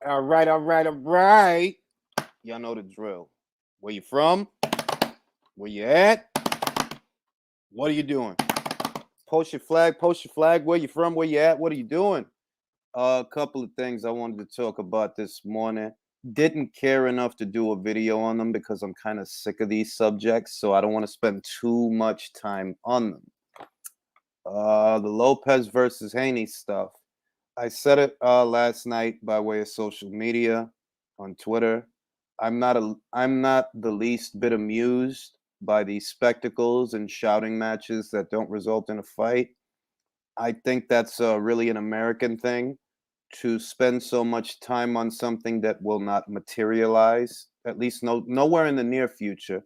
All right, all right, all right. Y'all know the drill. Where you from? Where you at? What are you doing? Post your flag, post your flag. Where you from? Where you at? What are you doing? A couple of things I wanted to talk about this morning. Didn't care enough to do a video on them because I'm kind of sick of these subjects, so I don't want to spend too much time on them. The Lopez versus Haney stuff. I said it last night by way of social media on Twitter. I'm not the least bit amused by these spectacles and shouting matches that don't result in a fight. I think that's really an American thing to spend so much time on something that will not materialize, at least nowhere in the near future.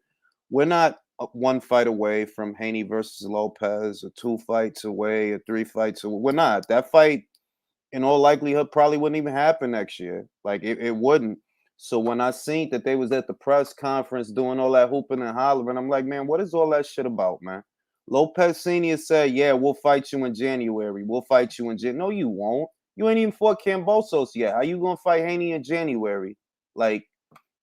We're not one fight away from Haney versus Lopez, or two fights away, or three fights away. We're not. That fight, in all likelihood, probably wouldn't even happen next year. Like it wouldn't. So when I seen that they was at the press conference doing all that hooping and hollering, I'm like, man, what is all that shit about, man? Lopez Senior said, "Yeah, we'll fight you in January. We'll fight you in January." No, you won't. You ain't even fought Cambosos yet. How you gonna fight Haney in January? Like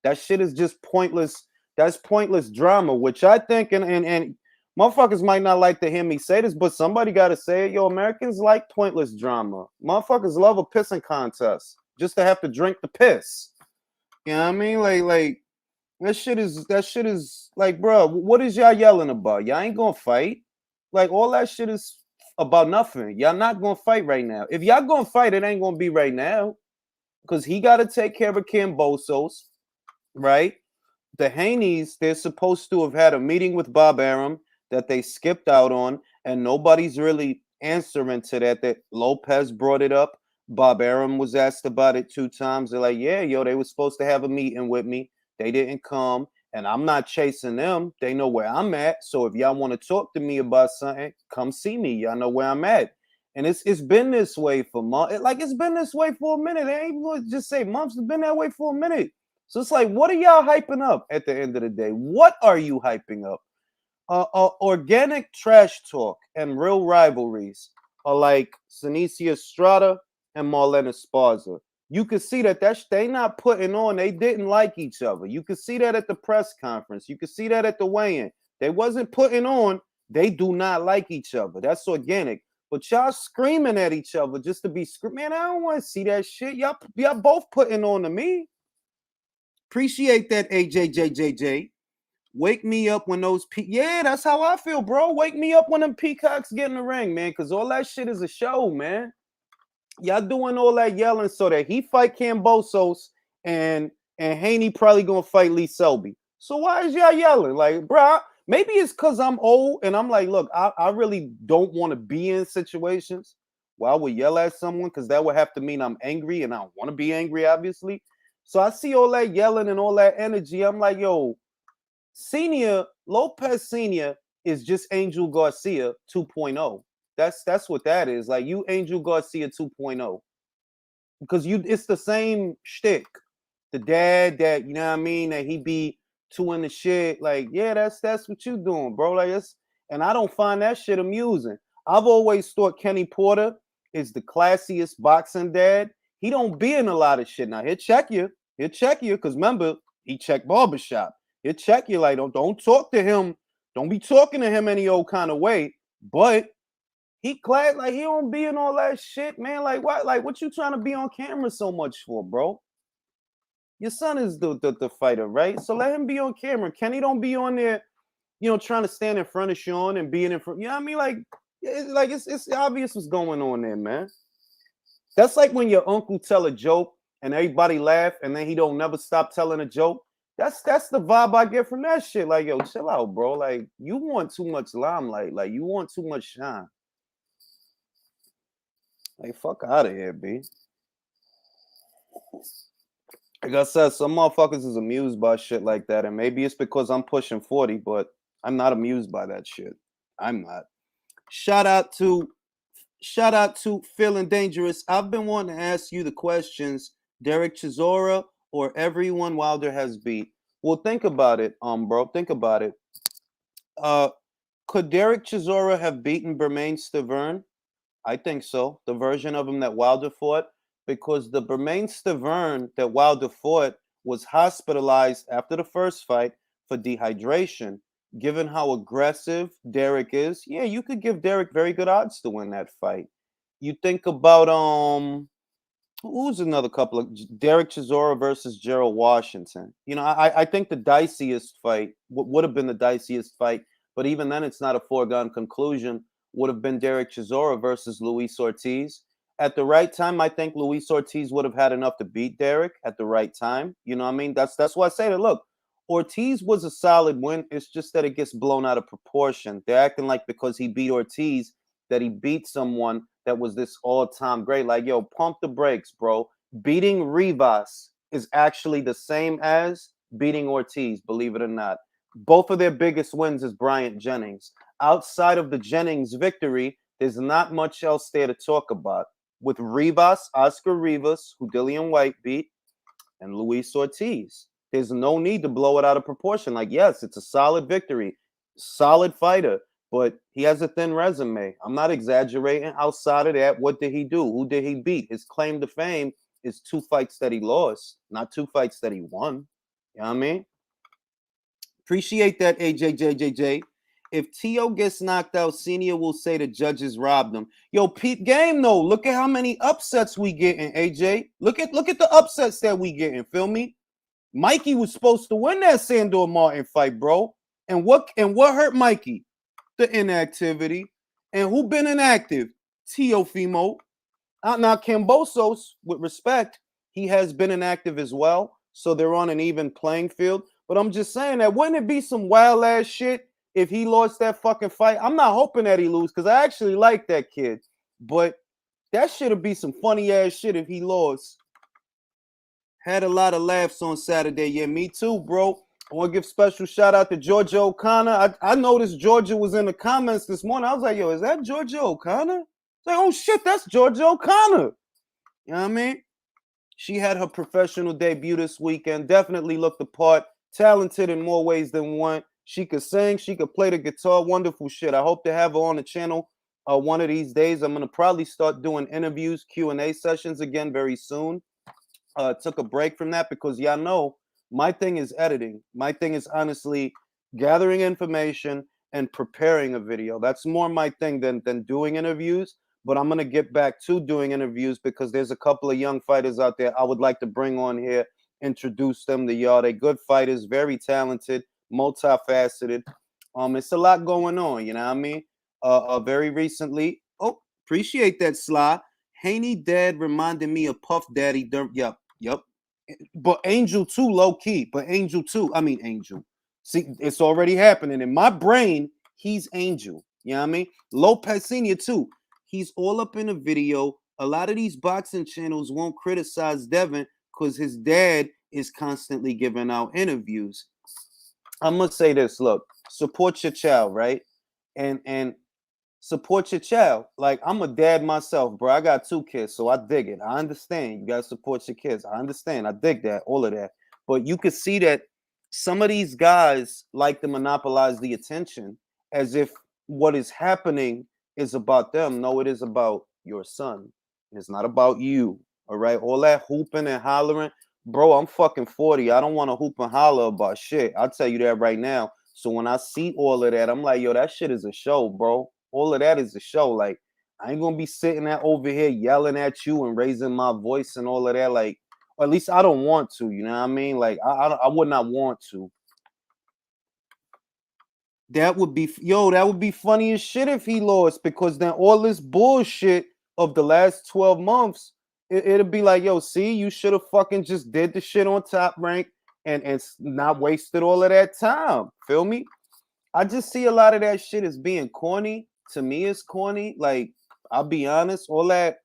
that shit is just pointless. That's pointless drama, which I think, and motherfuckers might not like to hear me say this, but somebody got to say it. Yo, Americans like pointless drama. Motherfuckers love a pissing contest just to have to drink the piss. You know what I mean? Like that shit is like, bro, what is y'all yelling about? Y'all ain't gonna fight. Like all that shit is about nothing. Y'all not gonna fight right now. If y'all gonna fight, it ain't gonna be right now because he got to take care of Cambosos, right? The Haneys, they're supposed to have had a meeting with Bob Arum that they skipped out on, and nobody's really answering to that. That Lopez brought it up. Bob Arum was asked about it 2 times. They're like, yeah, yo, they were supposed to have a meeting with me. They didn't come, and I'm not chasing them. They know where I'm at. So if y'all want to talk to me about something, come see me. Y'all know where I'm at. And it's been this way for months. Like it's been this way for a minute. They ain't gonna just say months. It's been that way for a minute. So it's like, what are y'all hyping up at the end of the day? What are you hyping up? Organic trash talk and real rivalries are like Sinicia Estrada and Marlena Esparza. You could see that they not putting on. They didn't like each other. You could see that at the press conference. You could see that at the weigh-in. They wasn't putting on. They do not like each other. That's organic. But y'all screaming at each other just to be screaming. Man, I don't want to see that shit. Y'all both putting on to me. Appreciate that, AJJJJ. Wake me up when yeah, that's how I feel, bro. Wake me up when them peacocks get in the ring, man, because all that shit is a show, man. Y'all doing all that yelling so that he fight Cambosos and Haney probably gonna fight Lee Selby. So why is y'all yelling? Like, bro, maybe it's because I'm old and I'm like, look, I really don't want to be in situations where I would yell at someone because that would have to mean I'm angry and I don't want to be angry, obviously. So I see all that yelling and all that energy. I'm like, yo, Lopez Senior is just Angel Garcia 2.0. That's what that is. Like you Angel Garcia 2.0. Because it's the same shtick. The dad that, you know what I mean, that he be two in the shit. Like, yeah, that's what you doing, bro. Like it's and I don't find that shit amusing. I've always thought Kenny Porter is the classiest boxing dad. He don't be in a lot of shit. Now he'll check you. He'll check you because remember, he checked barbershop. He'll check you like don't talk to him. Don't be talking to him any old kind of way. But he clad like he don't be in all that shit, man. Like what? Like what you trying to be on camera so much for, bro? Your son is the fighter, right? So let him be on camera. Kenny don't be on there, trying to stand in front of Sean and being in front. You know what I mean? It's obvious what's going on there, man. That's like when your uncle tell a joke and everybody laugh and then he don't never stop telling a joke. That's the vibe I get from that shit. Like, yo, chill out, bro. Like, you want too much limelight. Like, you want too much shine. Like, fuck out of here, B. Like I said, some motherfuckers is amused by shit like that, and maybe it's because I'm pushing 40, but I'm not amused by that shit. I'm not. Shout out to Feeling Dangerous. I've been wanting to ask you the questions, Derek Chisora or everyone Wilder has beat. Well, think about it, bro. Think about it. Uh, could Derek Chisora have beaten Bermain Stavern? I think so. The version of him that Wilder fought. because the Bermain Stavern that Wilder fought was hospitalized after the first fight for dehydration. Given how aggressive Derek is, yeah, you could give Derek very good odds to win that fight. You think about who's another couple of Derek Chisora versus Gerald Washington. You know, I think the diciest fight would have been the diciest fight, but even then, it's not a foregone conclusion. Would have been Derek Chisora versus Luis Ortiz. At the right time, I think Luis Ortiz would have had enough to beat Derek at the right time. You know what I mean? That's why I say that. Look, Ortiz was a solid win. It's just that it gets blown out of proportion. They're acting like because he beat Ortiz that he beat someone that was this all-time great. Like, yo, pump the brakes, bro. Beating Rivas is actually the same as beating Ortiz, believe it or not. Both of their biggest wins is Bryant Jennings. Outside of the Jennings victory, there's not much else there to talk about. With Rivas, Oscar Rivas, who Dillian White beat, and Luis Ortiz. There's no need to blow it out of proportion. Like, yes, it's a solid victory, solid fighter, but he has a thin resume. I'm not exaggerating. Outside of that, what did he do? Who did he beat? His claim to fame is 2 fights that he lost, not 2 fights that he won. You know what I mean? Appreciate that, AJJJJ. If T.O. gets knocked out, Senior will say the judges robbed him. Yo, Pete game though. Look at how many upsets we getting, AJ. Look at the upsets that we getting. Feel me? Mikey was supposed to win that Sandor Martin fight, bro. And what hurt Mikey? The inactivity. And who been inactive? Teofimo. Now Cambosos, with respect, he has been inactive as well. So they're on an even playing field. But I'm just saying that wouldn't it be some wild ass shit if he lost that fucking fight? I'm not hoping that he lose because I actually like that kid. But that should be some funny ass shit if he lost. Had a lot of laughs on Saturday. Yeah, me too, bro. I want to give special shout out to Georgia O'Connor. I noticed Georgia was in the comments this morning. I was like, yo, is that Georgia O'Connor? It's like, oh shit, that's Georgia O'Connor. You know what I mean? She had her professional debut this weekend. Definitely looked the part. Talented in more ways than one. She could sing. She could play the guitar. Wonderful shit. I hope to have her on the channel one of these days. I'm going to probably start doing interviews, Q&A sessions again very soon. Took a break from that because y'all know my thing is editing. My thing is honestly gathering information and preparing a video. That's more my thing than doing interviews. But I'm going to get back to doing interviews because there's a couple of young fighters out there I would like to bring on here, introduce them to y'all. They're good fighters, very talented, multifaceted. It's a lot going on, you know what I mean? Very recently, appreciate that, Sly. Haney dad reminded me of Puff Daddy. Yep. But Angel too, low key. But Angel too. I mean, Angel. See, it's already happening. In my brain, he's Angel. You know what I mean? Lopez Sr. too. He's all up in a video. A lot of these boxing channels won't criticize Devin because his dad is constantly giving out interviews. I'm going to say this. Look, support your child, right? And support your child. Like, I'm a dad myself, bro. I got 2 kids, so I dig it. I understand. You got to support your kids. I understand. I dig that, all of that. But you could see that some of these guys like to monopolize the attention as if what is happening is about them. No, it is about your son. It's not about you, all right? All that hooping and hollering. Bro, I'm fucking 40. I don't want to hoop and holler about shit. I'll tell you that right now. So when I see all of that, I'm like, yo, that shit is a show, bro. All of that is a show. Like, I ain't gonna be sitting there over here yelling at you and raising my voice and all of that. Like, or at least I don't want to. You know what I mean? Like, I would not want to. That would be funny as shit if he lost, because then all this bullshit of the last 12 months, it'll be like, yo, see, you should have fucking just did the shit on Top Rank and not wasted all of that time. Feel me? I just see a lot of that shit as being corny. To me, it's corny. Like, I'll be honest, all that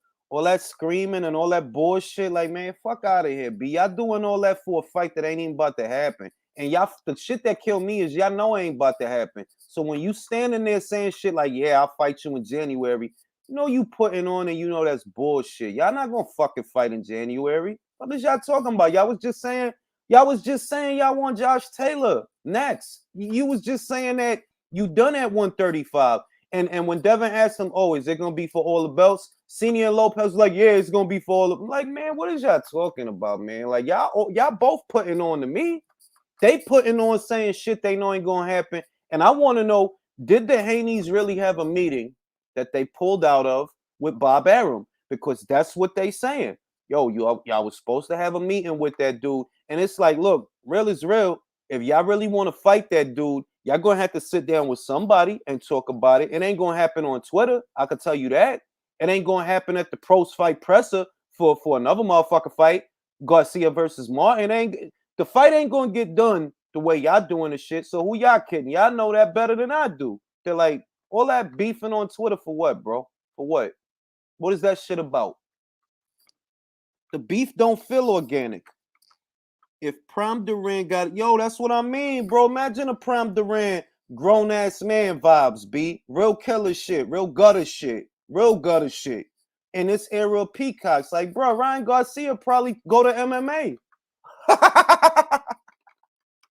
screaming and all that bullshit, like, man, fuck out of here, B. Y'all doing all that for a fight that ain't even about to happen. And y'all, the shit that kill me is y'all know it ain't about to happen. So when you standing there saying shit like, yeah, I'll fight you in January, you know you putting on and you know that's bullshit. Y'all not gonna fucking fight in January. What is y'all talking about? Y'all was just saying y'all want Josh Taylor next. You was just saying that you done at 135. And when Devin asked him, oh, is it gonna be for all the belts? Senior and Lopez was like, yeah, it's gonna be for all of them. Like, man, what is y'all talking about, man? Like, y'all both putting on to me. They putting on saying shit they know ain't gonna happen. And I want to know, did the Haneys really have a meeting that they pulled out of with Bob Arum? Because that's what they saying. Yo, y'all was supposed to have a meeting with that dude. And it's like, look, real is real. If y'all really want to fight that dude, y'all gonna have to sit down with somebody and talk about it. It ain't gonna happen on Twitter. I can tell you that. It ain't gonna happen at the pros fight presser for another motherfucker fight. Garcia versus Martin. The fight ain't gonna get done the way y'all doing the shit. So who y'all kidding? Y'all know that better than I do. They're like, all that beefing on Twitter for what, bro? For what? What is that shit about? The beef don't feel organic. If Prime Durant got, yo, that's what I mean, bro. Imagine a Prime Durant grown ass man vibes, B. Real killer shit, real gutter shit, real gutter shit. In this era of Peacocks, like, bro, Ryan Garcia probably go to MMA.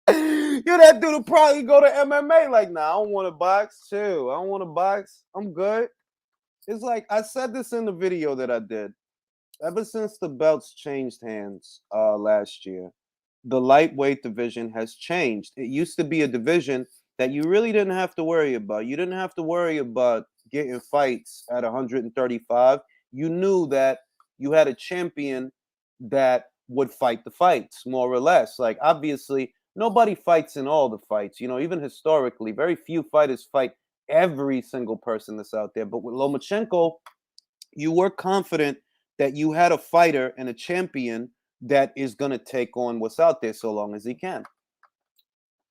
You that dude will probably go to MMA. Like, nah, I don't want to box. Chill. I don't want to box. I'm good. It's like I said this in the video that I did. Ever since the belts changed hands last year, the lightweight division has changed. It used to be a division that you really didn't have to worry about. You didn't have to worry about getting fights at 135. You knew that you had a champion that would fight the fights, more or less. Like, obviously, nobody fights in all the fights. You know, even historically, very few fighters fight every single person that's out there. But with Lomachenko, you were confident that you had a fighter and a champion that is going to take on what's out there so long as he can.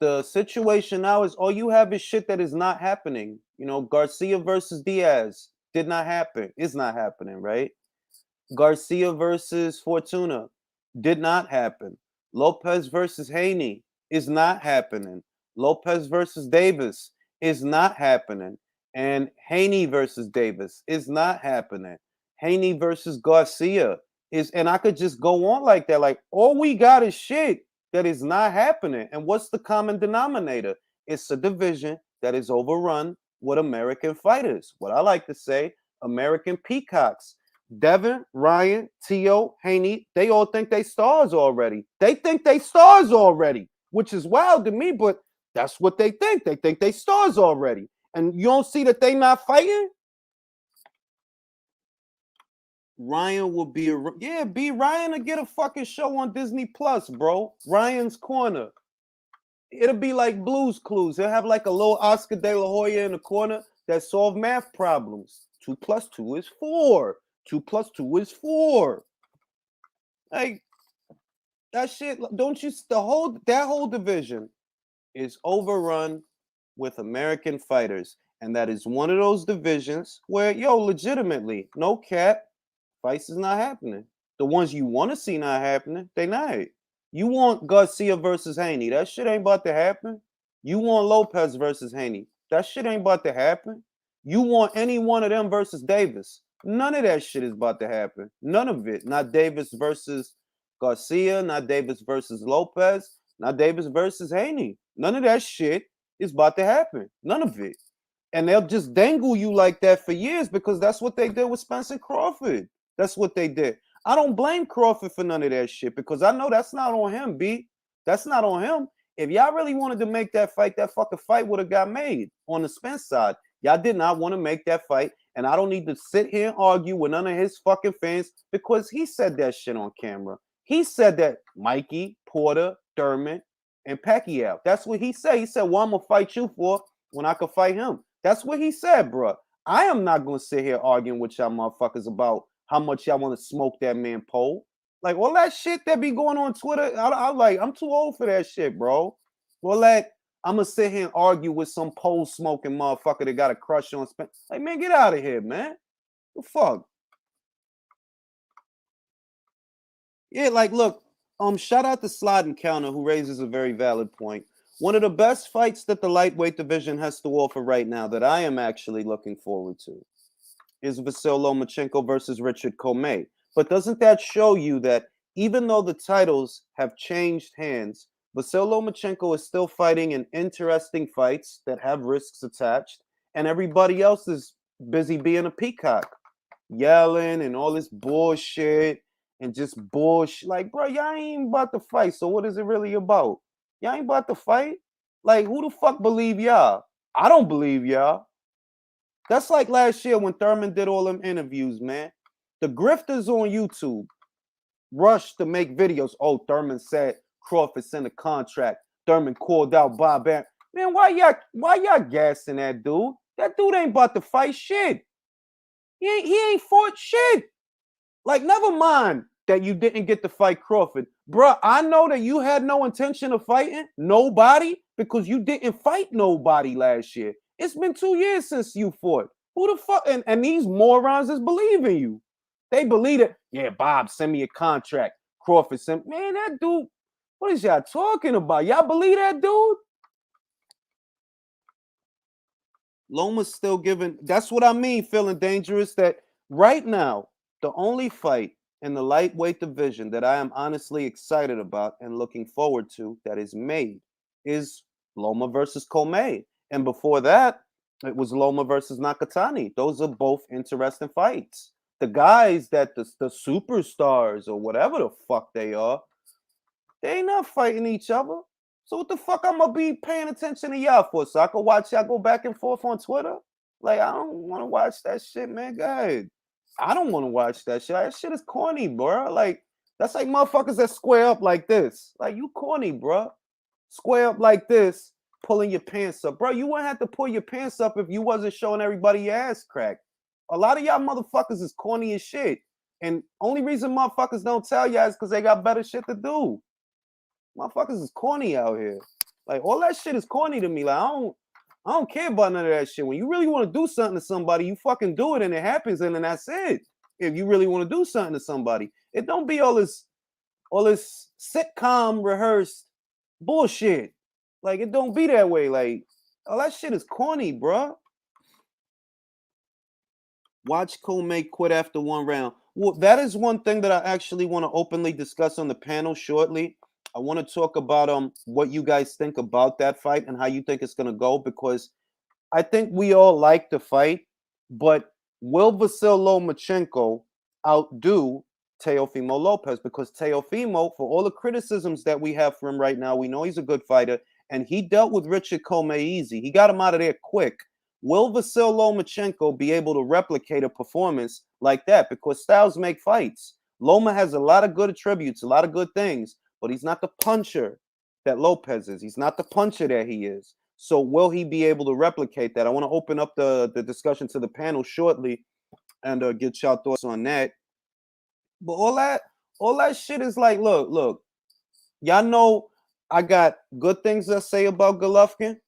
The situation now is all you have is shit that is not happening. You know, Garcia versus Diaz did not happen. It's not happening, right? Garcia versus Fortuna did not happen. Lopez versus Haney is not happening. Lopez versus Davis is not happening. And Haney versus Davis is not happening. Haney versus Garcia is, and I could just go on like that. Like, all we got is shit that is not happening. And what's the common denominator? It's a division that is overrun with American fighters. What I like to say, American peacocks. Devin, Ryan, Tio, Haney, they all think they stars already. They think they stars already, which is wild to me, but that's what they think. They think they stars already. And you don't see that they not fighting? Ryan will be Ryan to get a fucking show on Disney Plus, bro. Ryan's Corner. It'll be like Blue's Clues. They'll have like a little Oscar De La Hoya in the corner that solve math problems. 2 + 2 is 4. 2 + 2 is 4. Like, that shit, don't you, that whole division is overrun with American fighters. And that is one of those divisions where, yo, legitimately, no cap, fights is not happening. The ones you want to see not happening, they not. You want Garcia versus Haney. That shit ain't about to happen. You want Lopez versus Haney. That shit ain't about to happen. You want any one of them versus Davis. None of that shit is about to happen. None of it. Not Davis versus Garcia, not Davis versus Lopez, not Davis versus Haney. None of that shit is about to happen. None of it. And they'll just dangle you like that for years because that's what they did with Spencer Crawford. That's what they did. I don't blame Crawford for none of that shit because I know that's not on him, B. That's not on him. If y'all really wanted to make that fucking fight would have got made on the Spence side. Y'all did not want to make that fight. And I don't need to sit here and argue with none of his fucking fans because he said that shit on camera. He said that Mikey, Porter, Thurman, and Pacquiao. That's what he said. He said, well, I'm going to fight you for when I can fight him. That's what he said, bro. I am not going to sit here arguing with y'all motherfuckers about how much y'all want to smoke that man pole. Like, all that shit that be going on Twitter, I'm too old for that shit, bro. All that, I'm going to sit here and argue with some pole smoking motherfucker that got a crush on Spence. Like, man, get out of here, man. The fuck? Yeah, like, look, shout out to Slide Encounter who raises a very valid point. One of the best fights that the lightweight division has to offer right now that I am actually looking forward to is Vasyl Lomachenko versus Richard Commey. But doesn't that show you that even though the titles have changed hands, Vasyl Lomachenko is still fighting in interesting fights that have risks attached, and everybody else is busy being a peacock, yelling and all this bullshit and just bullshit. Like, bro, y'all ain't about to fight. So what is it really about? Y'all ain't about to fight? Like, who the fuck believe y'all? I don't believe y'all. That's like last year when Thurman did all them interviews, man. The grifters on YouTube rushed to make videos. Oh, Thurman said Crawford sent a contract. Thurman called out Bob Aaron. Man, why y'all gassing that dude? That dude ain't about to fight shit. He ain't fought shit. Like, never mind that you didn't get to fight Crawford. Bruh, I know that you had no intention of fighting nobody because you didn't fight nobody last year. It's been 2 years since you fought. Who the fuck? And these morons is believing you. They believe it. Yeah, Bob, send me a contract. Crawford sent. Man, that dude, what is y'all talking about? Y'all believe that dude? Loma's still giving. That's what I mean, feeling dangerous. That right now, the only fight in the lightweight division that I am honestly excited about and looking forward to that is made is Loma versus Commey. And before that, it was Loma versus Nakatani. Those are both interesting fights. The guys that the superstars or whatever the fuck they are, they ain't not fighting each other. So what the fuck I'm gonna be paying attention to y'all for? So I can watch y'all go back and forth on Twitter? Like, I don't want to watch that shit, man. Go ahead. I don't want to watch that shit. That shit is corny, bro. Like, that's like motherfuckers that square up like this. Like, you corny, bro. Square up like this, pulling your pants up. Bro, you wouldn't have to pull your pants up if you wasn't showing everybody your ass crack. A lot of y'all motherfuckers is corny as shit. And only reason motherfuckers don't tell y'all is because they got better shit to do. Motherfuckers is corny out here. Like, all that shit is corny to me. Like, I don't care about none of that shit. When you really want to do something to somebody, you fucking do it and it happens and then that's it. If you really want to do something to somebody, it don't be all this sitcom rehearsed bullshit. Like, it don't be that way. Like, all that shit is corny, bro. Watch Commey quit after one round. Well, that is one thing that I actually want to openly discuss on the panel shortly. I want to talk about what you guys think about that fight and how you think it's gonna go, because I think we all like the fight, but will Vasyl Lomachenko outdo Teofimo Lopez? Because Teofimo, for all the criticisms that we have for him right now, we know he's a good fighter, and he dealt with Richard Commey easy. He got him out of there quick. Will Vasyl Lomachenko be able to replicate a performance like that? Because styles make fights. Loma has a lot of good attributes, a lot of good things, but he's not the puncher that Lopez is. He's not the puncher that he is. So will he be able to replicate that? I want to open up the discussion to the panel shortly and get y'all thoughts on that. But all that shit is like, look, y'all know I got good things to say about Golovkin,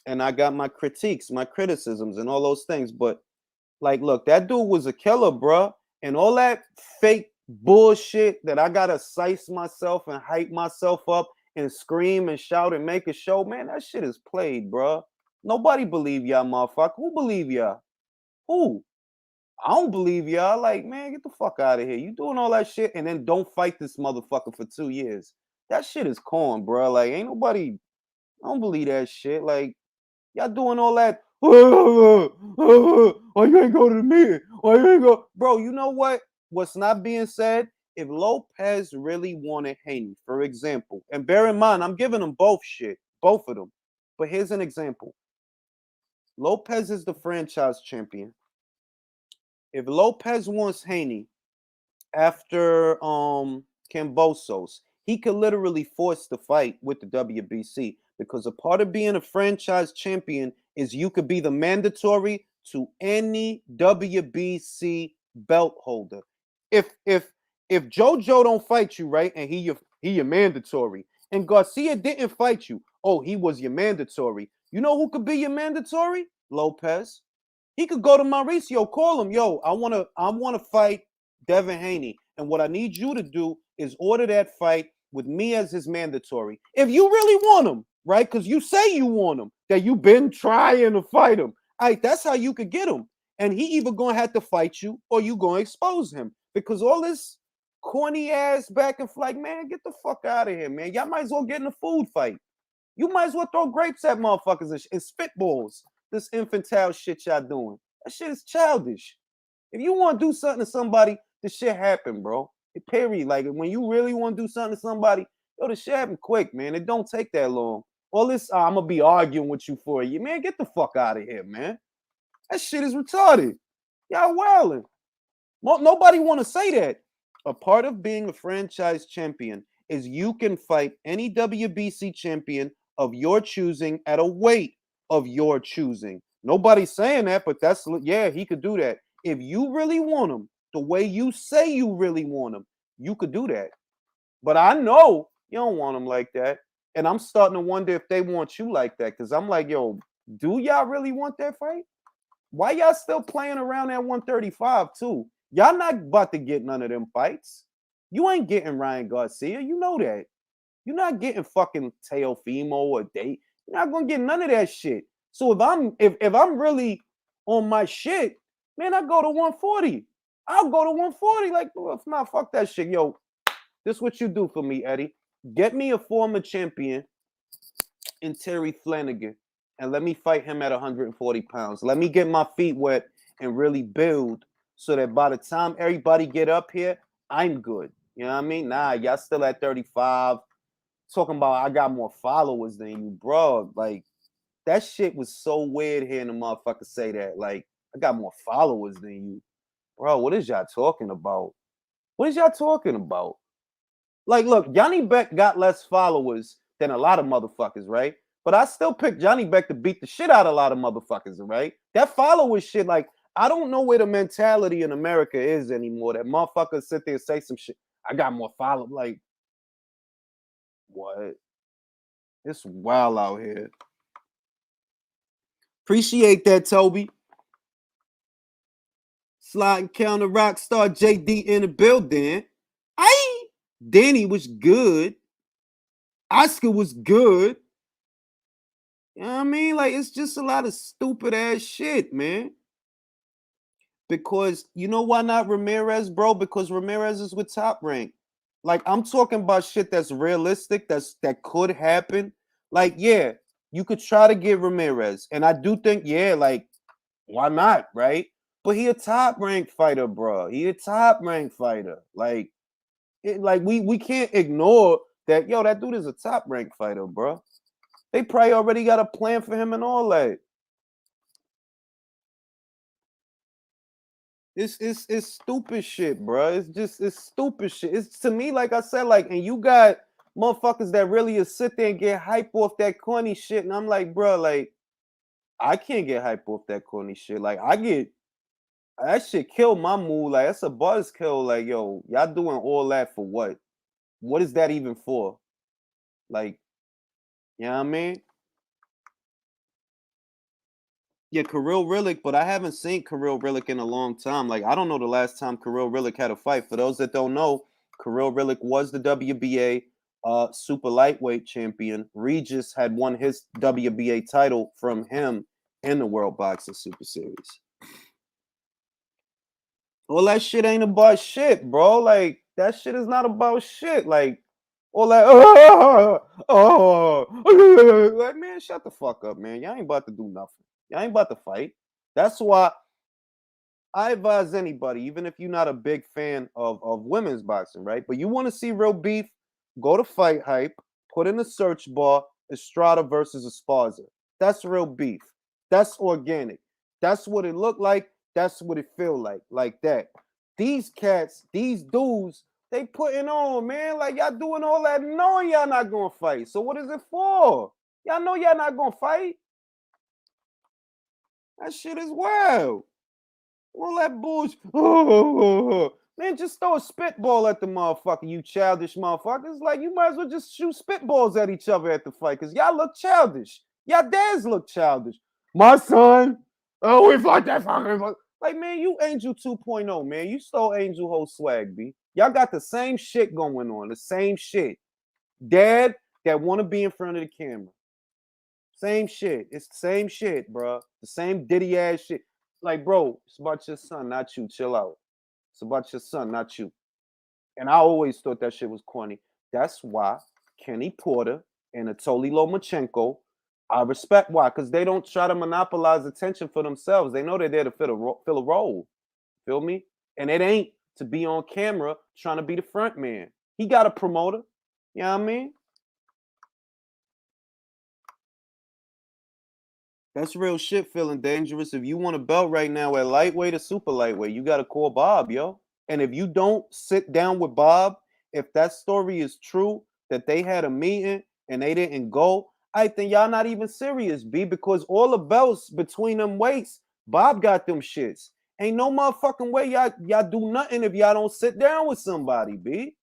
and I got my critiques, my criticisms, and all those things. But like, look, that dude was a killer, bruh. And all that fake bullshit that I gotta size myself and hype myself up and scream and shout and make a show, man, that shit is played, bruh. Nobody believe y'all, motherfucker. Who believe y'all? Who? I don't believe y'all. Like, man, get the fuck out of here. You doing all that shit and then don't fight this motherfucker for 2 years. That shit is corn, bruh. Like, ain't nobody. I don't believe that shit. Like, y'all doing all that. Why you ain't go to the meeting? Why you ain't go? Bro, you know what? What's not being said? If Lopez really wanted Haney, for example, and bear in mind, I'm giving them both shit, both of them. But here's an example. Lopez is the franchise champion. If Lopez wants Haney after Kambosos, he could literally force the fight with the WBC, because a part of being a franchise champion is you could be the mandatory to any WBC belt holder. If JoJo don't fight you, right, and he your mandatory, and Garcia didn't fight you, oh, he was your mandatory. You know who could be your mandatory? Lopez. He could go to Mauricio, call him, yo, I wanna fight Devin Haney, and what I need you to do is order that fight with me as his mandatory. If you really want him, right? Because you say you want him, that you've been trying to fight him. All right, that's how you could get him. And he either gonna have to fight you or you gonna expose him. Because all this corny ass back and forth, like, man, get the fuck out of here, man. Y'all might as well get in a food fight. You might as well throw grapes at motherfuckers and spitballs. this infantile shit y'all doing. That shit is childish. If you want to do something to somebody, the shit happen, bro. Period. Like when you really want to do something to somebody, yo, the shit happen quick, man. It don't take that long. All this, I'm gonna be arguing with you for a year, man. Get the fuck out of here, man. That shit is retarded. Y'all wilding. Nobody want to say that. A part of being a franchise champion is you can fight any WBC champion of your choosing at a weight of your choosing. Nobody's saying that, but that's, yeah, he could do that. If you really want him, the way you say you really want him, you could do that. But I know you don't want him like that. And I'm starting to wonder if they want you like that. Because I'm like, yo, do y'all really want that fight? Why y'all still playing around at 135 too? Y'all not about to get none of them fights. You ain't getting Ryan Garcia. You know that. You're not getting fucking Teofimo or Date. You're not gonna get none of that shit. So if I'm really on my shit, man, I go to 140. I'll go to 140. Like, well, if not, fuck that shit. Yo, this is what you do for me, Eddie. Get me a former champion in Terry Flanagan and let me fight him at 140 pounds. Let me get my feet wet and really build so that by the time everybody get up here, I'm good. You know what I mean? Nah, y'all still at 35. Talking about I got more followers than you, bro. Like, that shit was so weird hearing the motherfucker say that. Like, I got more followers than you. Bro, what is y'all talking about? What is y'all talking about? Like, look, Johnny Beck got less followers than a lot of motherfuckers, right? But I still pick Johnny Beck to beat the shit out of a lot of motherfuckers, right? That follower shit, like, I don't know where the mentality in America is anymore. That motherfuckers sit there and say some shit. I got more followers. Like, what? It's wild out here. Appreciate that, Toby. Sliding counter rock star JD in the building. Aye. Danny was good. Oscar was good. You know what I mean? Like, it's just a lot of stupid ass shit, man. Because you know why not Ramirez, bro? Because Ramirez is with Top Rank. Like, I'm talking about shit that's realistic, that could happen. Like, yeah, you could try to get Ramirez. And I do think, yeah, like, why not, right? But he a top rank fighter, bro. He a top rank fighter. Like, we can't ignore that. Yo, that dude is a top rank fighter, bro. They probably already got a plan for him and all that. It's stupid shit, bro. It's stupid shit. It's, to me, like I said, like, and you got motherfuckers that really is sit there and get hype off that corny shit, and I'm like, bro, like, I can't get hype off that corny shit. Like, that shit kill my mood. Like, that's a buzzkill. Like, yo, y'all doing all that for what? What is that even for? Like, you know what I mean? Yeah, Kirill Rillick, but I haven't seen Kirill Rillick in a long time. Like, I don't know the last time Kirill Rillick had a fight. For those that don't know, Kirill Rillick was the WBA super lightweight champion. Regis had won his WBA title from him in the World Boxing Super Series. Well, that shit ain't about shit, bro. Like, that shit is not about shit. Like, all that, like, man, shut the fuck up, man. Y'all ain't about to do nothing. Y'all ain't about to fight. That's why I advise anybody, even if you're not a big fan of women's boxing, right? But you want to see real beef, go to Fight Hype, put in the search bar, Estrada versus Esparza. That's real beef. That's organic. That's what it looked like. That's what it feel like that. These cats, these dudes, they putting on, man. Like, y'all doing all that knowing y'all not gonna fight. So what is it for? Y'all know y'all not gonna fight. That shit is wild. All that bullshit. Man, just throw a spitball at the motherfucker, you childish motherfuckers. Like, you might as well just shoot spitballs at each other at the fight, because y'all look childish. Y'all dads look childish. My son, oh, we fought that fucking. Like, man, you Angel 2.0, man. You stole Angel whole swag, B. Y'all got the same shit going on, the same shit. Dad that want to be in front of the camera. Same shit. It's the same shit, bro. The same Diddy ass shit. Like, bro, it's about your son, not you. Chill out. It's about your son, not you. And I always thought that shit was corny. That's why Kenny Porter and Anatoly Lomachenko, I respect why, because they don't try to monopolize attention for themselves. They know they're there to fill a role. Feel me? And it ain't to be on camera trying to be the front man. He got a promoter. You know what I mean? That's real shit, feeling dangerous. If you want a belt right now at lightweight or super lightweight, you got to call Bob, yo. And if you don't sit down with Bob, if that story is true, that they had a meeting and they didn't go, I think y'all not even serious, B, because all the belts between them weights, Bob got them shits. Ain't no motherfucking way y'all do nothing if y'all don't sit down with somebody, B.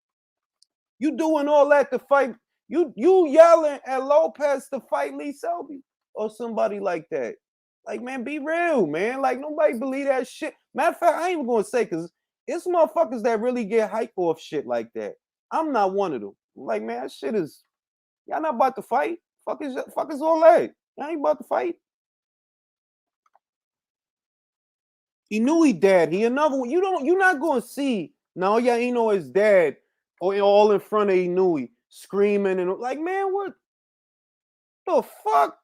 You doing all that to fight. You yelling at Lopez to fight Lee Selby or somebody like that. Like, man, be real, man. Like, nobody believe that shit. Matter of fact, I ain't even gonna say, because it's motherfuckers that really get hyped off shit like that. I'm not one of them. Like, man, that shit is, y'all not about to fight. Fuck is all that. Y'all ain't about to fight. He knew he dead. He another one. You're not gonna see now. Yeah, he know his dad all in front of Inui screaming and like, man, what the fuck?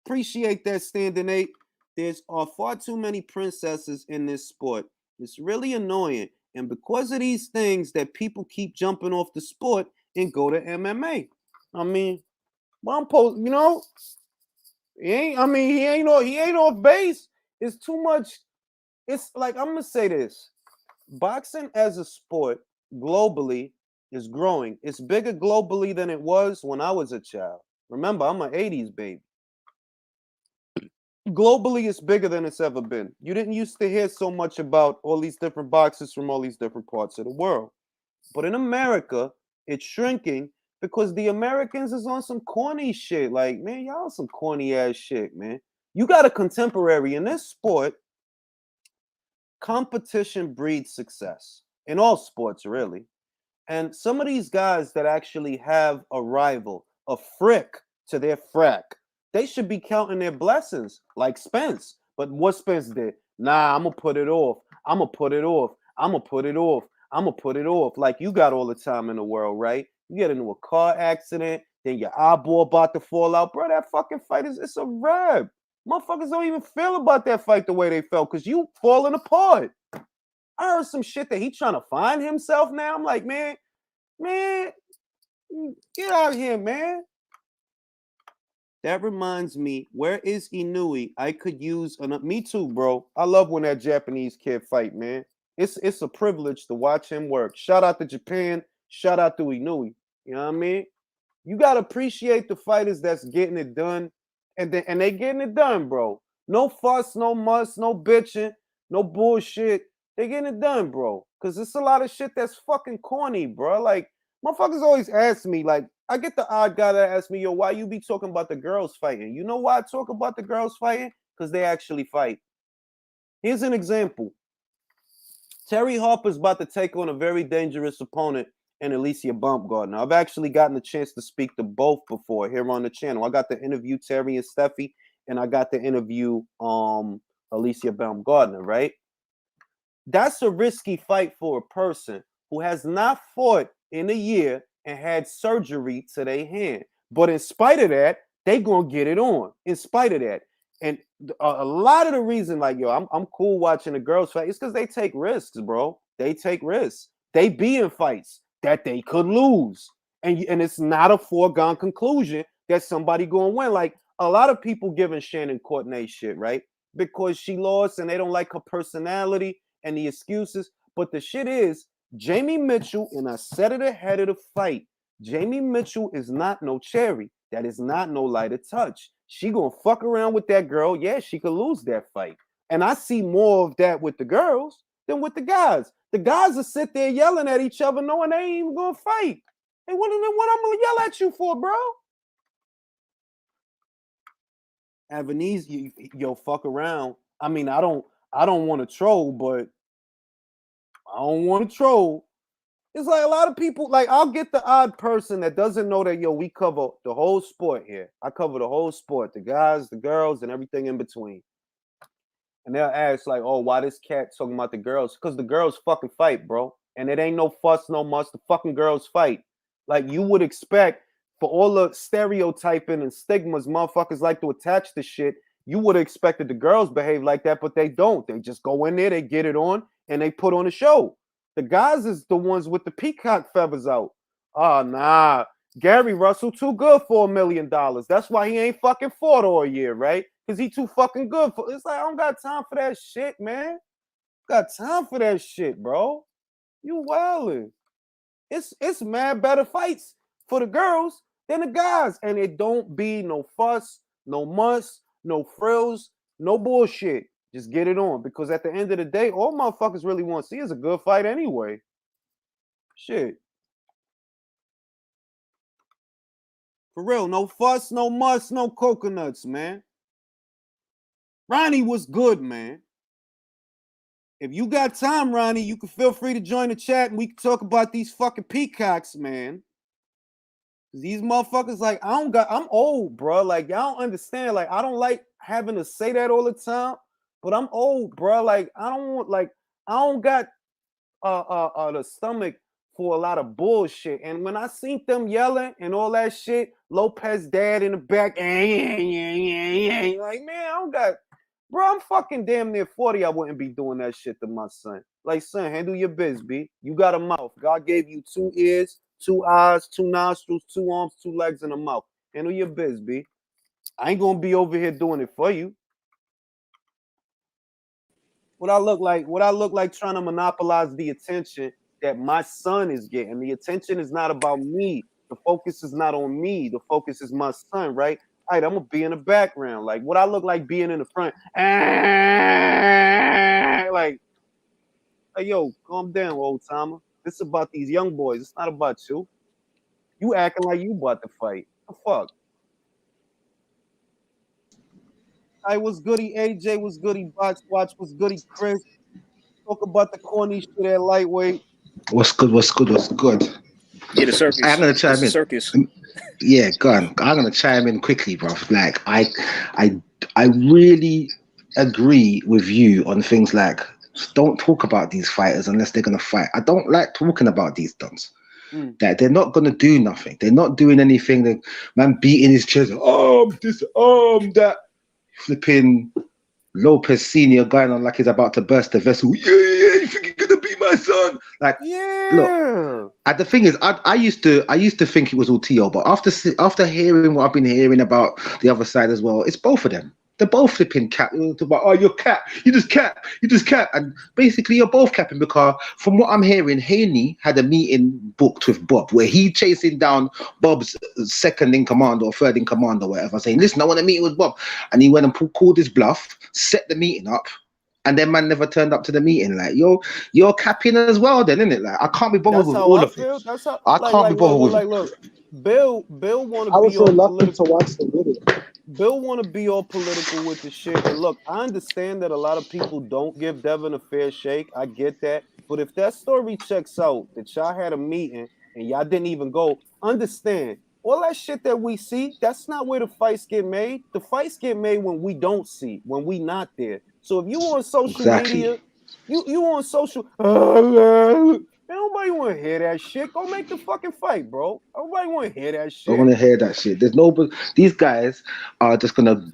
Appreciate that, standing 8. There's far too many princesses in this sport. It's really annoying. And because of these things that people keep jumping off the sport and go to MMA. I mean, I'm you know, he ain't off base. It's too much. It's like, I'm gonna say this. Boxing as a sport globally is growing. It's bigger globally than it was when I was a child. Remember, I'm an 80s baby. Globally, it's bigger than it's ever been. You didn't used to hear so much about all these different boxers from all these different parts of the world. But in America, it's shrinking because the Americans is on some corny shit. Like, man, y'all on some corny ass shit, man. You got a contemporary in this sport. Competition breeds success in all sports, really. And some of these guys that actually have a rival, a frick to their frack, they should be counting their blessings, like Spence. But what Spence did? Nah, I'm gonna put it off. I'm gonna put it off. I'm gonna put it off. I'm gonna put it off. Like you got all the time in the world, right? You get into a car accident, then your eyeball about to fall out, bro. That fucking fight it's a wrap. Motherfuckers don't even feel about that fight the way they felt because you falling apart. I heard some shit that he trying to find himself now. I'm like, man, get out of here, man. That reminds me, where is Inui? I could use me too, bro. I love when that Japanese kid fight, man. It's a privilege to watch him work. Shout out to Japan. Shout out to Inui. You know what I mean? You gotta appreciate the fighters that's getting it done, and they getting it done, bro. No fuss, no muss, no bitching, no bullshit. They getting it done, bro. Cause it's a lot of shit that's fucking corny, bro. Like motherfuckers always ask me, like, I get the odd guy that asks me, yo, why you be talking about the girls fighting? You know why I talk about the girls fighting? Because they actually fight. Here's an example. Terry Harper's about to take on a very dangerous opponent in Alicia Baumgardner. I've actually gotten the chance to speak to both before here on the channel. I got to interview Terry and Steffi, and I got to interview Alicia Baumgardner, right? That's a risky fight for a person who has not fought in a year and had surgery to their hand. But in spite of that, they gonna get it on. In spite of that, and a lot of the reason, like, yo, I'm cool watching the girls fight. It's because they take risks, bro. They take risks. They be in fights that they could lose, and it's not a foregone conclusion that somebody gonna win. Like a lot of people giving Shannon Courtenay shit, right? Because she lost and they don't like her personality and the excuses. But the shit is, Jamie Mitchell, and I said it ahead of the fight, Jamie Mitchell is not no cherry. That is not no lighter touch. She gonna fuck around with that girl. Yeah, she could lose that fight. And I see more of that with the girls than with the guys. The guys will sit there yelling at each other knowing they ain't even gonna fight. Hey, what I'm gonna yell at you for, bro? Avenese, yo, fuck around. I mean, I don't want to troll, but I don't want to troll. It's like a lot of people, like I'll get the odd person that doesn't know that, yo, we cover the whole sport here. I cover the whole sport, the guys, the girls, and everything in between. And they'll ask, like, oh, why this cat talking about the girls? Because the girls fucking fight, bro. And it ain't no fuss, no muss. The fucking girls fight. Like you would expect for all the stereotyping and stigmas motherfuckers like to attach to shit, you would have expected the girls behave like that, but they don't. They just go in there, they get it on, and they put on a show. The guys is the ones with the peacock feathers out. Oh, nah. Gary Russell too good for $1 million. That's why he ain't fucking fought all year, right? Because he too fucking good for. It's like, I don't got time for that shit, man. Got time for that shit, bro. You wildin'. It's mad better fights for the girls than the guys. And it don't be no fuss, no muss, no frills, no bullshit. Just get it on. Because at the end of the day, all motherfuckers really want to see is a good fight anyway. Shit. For real, no fuss, no muss, no coconuts, man. Ronnie was good, man. If you got time, Ronnie, you can feel free to join the chat and we can talk about these fucking peacocks, man. These motherfuckers, like, I'm old, bro. Like, y'all don't understand. Like, I don't like having to say that all the time, but I'm old, bro. Like, I don't got the stomach for a lot of bullshit. And when I seen them yelling and all that shit, Lopez dad in the back, like, man, I don't got, bro, I'm fucking damn near 40. I wouldn't be doing that shit to my son. Like, son, handle your biz, B. You got a mouth. God gave you 2 ears, 2 eyes, 2 nostrils, 2 arms, 2 legs, and a mouth. Handle your biz, B. I ain't gonna be over here doing it for you. What I look like trying to monopolize the attention that my son is getting. The attention is not about me. The focus is not on me. The focus is my son, right? All right, I'm gonna be in the background. Like, what I look like being in the front. Like, hey, yo, calm down, old timer. This is about these young boys. It's not about you. You acting like you about to fight. The fuck? Hey, what's goody? AJ, what's goody? Box Watch, what's goody? Chris, talk about the corny shit at lightweight. What's good? Yeah, the circus. I'm gonna chime in. Circus. Yeah, go on. I'm gonna chime in quickly, bro. Like, I really agree with you on things like don't talk about these fighters unless they're gonna fight. I don't like talking about these dons. That they're not gonna do nothing. They're not doing anything. The man beating his chest. This, that. Flipping Lopez Senior going on like he's about to burst the vessel. Yeah, you think you're gonna be my son? Like, yeah. Look. And the thing is, I used to think it was all T.O., but after hearing what I've been hearing about the other side as well, it's both of them. They're both flipping cap. About, you're cap. You just cap. And basically, you're both capping because from what I'm hearing, Haney had a meeting booked with Bob where he chasing down Bob's second in command or third in command or whatever, saying, listen, I want to meet with Bob. And he went and called his bluff, set the meeting up, and then man never turned up to the meeting. Like, you're capping as well then, isn't it? Like, I can't be bothered with all of it. That's how, I can't be bothered with it. Look, Bill want to be I was reluctant to watch the video. Bill want to be all political with the shit. And look, I understand that a lot of people don't give Devin a fair shake. I get that. But if that story checks out, that y'all had a meeting and y'all didn't even go, understand, all that shit that we see, that's not where the fights get made. The fights get made when we don't see, when we not there. So if you on social media, you on social, nobody want to hear that shit. Go make the fucking fight, bro. Nobody want to hear that shit. I want to hear that shit. There's nobody. These guys are just gonna.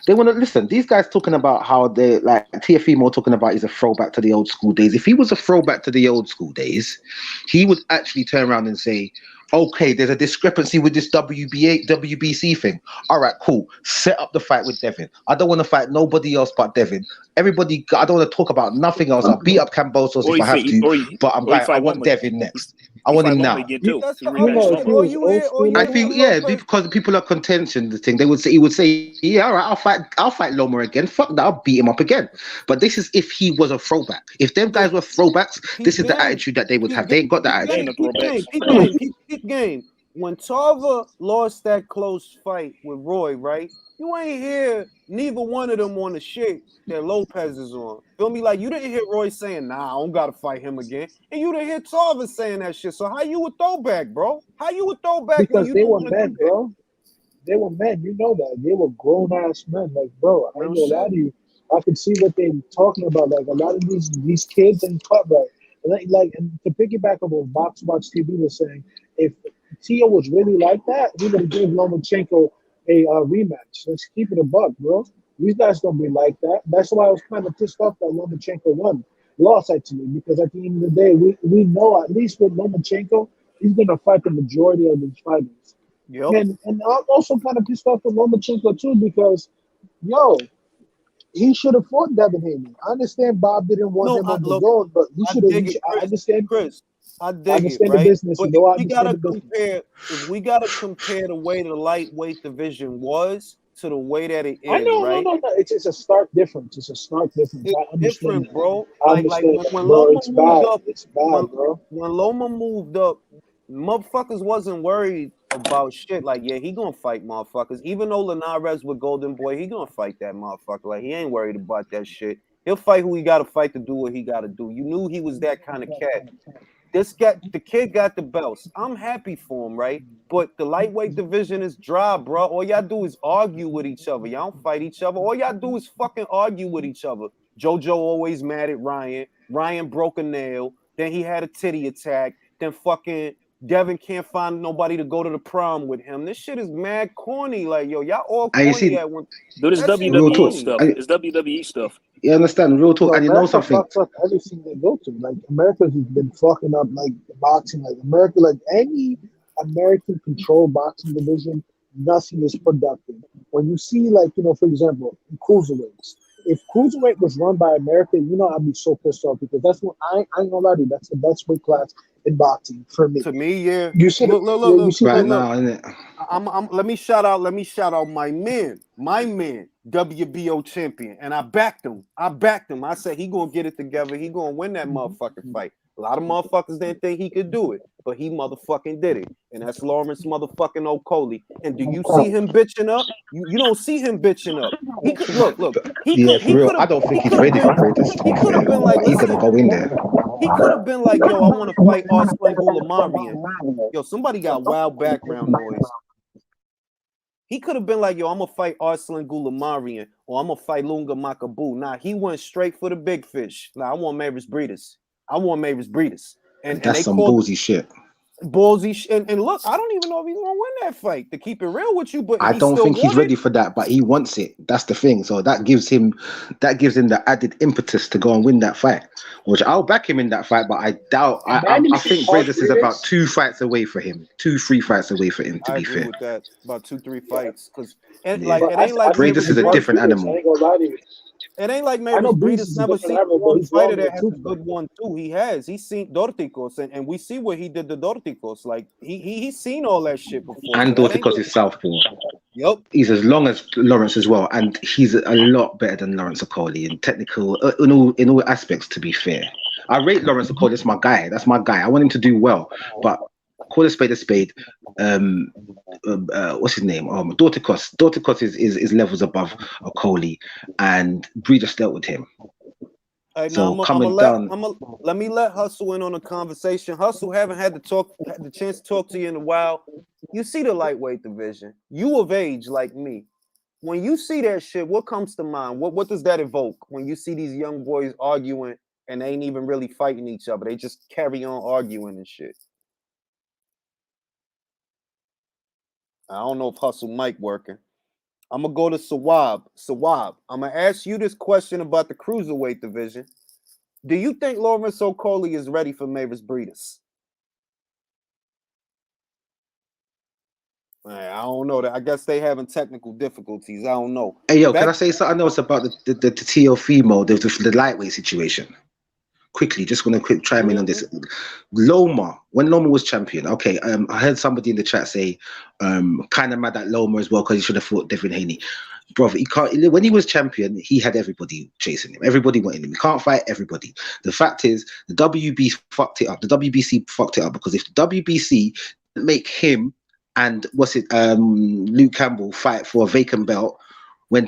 They want to listen. These guys talking about how they like TFE more talking about he's a throwback to the old school days. If he was a throwback to the old school days, he would actually turn around and say, okay, there's a discrepancy with this WBC thing. All right, cool. Set up the fight with Devin. I don't want to fight nobody else but Devin. Everybody, I don't want to talk about nothing else. I'll beat up Cambosos if I have to, but I want Devin next. I want him now. I feel, yeah, because people are contention. The thing he would say, yeah, all right, I'll fight Loma again. Fuck that, I'll beat him up again. But this is if he was a throwback. If them guys were throwbacks, this is the attitude that they would have. They ain't got that attitude. Game. When Tarver lost that close fight with Roy, right? You ain't hear neither one of them on the shit that Lopez is on. Feel me? Like, you didn't hear Roy saying, nah, I don't gotta fight him again. And you didn't hear Tarver saying that shit. So how you a throwback, bro? How you a throwback? Because they were men, bro. They were men. You know that. They were grown-ass men. Like, bro, I ain't gonna lie to you. I can see what they're talking about. Like, a lot of these kids ain't cut right. And to piggyback on what Box Watch TV was saying, if Tio was really like that, he would have given Lomachenko a rematch. Let's keep it a buck, bro. These guys don't be like that. That's why I was kind of pissed off that Lomachenko lost actually, because at the end of the day, we know at least with Lomachenko, he's gonna fight the majority of his fighters. Yep. And I'm also kind of pissed off with Lomachenko too, because he should have fought Devin Haney. I understand Bob didn't want him on the zone, but he should have. I understand, Chris. I understand it, right? the business. But I we gotta understand the business. if we gotta compare the way the lightweight division was to the way that it is, I know, right? no. It's a stark difference. It's a stark difference. It's I understand different, that. bro. I Like understand when bro, Loma it's moved bad. up, It's bad, bro. when Loma moved up, motherfuckers wasn't worried about shit. Like, yeah, he gonna fight motherfuckers. Even though Linares with Golden Boy, he gonna fight that motherfucker. Like, he ain't worried about that shit. He'll fight who he gotta fight to do what he gotta do. You knew he was that kind of cat. The kid got the belts. I'm happy for him, right? But the lightweight division is dry, bro. All y'all do is argue with each other. Y'all don't fight each other. All y'all do is fucking argue with each other. JoJo always mad at Ryan. Ryan broke a nail. Then he had a titty attack. Then fucking Devin can't find nobody to go to the prom with him. This shit is mad corny. Like, yo, y'all all corny at one. Dude, it's WWE stuff. It's WWE stuff. You understand? Real talk. And you know something? Fucks up everything they go to. Like, America's been fucking up, like, boxing. Like, America, like, any American controlled boxing division, nothing is productive. When you see, like, for example, Cruiserweights. If Cruiserweight was run by America, I'd be so pissed off, because that's what I ain't gonna lie to you. That's the best weight class in boxing for me. To me, yeah. You see, look, right now, isn't it? Let me shout out my man, WBO champion, and I backed him. I said he gonna get it together. He gonna win that motherfucking fight. A lot of motherfuckers didn't think he could do it, but he motherfucking did it. And that's Lawrence motherfucking O'Coley. And do you see him bitching up? You don't see him bitching up. He could look. I don't think he's ready for greatest. He could have been like, he's gonna go in there. He could have been like, yo, I want to fight Arslan Goulamarian. Yo, somebody got wild background noise. He could have been like, yo, I'm going to fight Arslan Goulamarian, or I'm going to fight Lunga Makabu. Nah, he went straight for the big fish. Nah, I want Mavis Breeders. And that's some ballsy shit. And look, I don't even know if he's gonna win that fight. To keep it real with you, but I don't think he's ready for that. But he wants it. That's the thing. So that gives him the added impetus to go and win that fight. Which I'll back him in that fight, but I doubt. I think Breeders is about 2 fights away for him. 2-3 fights away for him. To be fair, with that, about 2-3 fights. Because it ain't like Breeders is a different animal. It ain't like maybe Breeders never seen one fighter that has a good one too. He has. He's seen Dorticos, and we see what he did to Dorticos. Like he's seen all that shit before. And Dorticos is southpaw. Yep. He's as long as Lawrence as well, and he's a lot better than Lawrence O'Coley in technical, in all aspects. To be fair, I rate Lawrence O'Coley. That's my guy. That's my guy. I want him to do well, but call a spade a spade. What's his name? Dorticos. Dorticos is levels above O'Coley, and Breeders dealt with him. Right, so now let me let Hustle in on the conversation. Hustle, haven't had the chance to talk to you in a while. You see the lightweight division. You of age like me. When you see that shit, what comes to mind? What does that evoke when you see these young boys arguing and they ain't even really fighting each other? They just carry on arguing and shit. I don't know if Hustle mic working. I'm going to go to Sawab. Sawab, I'm going to ask you this question about the Cruiserweight division. Do you think Lawrence O'Coley is ready for Mavis Breeders? I don't know. I guess they having technical difficulties. I don't know. Hey, yo, can I say something else about the TO female, the lightweight situation? Quickly, just going to chime in on this. Loma, when Loma was champion, okay, I heard somebody in the chat say, kind of mad at Loma as well because he should have fought Devin Haney. Brother, he can't. When he was champion, he had everybody chasing him. Everybody wanted him. He can't fight everybody. The fact is, the WB fucked it up. The WBC fucked it up because if the WBC didn't make him and Luke Campbell fight for a vacant belt when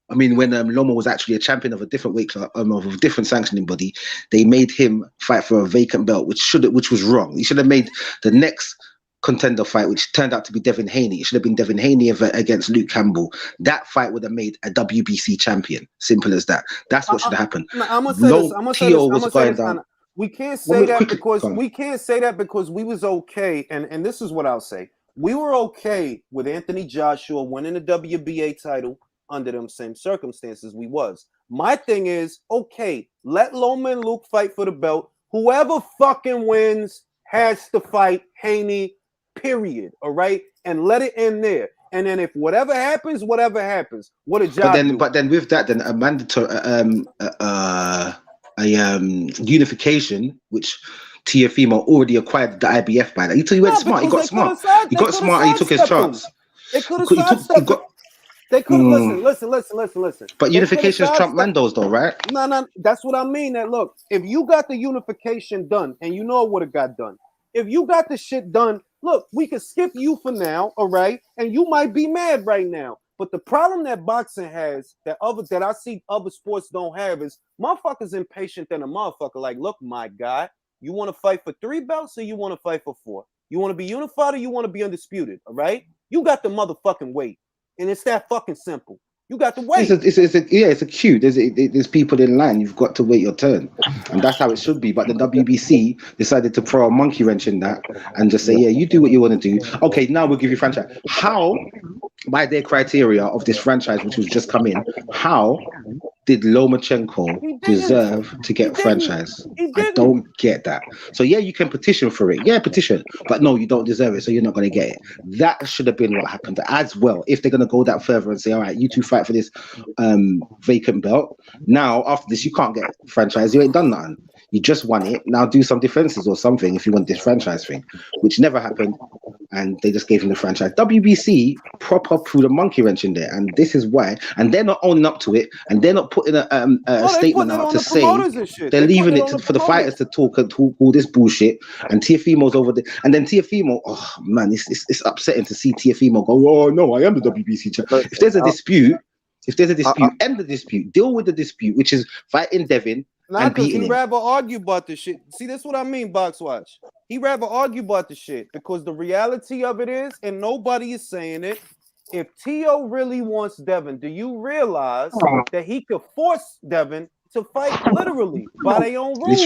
Loma was actually a champion of a different weight class, of a different sanctioning body, they made him fight for a vacant belt, which was wrong. He should have made the next contender fight, which turned out to be Devin Haney. It should have been Devin Haney against Luke Campbell. That fight would have made a WBC champion. Simple as that. That's what should have happened. I'm gonna say this. We can't say that because we was okay, and this is what I'll say. We were okay with Anthony Joshua winning the WBA title under them same circumstances we was. My thing is, okay, let Loma and Luke fight for the belt. Whoever fucking wins has to fight Haney, period. All right? And let it end there. And then if whatever happens. What a job. But then with that, then a mandatory unification, which Teofimo already acquired the IBF by that. He went smart. He got smart. He got smart and he took his chance. They could have They could listen. But unification is Trump Mandos, though, right? No, that's what I mean. That look, if you got the unification done, and you know it would have got done. If you got the shit done, look, we could skip you for now, all right? And you might be mad right now. But the problem that boxing has that I see other sports don't have is motherfuckers impatient than a motherfucker. Like, look, my guy, you want to fight for 3 belts or you want to fight for 4? You want to be unified or you want to be undisputed, all right? You got the motherfucking weight. And it's that fucking simple. You got to wait. It's a queue. There's people in line. You've got to wait your turn, and that's how it should be. But the WBC decided to throw a monkey wrench in that and just say, "Yeah, you do what you want to do. Okay, now we'll give you franchise." How, by their criteria of this franchise, which was just come in, how did Lomachenko deserve to get franchise? I don't get that. So yeah, you can petition for it. Yeah, petition, but no, you don't deserve it, so you're not going to get it. That should have been what happened as well. If they're going to go that further and say, "All right, you two fight for this vacant belt. Now after this, you can't get franchise. You ain't done nothing. You just won it. Now do some defenses or something if you want this franchise thing," which never happened. And they just gave him the franchise. WBC proper threw the monkey wrench in there, and this is why. And they're not owning up to it, and they're not putting a statement out to say they're leaving it for the fighters to talk all this bullshit. And Teofimo's over there, and then Teofimo, oh man, it's upsetting to see Teofimo go, "Oh no, I am the WBC champion." If there's a dispute, end the dispute, deal with the dispute, which is fighting Devin. Nah, because he'd rather argue about this shit. See, that's what I mean, Box Watch. He'd rather argue about the shit because the reality of it is, and nobody is saying it, if T.O. really wants Devin, do you realize that he could force Devin to fight literally by their own rules?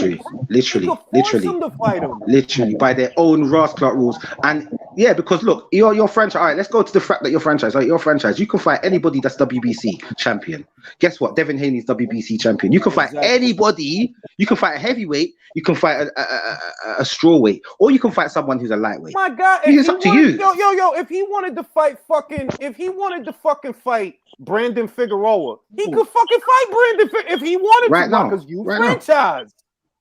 Literally them to fight him. Literally by their own rascal rules. And yeah, because look, your franchise. All right, let's go to the fact that your franchise. Right, your franchise. You can fight anybody that's WBC champion. Guess what? Devin Haney's WBC champion. You can fight anybody. You can fight a heavyweight. You can fight a strawweight, or you can fight someone who's a lightweight. My God, it's up to you. Yo, if he wanted to fight fight Brandon Figueroa, he could fucking fight Brandon if he wanted to, because you franchise.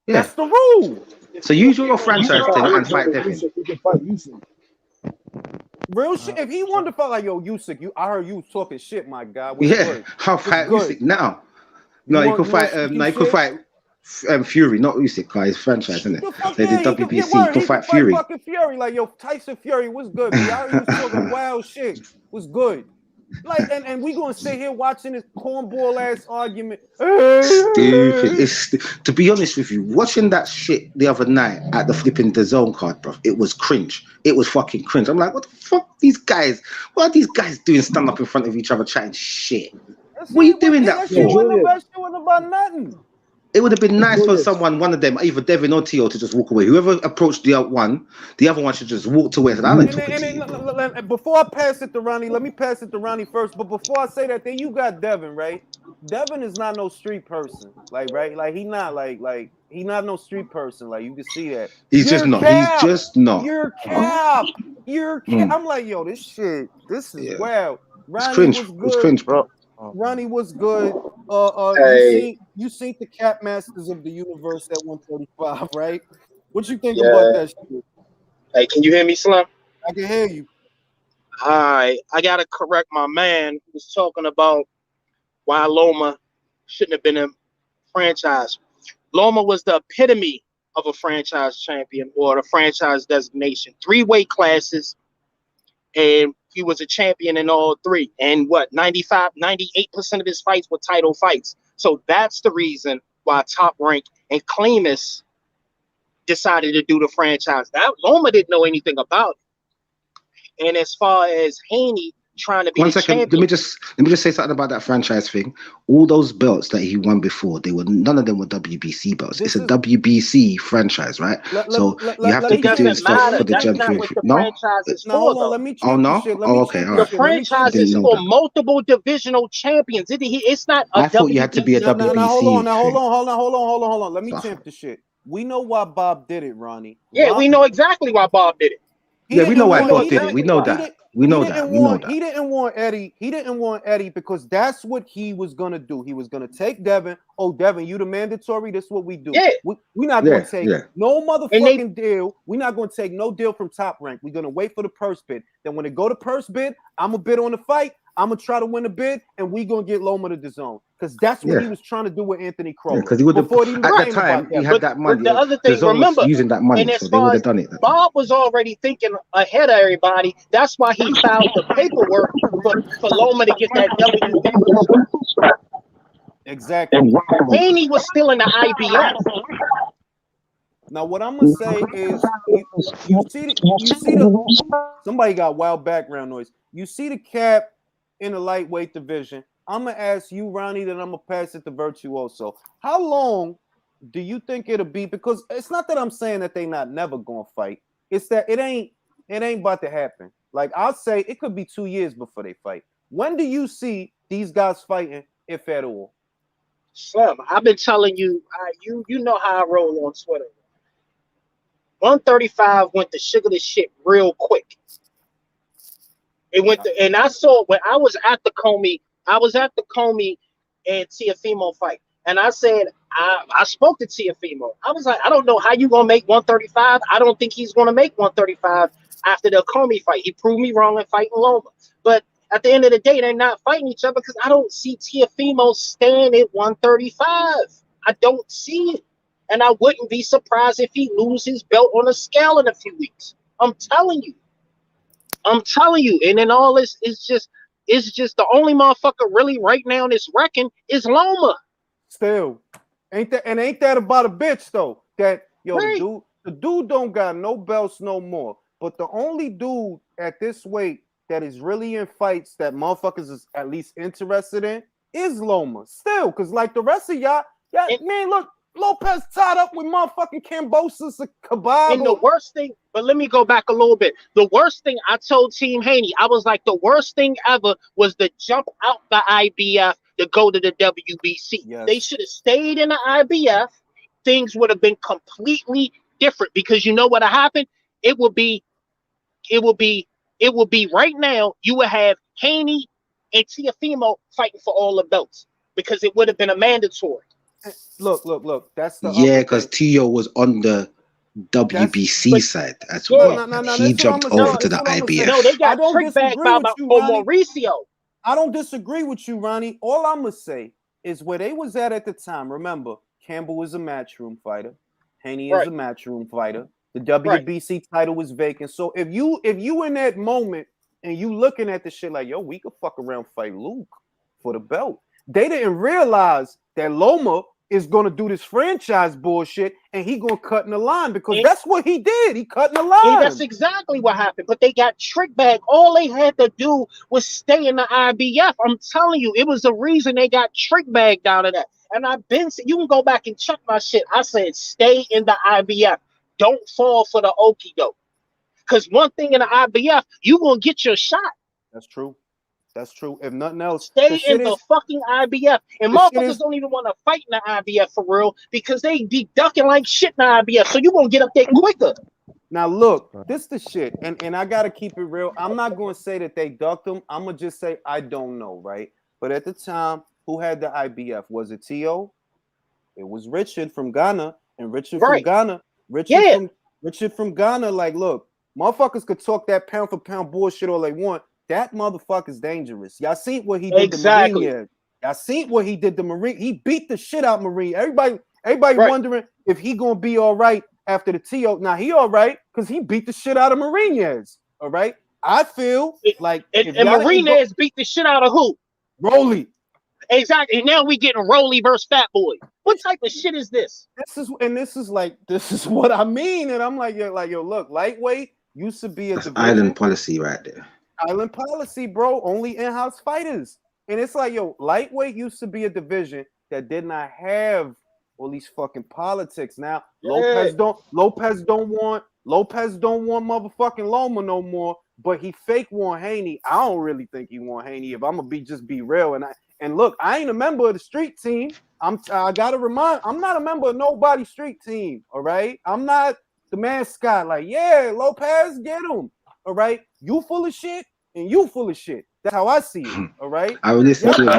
Yeah. That's the rule. So use your franchise thing and fight Devin. Real shit. If he wanted to fight like Usyk, I heard you talking shit, my guy. I'll fight Usyk now. No, you can fight. You can fight Fury, not Usyk, guys. Franchise, isn't it? They did WBC. You can fight Fury. Fucking Fury, like Tyson Fury was good. I heard you talking wild shit. Was good. Like, and we gonna sit here watching this cornball ass argument. Stupid. To be honest with you, watching that shit the other night at the flipping DAZN card, bro, it was cringe. It was fucking cringe. I'm like, what the fuck? These guys, what are these guys doing? Stand up in front of each other chatting shit. What are you doing that for? That shit wasn't about nothing. It would have been nice for one of them, either Devin or T.O., to just walk away. Whoever approached the other one should just walk away. And I ain't talking to you. Before I pass it to Ronnie, let me pass it to Ronnie first. But before I say that, then you got Devin, right? Devin is not no street person, like, right? Like, he not he not no street person. Like, you can see that. He's just not. You're cap. I'm like, yo, this shit. This is wild. Ronnie was good. It's cringe, bro. Ronnie was good. You seen the Cap Masters of the Universe at 135, right? What you think about that shit? Hey, can you hear me, Slim? I can hear you. All right, I gotta correct my man who was talking about why Loma shouldn't have been a franchise. Loma was the epitome of a franchise champion or a franchise designation. 3 weight classes, and he was a champion in all 3. And 98% of his fights were title fights. So that's the reason why Top Rank and Clemus decided to do the franchise. That Loma didn't know anything about it. And as far as Haney, trying to be 1 the second. champion. Let me just say something about that franchise thing. All those belts that he won before, none of them were WBC belts. It's a WBC franchise, right? So you have to be doing stuff for the That's not champion. what the No. franchise is Now for, hold on, though. let me Oh change no. the shit. Let Oh me okay. change All the right. shit. The Let me change franchise the is shit. for multiple divisional champions. It's not a I thought you had to be a WBC. WBC. Now hold on. Now thing. hold on. Let me champ the shit. We know why Bob did it, Ronnie. Yeah, we know exactly why Bob did it. Yeah, we know why Bob did it. exactly We know why. that. We know that. He didn't want Eddie. He didn't want Eddie because that's what he was gonna do. He was gonna take Devin. Oh, Devin, you the mandatory. This is what we do. Yeah. We're not gonna take no And motherfucking deal. We're not gonna take no deal from Top Rank. We're gonna wait for the purse bid. Then when it go to purse bid, I'm gonna bid on the fight. I'm gonna try to win the bid, and we gonna get Loma to the zone because that's what he was trying to do with Anthony Crowell. Because he would have before he even at that came time about that. he had that money. But the other thing, the zone was remember, using that money, and as so they far would as have done it. Bob was already thinking ahead of everybody. That's why he filed the paperwork for Loma to get that WBC. Exactly. Haney was still in the IBF. Now, what I'm gonna say is, you see the somebody got wild background noise. You see the cap in the lightweight division. I'm gonna ask you, Ronnie, then I'm gonna pass it to Virtuoso. How long do you think it'll be? Because it's not that I'm saying that they not never gonna fight. It's that it ain't about to happen. Like I'll say, it could be 2 years before they fight. When do you see these guys fighting, if at all? Slim, I've been telling you, you know how I roll on Twitter. 135 went to sugar the shit real quick. It went to, and I saw when I was at the Commey and Teofimo fight, and I said I spoke to Teofimo. I was like, I don't know how you gonna make 135. I don't think he's gonna make 135 after the Commey fight. He proved me wrong in fighting Loma, but at the end of the day, they're not fighting each other because I don't see Teofimo staying at 135. I don't see it. And I wouldn't be surprised if he loses his belt on a scale in a few weeks. I'm telling you. And then all this is just the only motherfucker really right now that's wrecking is Loma. Still. Ain't that about a bitch though? That Right. the dude don't got no belts no more. But the only dude at this weight that is really in fights that motherfuckers is at least interested in is Loma. Still, because like the rest of y'all, man, look, Lopez tied up with motherfucking Cambosis or Kabab. And the worst thing, but let me go back a little bit. The worst thing I told Team Haney, I was like, the worst thing ever was to jump out the IBF to go to the WBC. Yes. They should have stayed in the IBF. Things would have been completely different because you know what happened? It would be right now. You would have Haney and Teofimo fighting for all the belts because it would have been a mandatory. Look. That's the because Tio was on the WBC side. That's why he jumped over to the IBF. No, they got trick bagged by Mauricio. I don't disagree with you, Ronnie. All I'm gonna say is where they was at the time. Remember, Campbell was a matchroom fighter. Haney is a matchroom fighter. The WBC title was vacant. So if you in that moment and you looking at the shit like, yo, we could fuck around fight Luke for the belt. They didn't realize that Loma is going to do this franchise bullshit and he going to cut in the line because that's what he did. He cut in the line. And that's exactly what happened. But they got trick bagged. All they had to do was stay in the IBF. I'm telling you, it was the reason they got trick bagged out of that. And you can go back and check my shit. I said, stay in the IBF. Don't fall for the okie doke. Because one thing in the IBF, you going to get your shot. That's true. If nothing else, stay in the fucking IBF. And motherfuckers don't even want to fight in the IBF for real because they be ducking like shit in the IBF. So you going to get up there quicker. Now, look, this the shit. And I got to keep it real. I'm not going to say that they ducked them. I'm going to just say I don't know, right? But at the time, who had the IBF? Was it T.O.? It was Richard from Ghana. And Richard from Ghana. Richard from Ghana, like, look, motherfuckers could talk that pound for pound bullshit all they want. That motherfucker's dangerous. Y'all seen what he did to Marine. Y'all seen what he did to Marine. He beat the shit out of Marine. Everybody wondering if he gonna be all right after the TO. Now he all right because he beat the shit out of Marinez. All right. I feel like and Marinez beat the shit out of who? Rolly. Exactly. And now we getting Rolly versus Fat Boy. What type of shit is this? This is what I mean. And I'm like, yo, look, lightweight used to be a island policy right there. Island policy, bro. Only in-house fighters. And it's like, yo, lightweight used to be a division that did not have all these fucking politics. Now Lopez don't want motherfucking Loma no more. But he fake want Haney. I don't really think he want Haney. If I'm gonna be real, and look, I ain't a member of the street team. I'm not a member of nobody's street team. All right, I'm not the mascot. Like, yeah, Lopez, get him. All right, you full of shit, and you full of shit. That's how I see it. All right. I will listen to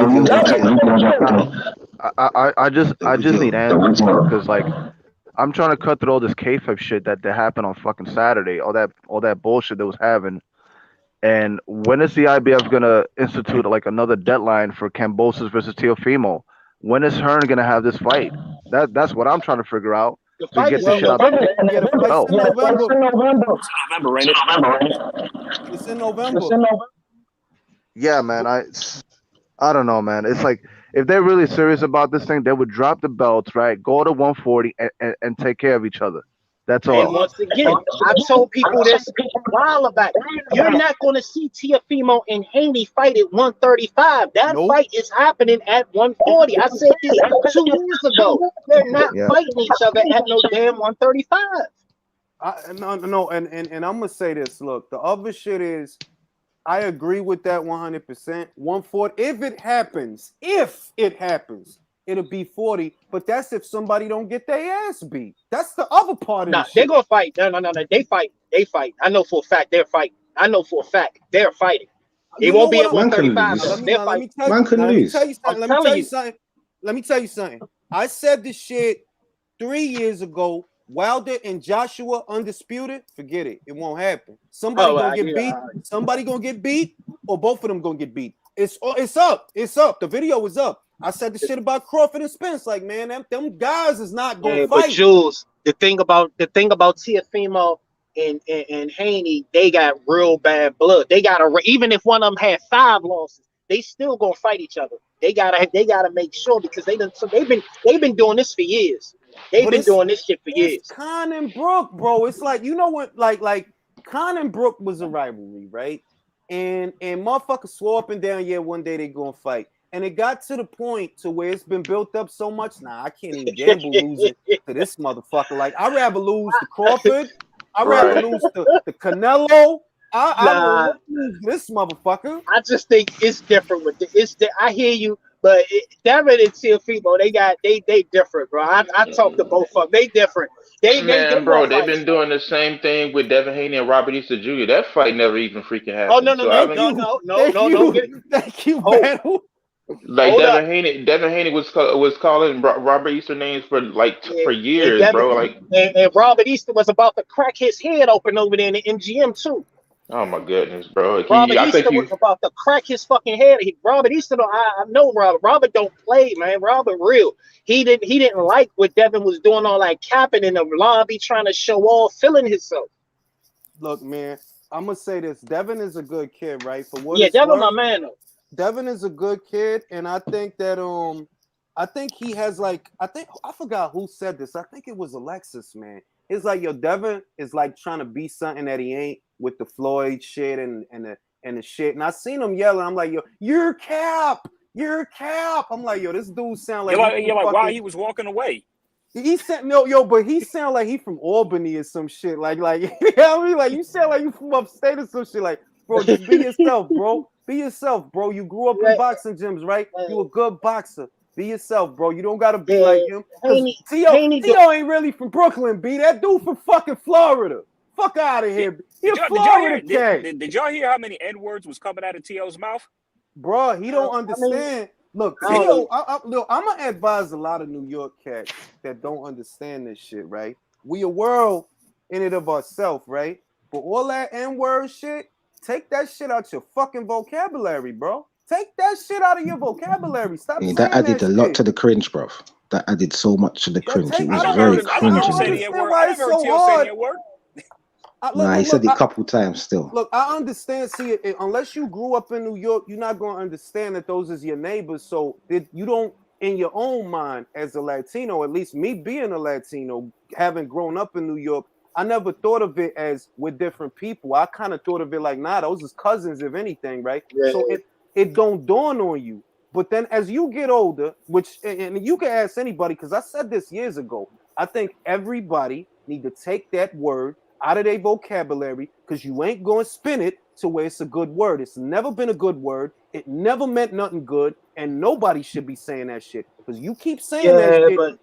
I just need answers because like I'm trying to cut through all this kayfabe shit that happened on fucking Saturday. All that bullshit that was having. And when is the IBF gonna institute like another deadline for Kambosos versus Teofimo? When is Hearn gonna have this fight? That's what I'm trying to figure out. The To fight get is this shit out. November. Ain't it? It's in November. Yeah, man. I don't know, man. It's like if they're really serious about this thing, they would drop the belts, right? Go to 140 and take care of each other. That's all. And once again, I told people this a while back. You're not going to see Teofimo and Haney fight at 135. That fight is happening at 140. I said this 2 years ago. They're not fighting each other at no damn 135. No, and I'm gonna say this. Look, the other shit is, I agree with that 100%. 140. If it happens, it'll be 40. But that's if somebody don't get their ass beat. That's the other part of it. They're gonna fight. No. They fight. I know for a fact they're fighting. They're fighting. They won't be at 135. Let me tell you something. I said this shit 3 years ago. Wilder and Joshua undisputed. Forget it. It won't happen. Somebody gonna get beat. Somebody gonna get beat, or both of them gonna get beat. It's up. The video is up. I said the shit about Crawford and Spence. Like, man, them guys is not gonna fight. But Jules, the thing about Teofimo and Haney, they got real bad blood. They got even if one of them had 5 losses, they still gonna fight each other. They gotta make sure because they've been doing this for years. They've been doing this shit for years. Khan and Brook, bro. It's like, you know what, like Khan and Brook was a rivalry, right? And motherfuckers swore up and down, yeah, one day they gonna fight. And it got to the point to where it's been built up so much. Nah, I can't even gamble losing to this motherfucker. Like, I'd rather lose to Crawford. I'd rather lose to Canelo. I lose this motherfucker. I just think it's different with I hear you, but Devin and Teofimo, they different, bro. I talked to both of them. They different. They've been doing the same thing with Devin Haney and Robert Easter Jr. That fight never even freaking happened. Oh no. Thank you, Battle. Like Devin Haney was calling Robert Easter names for for years, bro. Like, and Robert Easter was about to crack his head open over there in the MGM too. Oh my goodness, bro! Robert Easter was about to crack his fucking head. Robert Easter, I know Robert. Robert don't play, man. Robert real. He didn't like what Devin was doing, all like capping in the lobby, trying to show off, feeling himself. Look, man, I'm gonna say this. Devin is a good kid, right? For what? Yeah, Devin, my man. Though. Devin is a good kid, and I think that I think he has I forgot who said this. I think it was Alexis, man. It's like, yo, Devin is like trying to be something that he ain't with the Floyd shit and the shit. And I seen him yelling. I'm like, yo, you're cap. I'm like, yo, this dude sound like why he was walking away. He said but he sound like he from Albany or some shit. Like you know what I mean? Like, you sound like you from upstate or some shit. Like, bro, just be yourself, bro. Be yourself, bro. You grew up in boxing gyms, right? You a good boxer. Be yourself, bro. You don't gotta be like him. Tio ain't really from Brooklyn, B. That dude from fucking Florida. Fuck out of here. He's Florida kid. Did y'all hear how many N-words was coming out of Tio's mouth? Bro, he don't understand. Look, Tio, I'm gonna advise a lot of New York cats that don't understand this shit, right? We a world in it of ourselves, right? But all that N-word shit, take that shit out your fucking vocabulary, bro. Take that shit out of your vocabulary. Stop saying that added a lot to the cringe, bro. That added so much to the cringe. It was very cringy. He said it a couple times still. Look, I understand. See, unless you grew up in New York, you're not going to understand that those is your neighbors. So you don't, in your own mind, as a Latino, at least me being a Latino, having grown up in New York, I never thought of it as we're different people. I kind of thought of it like, nah, those is cousins, if anything, right? Yeah. So it don't dawn on you. But then as you get older, which and you can ask anybody, because I said this years ago, I think everybody need to take that word out of their vocabulary, because you ain't going to spin it to where it's a good word. It's never been a good word. It never meant nothing good, and nobody should be saying that shit. Because you keep saying that shit. But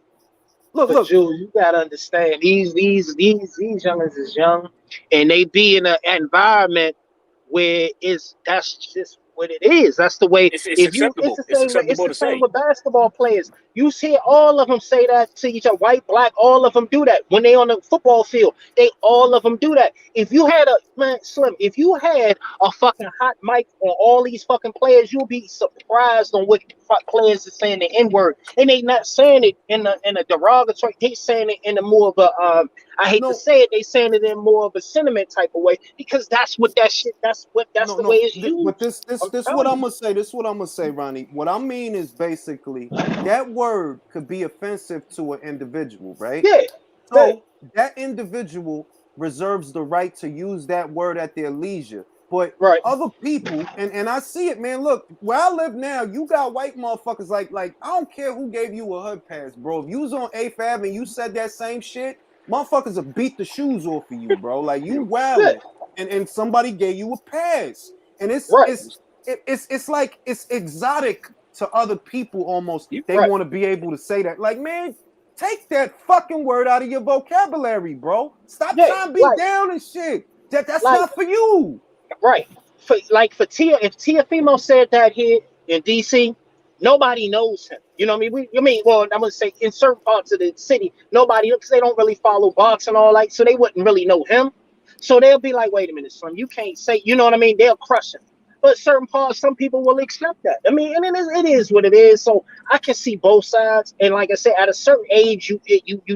look, Jules, you gotta understand these youngins is young, and they be in an environment where that's just what it is. That's the way. It's acceptable. It's the To same say. with basketball players. You see all of them say that to each other, white, black, all of them do that when they on the football field. All of them do that. If you had Slim, if you had a fucking hot mic on all these fucking players, you'll be surprised on what players are saying the N-word, and they not saying it in a derogatory. They saying it in a more of a I hate to say it, they saying it in more of a sentiment type of way, because that's what that shit. That's the way it's used. But this what I'm gonna say. This is what I'm gonna say, Ronnie. What I mean is basically that word could be offensive to an individual, right? Yeah. So that individual reserves the right to use that word at their leisure. But other people, and I see it, man. Look, where I live now, you got white motherfuckers like I don't care who gave you a hood pass, bro. If you was on 8th Ave and you said that same shit, motherfuckers will beat the shoes off of you, bro. Like you wildin', and somebody gave you a pass, and it's like it's exotic to other people almost. They want to be able to say that, like, man, take that fucking word out of your vocabulary, bro. Stop trying to be down and shit. That's not for you. Right. For Tia, if Tia Fimo said that here in DC, nobody knows him. You know what I mean? Well, I'm gonna say in certain parts of the city, nobody, because they don't really follow box and all that, so they wouldn't really know him. So they'll be like, wait a minute, son, you can't say, you know what I mean? They'll crush him. But certain parts, some people will accept that. I mean, and it is what it is. So I can see both sides. And like I said, at a certain age, you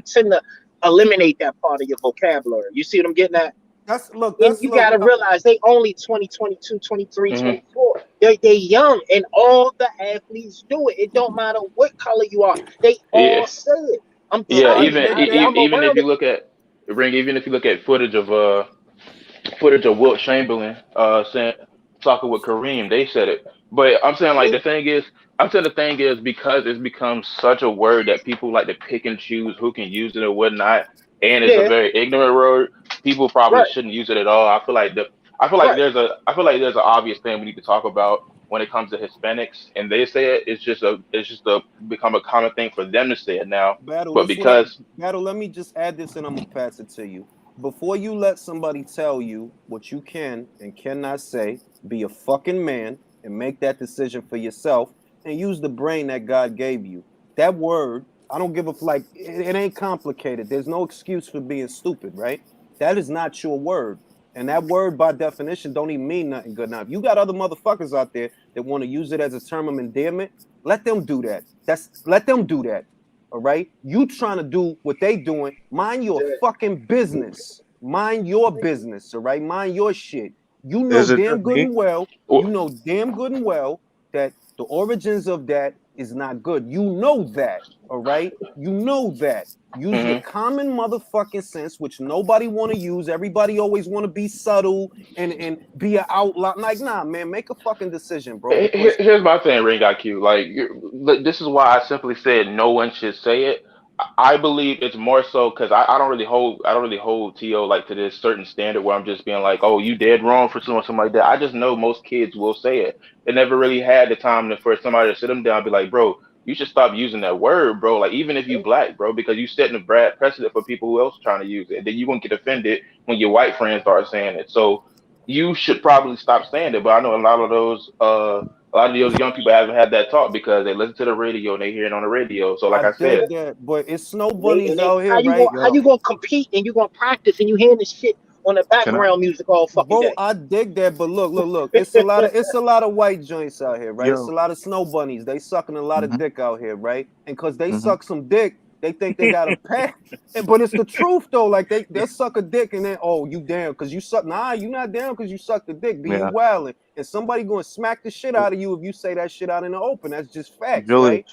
tend to eliminate that part of your vocabulary. You see what I'm getting at? You got to realize they only 20, 22, 23, 24. They're young, and all the athletes do it. It don't matter what color you are. They all say it. Even if you look at footage of Wilt Chamberlain talking with Kareem, they said it. But I'm saying the thing is because it's become such a word that people like to pick and choose who can use it or whatnot, and it's a very ignorant word. People probably shouldn't use it at all. I feel like there's an obvious thing we need to talk about when it comes to Hispanics, and they say it. It's just become a common thing for them to say it now. Battle, let me just add this, and I'm gonna pass it to you. Before you let somebody tell you what you can and cannot say, be a fucking man and make that decision for yourself, and use the brain that God gave you. That word, I don't give a it ain't complicated. There's no excuse for being stupid, right? That is not your word. And that word, by definition, don't even mean nothing good. Now, if you got other motherfuckers out there that want to use it as a term of endearment, let them do that. Let them do that. All right? You trying to do what they doing. Mind your fucking business. Mind your business, all right? Mind your shit. You know damn good and well that the origins of that is not good. You know that, all right? You know that. Use your common motherfucking sense, which nobody want to use. Everybody always want to be subtle and be an outlaw. Like, nah, man, make a fucking decision, bro. Here's my thing, Ring IQ. This is why I simply said no one should say it. I believe it's more so because I don't really hold T.O. like to this certain standard where I'm just being like, oh, you dead wrong for something like that. I just know most kids will say it. They never really had the time for somebody to sit them down and be like, bro, you should stop using that word, bro. Like, even if you black, bro, because you setting a bad precedent for people who else trying to use it. And then you won't get offended when your white friends start saying it. So you should probably stop saying it. But I know a lot of those young people haven't had that talk because they listen to the radio and they hear it on the radio. So like I said, that, but it's snow bunnies out here, right? How you gonna compete and you gonna practice and you hearing this shit on the background music all fucking day? I dig that, but look. It's a lot of white joints out here, right? It's a lot of snow bunnies. They sucking a lot of dick out here, right? And because they suck some dick, they think they got a pack. But it's the truth though. Like they suck a dick and then you down because you suck. Nah, you not down because you suck the dick. You wildin'. And somebody gonna smack the shit out of you if you say that shit out in the open. That's just facts, right?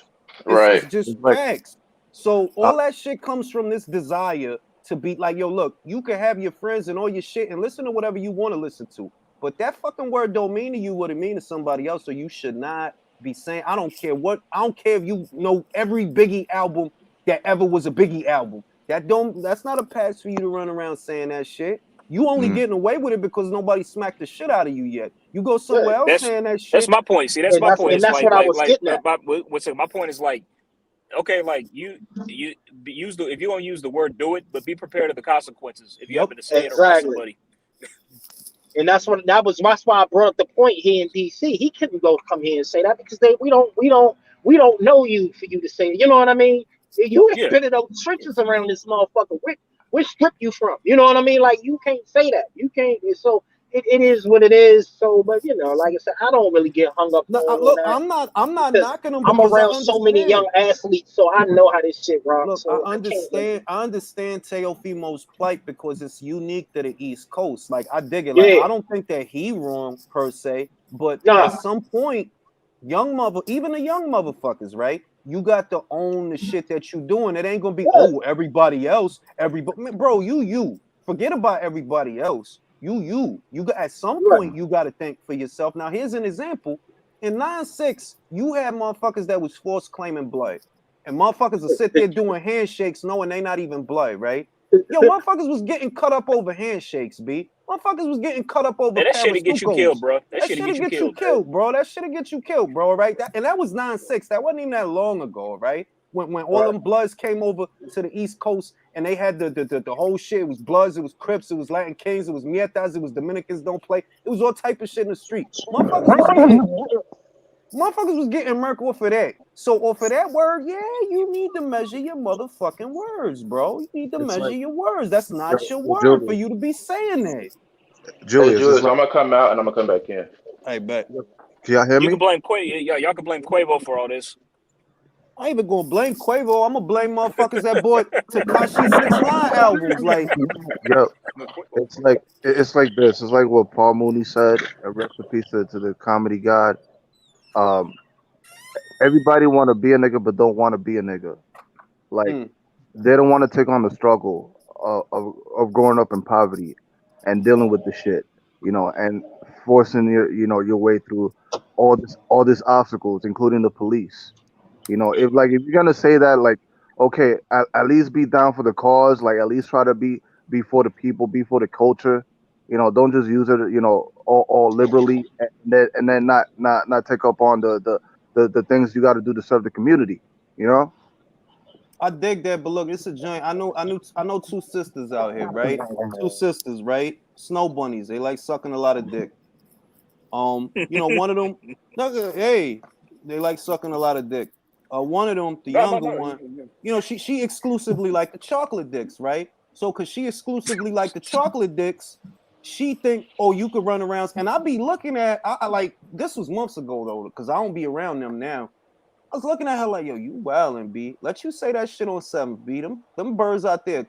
It's just facts. So all that shit comes from this desire to be like, yo, look, you can have your friends and all your shit and listen to whatever you want to listen to. But that fucking word don't mean to you what it mean to somebody else. So you should not be saying, I don't care if you know every Biggie album that ever was a Biggie album. That's not a pass for you to run around saying that shit. You only getting away with it because nobody smacked the shit out of you yet. You go somewhere else saying that shit. That's my point. See, that's my point. And that's what I was getting at. My point is like, okay, like you use if you're gonna use the word, do it, but be prepared of the consequences if you happen to say it around somebody. And that's why I brought up the point here in DC. He couldn't come here and say that because we don't know you for you to say it. You know what I mean? You ain't been in those trenches around this motherfucker. Which strip you from? You know what I mean? Like, you can't say that. You can't. So it is what it is. So, but you know, like I said, I don't really get hung up. Look, on that. I'm not knocking them. I'm around so many young athletes, so I know how this shit runs. Look, so I understand Teofimo's plight because it's unique to the East Coast. Like, I dig it. Like, I don't think that he wrong per se, but at some point, even the young motherfuckers, right? You got to own the shit that you doing. It ain't gonna be everybody else. Bro, you forget about everybody else. You got at some point you got to think for yourself. Now here's an example. In 9-6, you had motherfuckers that was force claiming blood, and motherfuckers will sit there doing handshakes knowing they not even blood, right? Yo, motherfuckers was getting cut up over handshakes, B. Motherfuckers was getting cut up over. That shit'll get you killed, bro. That shit'll get you killed, bro. That shit'll get you killed, bro. Right? That was 9-6. That wasn't even that long ago, right? When all them Bloods came over to the East Coast and they had the whole shit. It was Bloods, it was Crips, it was Latin Kings, it was Mietas, it was Dominicans don't play. It was all type of shit in the street. Motherfuckers was getting murked off of that. So off of that word, yeah, you need to measure your motherfucking words, bro. You need to measure your words. That's not your word for you to be saying that. Julius, I'm gonna come out and I'm gonna come back in. I bet. Can y'all hear me? You can blame y'all can blame Quavo for all this. I ain't even gonna blame Quavo. I'm gonna blame motherfuckers that bought Tekashi 6ix9ine albums. Like, yo, it's like this. It's like what Paul Mooney said. A rest in peace to the comedy god. Everybody want to be a nigga, but don't want to be a nigga. Like, they don't want to take on the struggle of growing up in poverty and dealing with the shit, you know, and forcing your way through all these obstacles, including the police. You know, if you're gonna say that, like, okay, at least be down for the cause, like at least try to be for the people, be for the culture. You know, don't just use it, you know, all liberally, and then not take up on the things you got to do to serve the community. You know. I dig that, but look, it's a joint. I know two sisters out here, right? Two sisters, right? Snow bunnies. They like sucking a lot of dick. You know, one of them, they like sucking a lot of dick. One of them, the younger one, you know, she exclusively like the chocolate dicks, right? So, cause she exclusively like the chocolate dicks, she think, oh, you could run around. And I be looking at, I like, this was months ago though, cause I don't be around them now. I was looking at her like, yo, you wildin', B. Let you say that shit on 7, B. Them birds out there,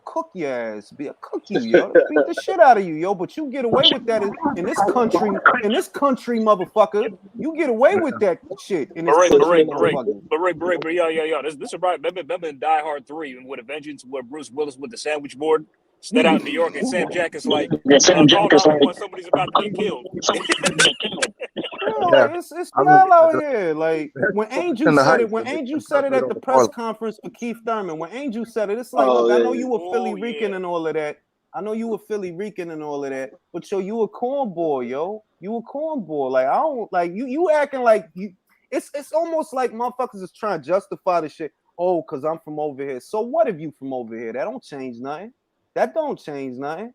cook your ass, B. Cook you, yo. Beat the shit out of you, yo. But you get away with that in this country, motherfucker. You get away with that shit in this country, motherfucker. But yo. This is right. Remember in Die Hard 3 with a Vengeance, where Bruce Willis with the sandwich board stood out in New York, and Sam Jackson's like, called out when somebody's about to get killed. Like, it's wild out here. Like, when Angel said it at the press conference for Keith Thurman, when Angel said it, it's like, look, I know you were Philly Rican and all of that. But yo, you a cornball, yo. You a cornball. Like, I don't like you acting like you. It's almost like motherfuckers is trying to justify the shit. Oh, cause I'm from over here. So what if you from over here? That don't change nothing.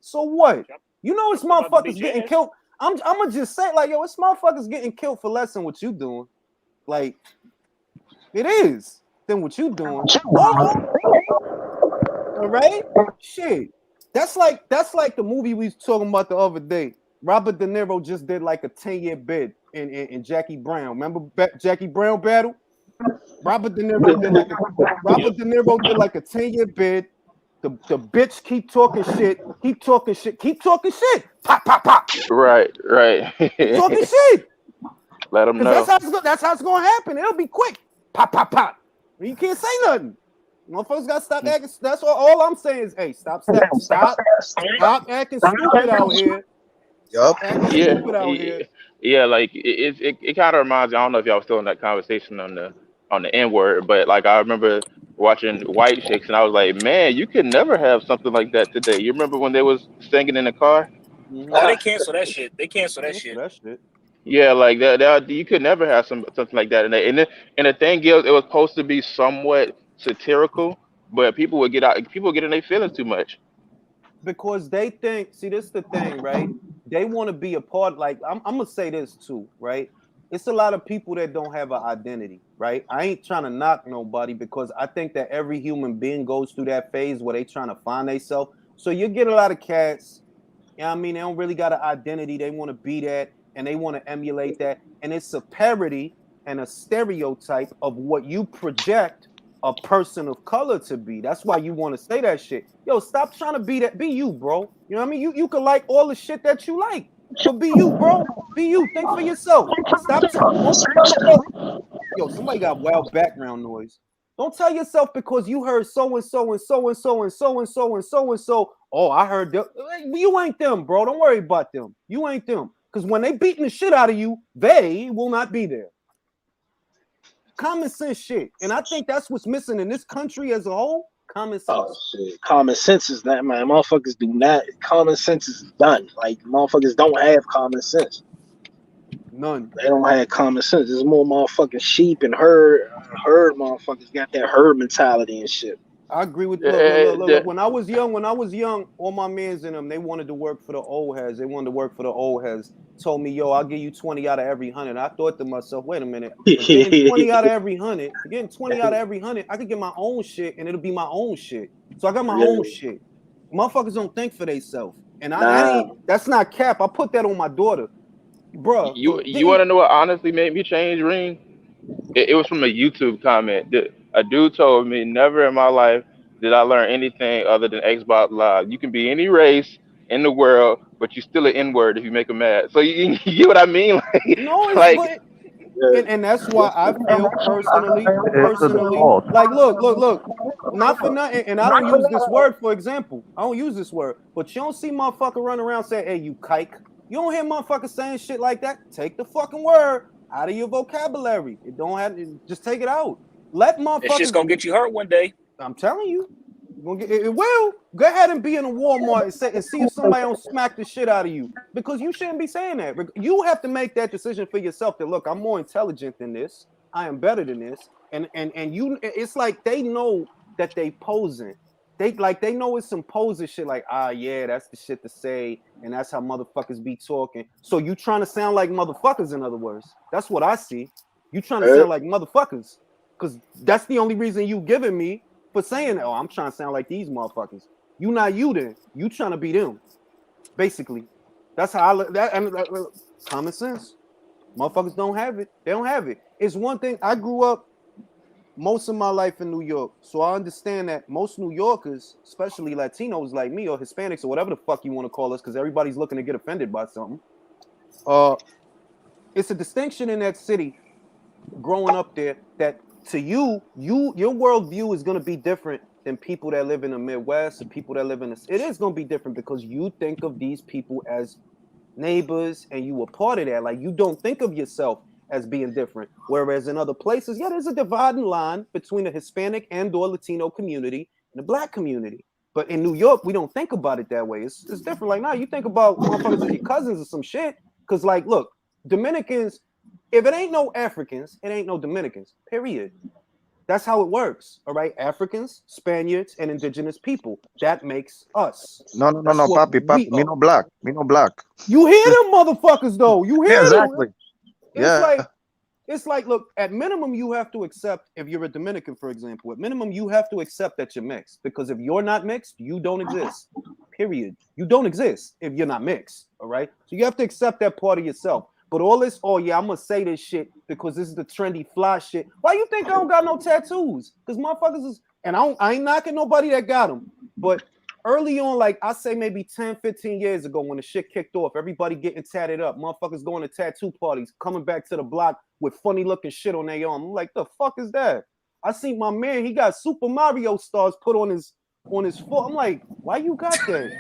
So what? You know, it's motherfuckers getting killed. I'm gonna just say, like, yo, it's motherfuckers getting killed for less than what you doing. Like, it is than what you doing. All right, shit. That's like the movie we was talking about the other day. Robert De Niro just did like a 10-year bid in Jackie Brown. Remember Jackie Brown battle? Robert De Niro did like a 10-year bid. The bitch keep talking shit. Pop, pop, pop. Right. Talking shit. Let them know. That's how it's going to happen. It'll be quick. Pop, pop, pop. You can't say nothing. Motherfuckers got to stop acting. That's all I'm saying is, hey, stop acting stupid out here. Yup. Stop acting Yeah, stupid out here. yeah. Like it kind of reminds me. I don't know if y'all was still in that conversation on the N word, but like I remember watching White Chicks, and I was like, man, you could never have something like that today. You remember when they was singing in the car? Oh, they cancel that shit. They cancel that shit. That shit. Yeah, like that. You could never have something like that. And the thing is, it was supposed to be somewhat satirical, but people would get in their feelings too much. Because they think, see, this is the thing, right? They want to be a part. Like, I'm gonna say this too, right? It's a lot of people that don't have an identity, right? I ain't trying to knock nobody because I think that every human being goes through that phase where they trying to find themselves. So you get a lot of cats, you know what I mean? They don't really got an identity. They want to be that and they want to emulate that. And it's a parody and a stereotype of what you project a person of color to be. That's why you want to say that shit. Yo, stop trying to be that. Be you, bro. You know what I mean? You can like all the shit that you like, but be you, bro. Be you. Think for yourself. Stop. Yo, somebody got wild background noise. Don't tell yourself because you heard so and so and so and so and so and so and so and so. Oh, I heard them. You ain't them, bro. Don't worry about them. You ain't them. Because when they beating the shit out of you, they will not be there. Common sense shit. And I think that's what's missing in this country as a whole. Common sense. Oh shit. Common sense is that, man. Motherfuckers do not. Common sense is done. Like, motherfuckers don't have common sense. None. They don't have common sense. There's more motherfucking sheep and herd motherfuckers got that herd mentality and shit. I agree with look. When I was young, all my mans in them, they wanted to work for the old heads. They wanted to work for the old heads. Told me, yo, I'll give you 20 out of every 100. I thought to myself, wait a minute, getting 20 out of every 100, getting 20 out of every 100, I could get my own shit and it'll be my own shit. So I got my own shit. Motherfuckers don't think for themselves. And I ain't, that's not cap. I put that on my daughter. Bro. You want to know what honestly made me change Ring? It was from a YouTube comment. A dude told me, never in my life did I learn anything other than Xbox Live. You can be any race in the world, but you're still an N-word if you make them mad. So you get what I mean? No, it's like, and that's why I feel personally, like, look, not for nothing, and I don't use this word for example. I don't use this word, but you don't see motherfucker run around saying, hey, you kike. You don't hear motherfuckers saying shit like that. Take the fucking word out of your vocabulary. It don't have just take it out. Let motherfuckers. It's just gonna get you hurt one day. I'm telling you. It will. Go ahead and be in a Walmart and see if somebody don't smack the shit out of you. Because you shouldn't be saying that. You have to make that decision for yourself that, look, I'm more intelligent than this. I am better than this. And you, it's like they know that they posing. They know it's some posing shit like, yeah, that's the shit to say. And that's how motherfuckers be talking. So you trying to sound like motherfuckers, in other words. That's what I see. You trying to sound like motherfuckers. Because that's the only reason you giving me for saying, oh, I'm trying to sound like these motherfuckers. You not you then. You trying to be them. Basically. That's how I look. Common sense. Motherfuckers don't have it. They don't have it. It's one thing. I grew up most of my life in New York. So I understand that most New Yorkers, especially Latinos like me or Hispanics or whatever the fuck you want to call us, because everybody's looking to get offended by something. It's a distinction in that city growing up there that to your worldview is going to be different than people that live in the Midwest and people that live in it is going to be different because you think of these people as neighbors and you a part of that. Like, you don't think of yourself as being different. Whereas in other places, yeah, there's a dividing line between the Hispanic and or Latino community and the Black community. But in New York, we don't think about it that way. It's different. Like, now you think about motherfuckers as your cousins or some shit. Because, like, look, Dominicans, if it ain't no Africans, it ain't no Dominicans, period. That's how it works, all right? Africans, Spaniards, and indigenous people. That makes us. No, papi, me no black. You hear them motherfuckers, though. You hear exactly. them. It's like, look, at minimum, you have to accept, if you're a Dominican, for example, at minimum, you have to accept that you're mixed. Because if you're not mixed, you don't exist, period. You don't exist if you're not mixed, all right? So you have to accept that part of yourself. But all this, oh yeah, I'm gonna say this shit because this is the trendy fly shit. Why you think I don't got no tattoos? Because motherfuckers is, and I ain't knocking nobody that got them. But early on, like I say maybe 10, 15 years ago when the shit kicked off, everybody getting tatted up, motherfuckers going to tattoo parties, coming back to the block with funny looking shit on their arm. I'm like, the fuck is that? I seen my man, he got Super Mario stars put on his foot. I'm like, why you got that?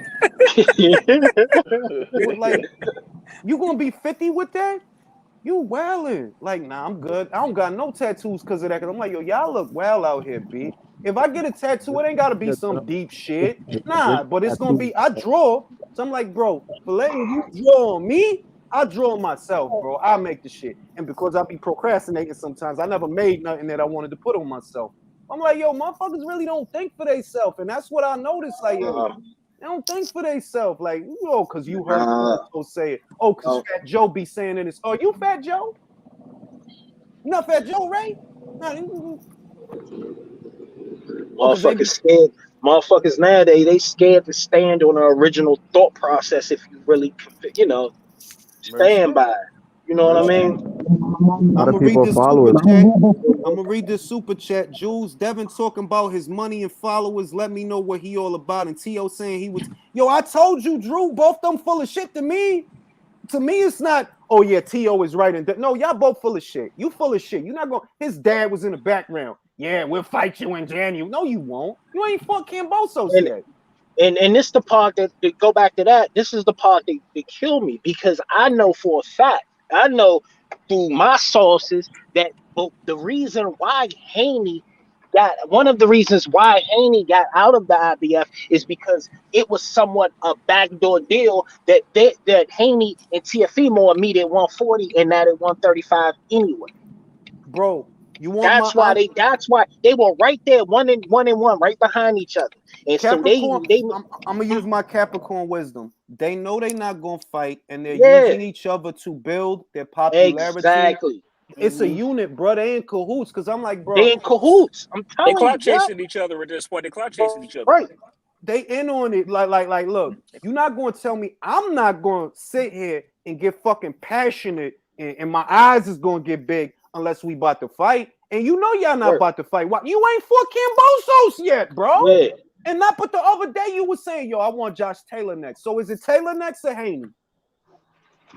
Like, you gonna be 50 with that? You wildin'. Like, nah, I'm good. I don't got no tattoos because of that. Cause I'm like, yo, y'all look well out here, B. If I get a tattoo, it ain't gotta be some deep shit. Nah, but it's gonna be, I draw. So I'm like, bro, for letting you draw on me, I draw myself, bro. I make the shit. And because I be procrastinating sometimes, I never made nothing that I wanted to put on myself. I'm like, yo, motherfuckers really don't think for themselves. And that's what I noticed. Like, yo, they don't think for themselves. Like, yo, because you heard so say it. Oh, because Fat Joe be saying it. Oh, you Fat Joe? You not Fat Joe, right? Motherfuckers scared. Motherfuckers nowadays, they scared to stand on the original thought process if you really, stand by it. You know what I mean? I'm gonna read this super chat. I'm gonna read this super chat. Jules Devin talking about his money and followers. Let me know what he all about. And T.O. saying he was. Yo, I told you, Drew. Both them full of shit to me. To me, it's not. Oh yeah, T.O. is right. And no, y'all both full of shit. You full of shit. You're not going. His dad was in the background. Yeah, we'll fight you in January. No, you won't. You ain't fought Cambosos yet. And this the part that go back to that. This is the part that kill me because I know for a fact. I know through my sources that the reason why Haney got one of the reasons why Haney got out of the IBF is because it was somewhat a backdoor deal that Haney and Tiafimo meet at 140 and not at 135 anyway. Bro, you want that's why they were right there, one and one, right behind each other. And Capricorn, so I'm gonna use my Capricorn wisdom. They know they're not gonna fight, and they're using each other to build their popularity. Exactly. It's a unit, bro. They in cahoots. Cause I'm like, bro, they in cahoots. I'm telling you, they clout chasing each other at this point. They clout chasing each other. Right. They in on it. Like, look, you're not gonna tell me I'm not gonna sit here and get fucking passionate, and my eyes is gonna get big unless we about to fight. And you know y'all not about to fight. Why? You ain't fought Cambosos yet, bro. Yeah. And not but the other day you were saying, yo, I want Josh Taylor next. So is it Taylor next or Haney?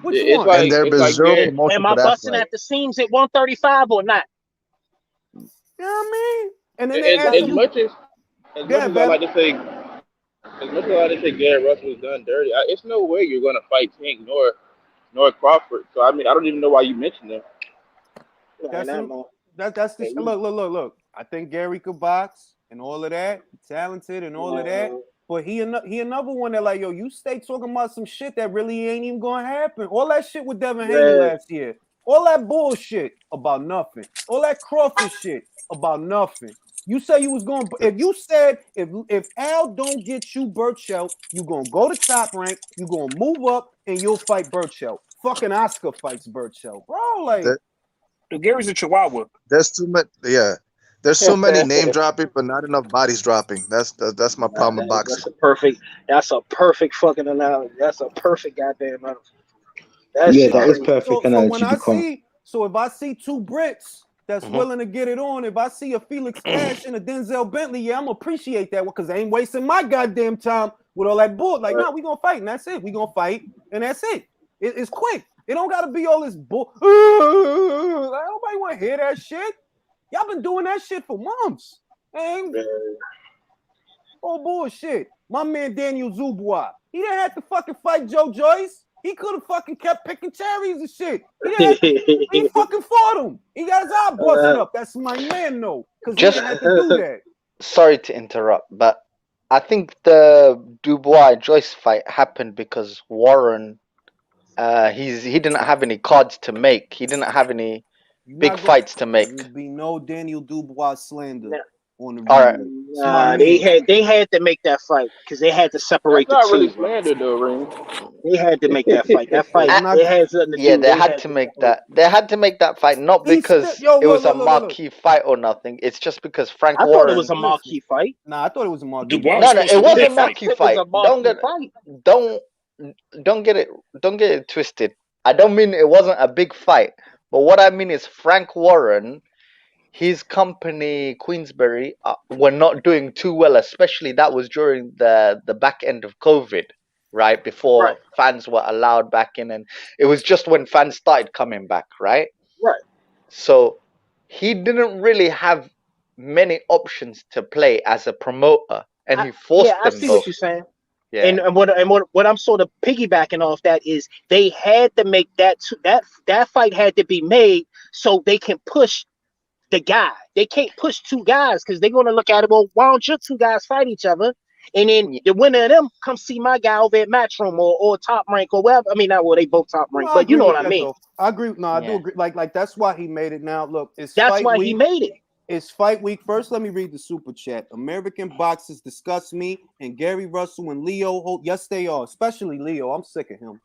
Which one? Like, and there been zero promotion. Am I busting at the seams at 135 or not? You know what I mean? And then as much as I like to say, Garrett Russell was done dirty, it's no way you're gonna fight Tank nor Crawford. So I mean, I don't even know why you mentioned him. That's the look. I think Gary could box and all of that, talented and all of that. But he another one that like, yo, you stay talking about some shit that really ain't even gonna happen. All that shit with Devin Haney last year. All that bullshit about nothing. All that Crawford shit about nothing. You say you was going. If you said if Al don't get you Burchell, you gonna go to Top Rank. You gonna move up and you'll fight Burchell. Fucking Oscar fights Burchell, bro. Like Gary's a Chihuahua. There's too much. Yeah. There's so many name dropping, but not enough bodies dropping. That's my problem with boxing. That's a perfect fucking analogy. That's a perfect goddamn analogy. That is perfect analogy. So if I see two Brits that's willing to get it on, if I see a Felix Cash and a Denzel Bentley, yeah, I'm gonna appreciate that one because they ain't wasting my goddamn time with all that bull. Like, no, we gonna fight and that's it. We gonna fight and that's it. It's quick. It don't gotta be all this bull. Like, nobody wanna hear that shit. Y'all been doing that shit for months. Oh, bullshit. My man Daniel Dubois, he didn't have to fucking fight Joe Joyce. He could have fucking kept picking cherries and shit. He fucking fought him. He got his eye busted up. That's my man, though. Because he didn't have to do that. Sorry to interrupt, but I think the Dubois-Joyce fight happened because Warren, he didn't have any cards to make. He didn't have any big fights to make. There'll be no Daniel Dubois slander on the all right. They had to make that fight because they had to separate That's the two. Not really slander though, Ring. They had to make that fight. That fight. They had to make that. They had to make that fight not because it was a marquee fight or nothing. It's just because Frank Warren. I thought it was a marquee fight. Nah, I thought it was a marquee. No, it was a marquee fight. Don't get it twisted. I don't mean it wasn't a big fight. But what I mean is Frank Warren, his company, Queensberry, were not doing too well, especially that was during the back end of COVID, right? Before fans were allowed back in. And it was just when fans started coming back, right? Right. So he didn't really have many options to play as a promoter, and he forced I them see both. what you're saying. Yeah. And what I'm sort of piggybacking off that is they had to make that fight had to be made so they can push the guy. They can't push two guys because they're gonna look at it. Well, why don't your two guys fight each other? And then the winner of them come see my guy over at Matchroom or Top Rank or whatever. I mean, not well, they both Top Rank, but you know what I mean. I agree. No, I do agree. Like that's why he made it. Now, look, that's why he made it. It's fight week. First, let me read the super chat. American boxers disgust me, and Gary Russell and Leo. Yes, they are. Especially Leo. I'm sick of him.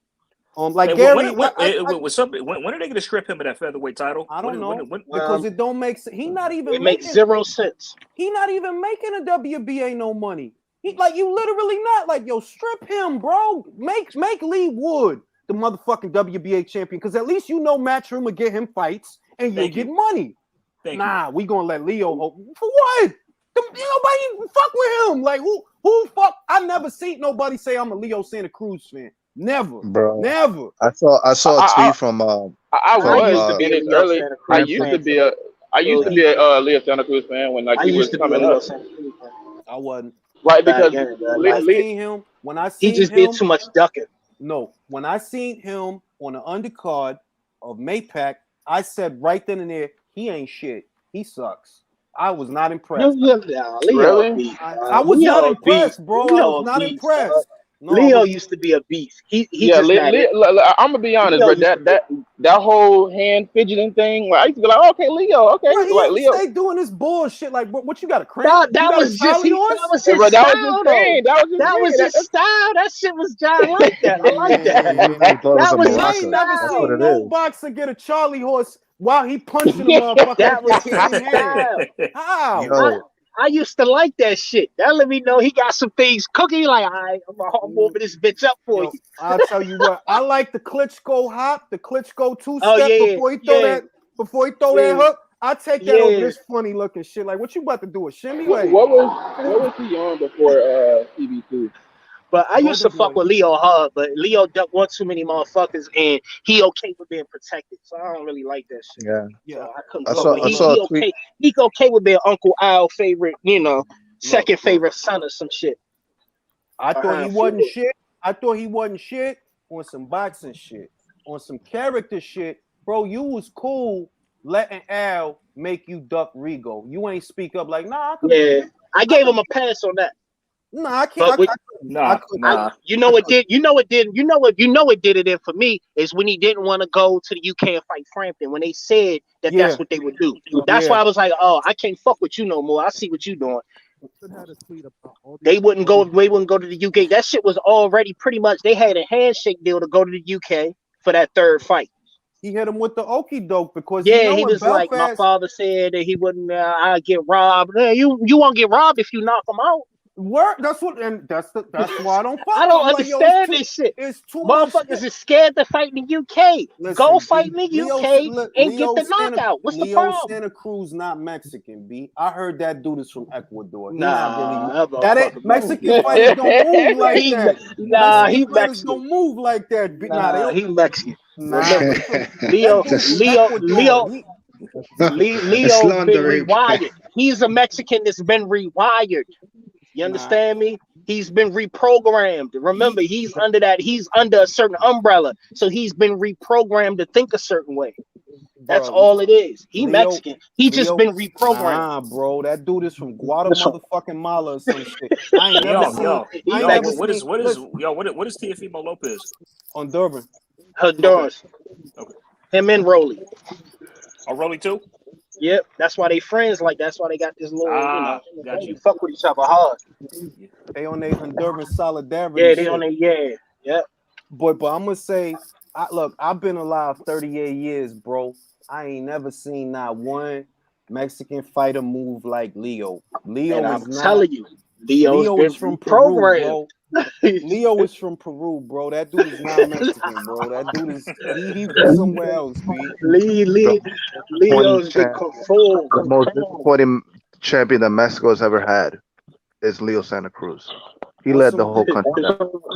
Like Gary. When are they going to strip him of that featherweight title? I don't know because it don't make sense. He not even. It makes zero sense. He not even making a WBA no money. He like you literally not like yo strip him, bro. Make Lee Wood the motherfucking WBA champion because at least you know Matchroom will get him fights and you'll get money. We gonna let Leo for what? Nobody fuck with him. Like who fuck? I never seen nobody say I'm a Leo Santa Cruz fan. Never, bro. Never. I saw a tweet from. I used to be a Leo Santa Cruz fan when he was coming up. I wasn't. Right, because when I seen him, he just did too much ducking. No, when I seen him on the undercard of Maypac, I said right then and there, he ain't shit. He sucks. I was not impressed. Really? I was not impressed, bro. I was not impressed. No, Leo used to be a beast. I'm gonna be honest, bro. That whole hand fidgeting thing, like, I used to be like, okay, Leo, okay, bro, like Leo. Stay doing this bullshit. Like, what you got a cramp? That was his style. That was his style. That shit was John like that. I like that. I ain't never seen no boxer get a Charlie horse while he punching the motherfucker. That was his style. How? I used to like that shit. That let me know he got some things cooking. Like, all right, I'm gonna warm this bitch up for you. I'll tell you what. I like the Klitschko hop, the Klitschko two-step before he throw that hook. I take that over this funny looking shit. Like, what you about to do? A shimmy? Like, what was he on before CB2? But I used to fuck with Leo hard, but Leo ducked one too many motherfuckers, and he okay with being protected. So I don't really like that shit. Yeah. So I saw a tweet. He okay with being Uncle Al favorite, second favorite son or some shit. I thought he wasn't shit. I thought he wasn't shit on some boxing shit, on some character shit, bro. You was cool letting Al make you duck Rigo. You ain't speak up like nah. I gave him a pass on that. Nah, I can't. You know what did it in for me is when he didn't want to go to the UK and fight Frampton when they said that's what they would do. That's why I was like, oh, I can't fuck with you no more. I see what you doing. They wouldn't go to the UK. That shit was already pretty much. They had a handshake deal to go to the UK for that third fight. He hit him with the okie doke because he was like, my father said that he wouldn't. I get robbed. You won't get robbed if you knock him out. That's why I don't fuck. I don't understand this shit. It's too motherfuckers is scared to fight in the UK. Go fight in the UK and get the knockout. What's the problem? Santa Cruz not Mexican, B. I heard that dude is from Ecuador. That ain't Mexican fighters don't move like that. He Mexican. Don't move like that. He Mexican. Leo been rewired. He's a Mexican that's been rewired. You understand me? He's been reprogrammed. Remember, he's under a certain umbrella. So he's been reprogrammed to think a certain way. That's all it is. He Mexican. He just been reprogrammed. Nah, bro. That dude is from Guatemala or some shit. I ain't never seen. What is Teofimo Lopez? Honduras. Okay. Him and Rolly. Oh, Rolly too? Yep, that's why they friends. Like that's why they got this little. You fuck with each other hard. They on their Honduran solidarity. Yeah, they on their Yep. But I'm gonna say, I've been alive 38 years, bro. I ain't never seen not one Mexican fighter move like Leo. I'm telling you, Leo is from Peru, bro. Leo is from Peru, bro. That dude is not Mexican, bro. That dude is he from somewhere else, Leo's been controlled. The most disappointing champion that Mexico has ever had is Leo Santa Cruz. He led the whole country.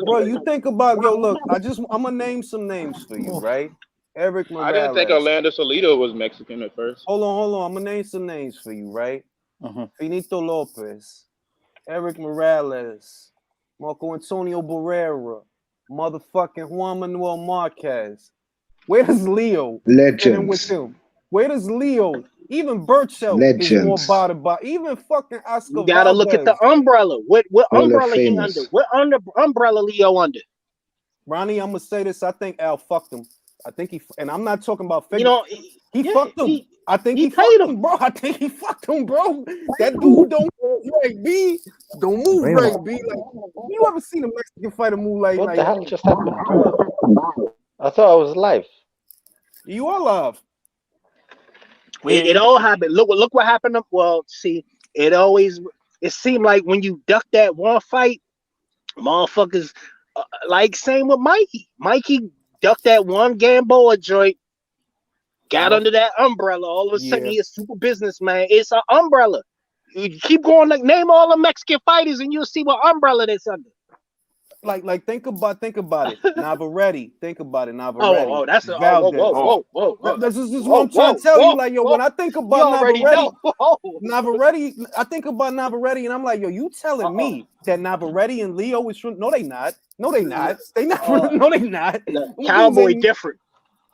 Bro, you think about look, I'm gonna name some names for you, right? Eric Morales. I didn't think Orlando Salido was Mexican at first. Hold on. I'm gonna name some names for you, right? Finito Lopez, Eric Morales, Marco Antonio Barrera, motherfucking Juan Manuel Marquez. Where does Leo fit in with Legends. him? Where does Leo? Even Burchell is more Legends. bothered by. Even fucking Oscar You gotta look at the Valdez. umbrella. What Hall of umbrella he under? Famers. What umbrella Leo under? Ronnie, I'm gonna say this. I think Al fucked him. I think he, and I'm not talking about figure. You know, He fucked him. I think he he paid fucked him, bro. I think he fucked him, bro. That dude don't move right, B. Don't move right, B. Like, you ever seen a Mexican fighter move like? What like, the hell just happened? I thought I was live. You are live. It all happened. Look what happened. Well, see, it seemed like when you duck that one fight, motherfuckers, like same with Mikey. Mikey ducked that one Gamboa joint, got under that umbrella. All of a sudden, he a super businessman. It's an umbrella. You keep going, like name all the Mexican fighters, and you'll see what umbrella that's under. Like think about it. Navarrete. Think about it. Navarrete. Oh, that's a Valdez. whoa. This is what I'm trying to tell you. Like, yo, when I think about Navarrete, I think about Navarrete, and I'm like, yo, you telling me that Navarrete and Leo is from? No, they not. No, they not. They not. No, they not. Cowboy different.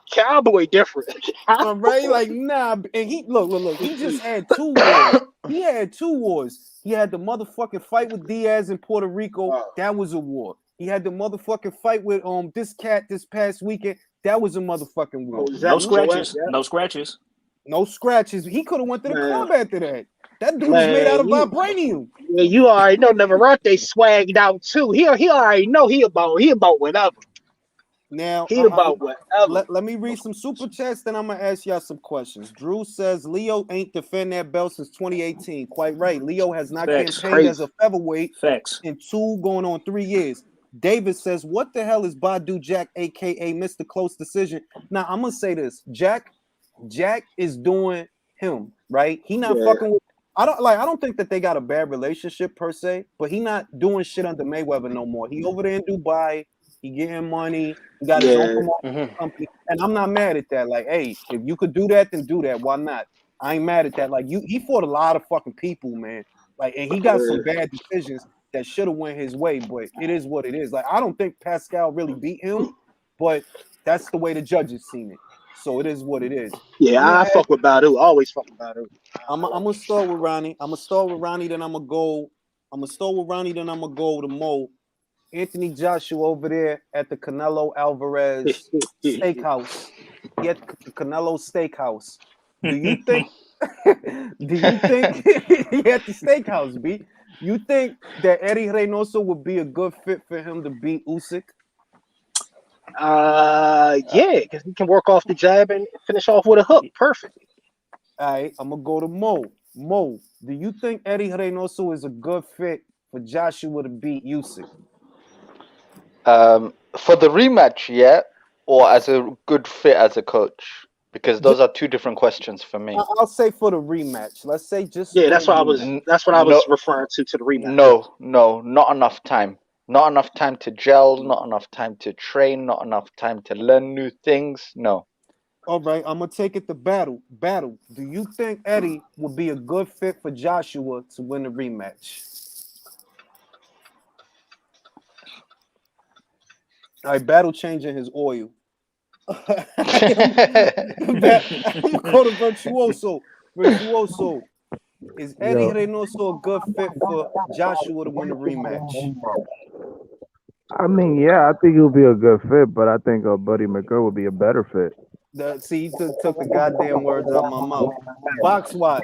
Cowboy different. Right? Like, nah. And he look. He just had 2 wars. He had 2 wars. He had the motherfucking fight with Diaz in Puerto Rico. That was a war. He had the motherfucking fight with this cat this past weekend. That was a motherfucking war. No scratches. No scratches. No scratches. He could have went to the club after that. That dude's made out of vibranium. Yeah, you already know Navarrete swagged out too. He already know he about whatever. Now he about whatever. Let me read some super chats, then I'm gonna ask y'all some questions. Drew says Leo ain't defend that belt since 2018. Quite right. Leo has not campaigned as a featherweight in 2 going on 3 years. David says, what the hell is Badu Jack, aka Mr. Close Decision? Now I'm gonna say this. Jack is doing him, right? He not fucking with. I don't think that they got a bad relationship per se, but he not doing shit under Mayweather no more. He over there in Dubai. He getting money. He got his own promotion company, and I'm not mad at that. Like, hey, if you could do that, then do that. Why not? I ain't mad at that. Like, he fought a lot of fucking people, man. Like, and he got some bad decisions that should have went his way, but it is what it is. Like, I don't think Pascal really beat him, but that's the way the judges seen it. So it is what it is. Yeah, I fuck with Badu. Always fuck with Badu. I'm gonna start with Ronnie. Then I'm gonna go. to Mo. Anthony Joshua over there at the Canelo Alvarez Steakhouse. He at the Canelo Steakhouse. Do you think? He at the steakhouse, B? You think that Eddie Reynoso would be a good fit for him to beat Usyk? Yeah, because he can work off the jab and finish off with a hook. Perfect. All right, I'm gonna go to Mo. Mo, do you think Eddie Reynoso is a good fit for Joshua to beat Usyk? For the rematch, yeah, or as a good fit as a coach? Because those are 2 different questions for me. I'll say for the rematch. Let's say just that's what I was referring to the rematch. No, not enough time. Not enough time to gel, not enough time to train, not enough time to learn new things. No. All right, I'm gonna take it to battle. Battle. Do you think Eddie would be a good fit for Joshua to win the rematch? All right, Battle changing his oil. I'm gonna go to Virtuoso. Is Eddie Reynoso a good fit for Joshua to win the rematch? I mean, yeah, I think he'll be a good fit, but I think Buddy McGirt would be a better fit. He took the goddamn words out of my mouth. Box Watch.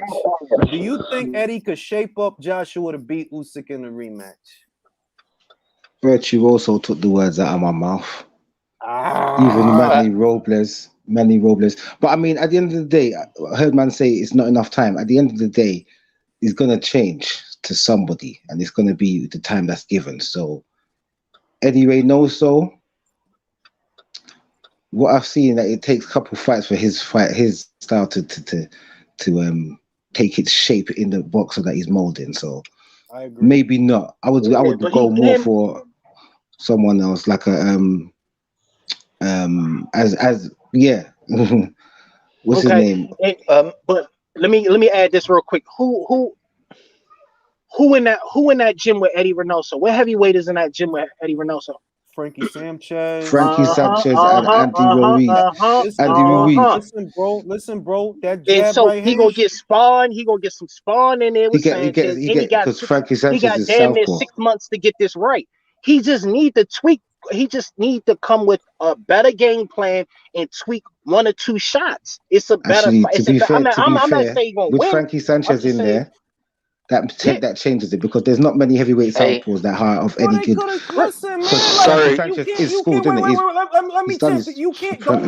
Do you think Eddie could shape up Joshua to beat Usyk in the rematch? Virtuoso took the words out of my mouth. Even Manny Robles. But I mean, at the end of the day, I heard man say it's not enough time. At the end of the day, it's going to change to somebody, and it's going to be the time that's given. So, Eddie Reynoso, what I've seen, that it takes a couple fights for his style to take its shape in the boxer that he's molding. So, I agree. Maybe not. I would go more for someone else, like what's his name? But let me add this real quick. Who Who in that gym with Eddie Reynoso? What heavyweight is in that gym with Eddie Reynoso? Frankie Sanchez. Frankie Sanchez and Andy Ruiz. Listen, bro. That And jab so right he hand. gonna get spawned. He gonna get some spawn in there with Sanchez. Because Frankie Sanchez he got is damn near southpaw. 6 months to get this right. He just need to tweak. He just need to come with a better game plan and tweak 1 or 2 shots. It's a better. Actually, It's to be fair, I'm not saying he's gonna with win. Frankie Sanchez in there, that changes it because there's not many heavyweight southpaws that are of any good. Listen, man. Frankie Sanchez is schooled, isn't it? Let me tell you. You can't. Don't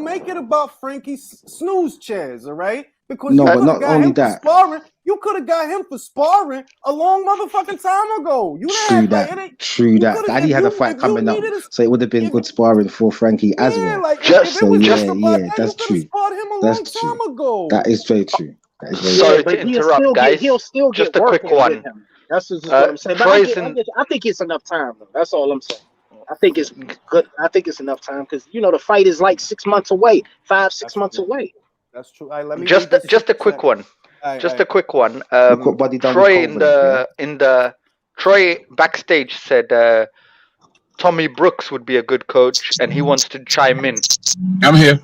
make it about Frankie Snooze Chaz, all right? Because no, you but not only that. Sparring. You could have got him for sparring a long motherfucking time ago. True that. He had a fight coming up, so it would have been good sparring for Frankie as well. That's true. That's true. That is very true. Sorry to interrupt, guys. He'll still get just a quick one. That's just what I'm saying. But I think it's enough time, though. That's all I'm saying. I think it's good. I think it's enough time because the fight is like 6 months away, 5-6 months away. That's true. Let me just a quick one. A quick one. Troy in the Troy backstage said Tommy Brooks would be a good coach, and he wants to chime in. I'm here.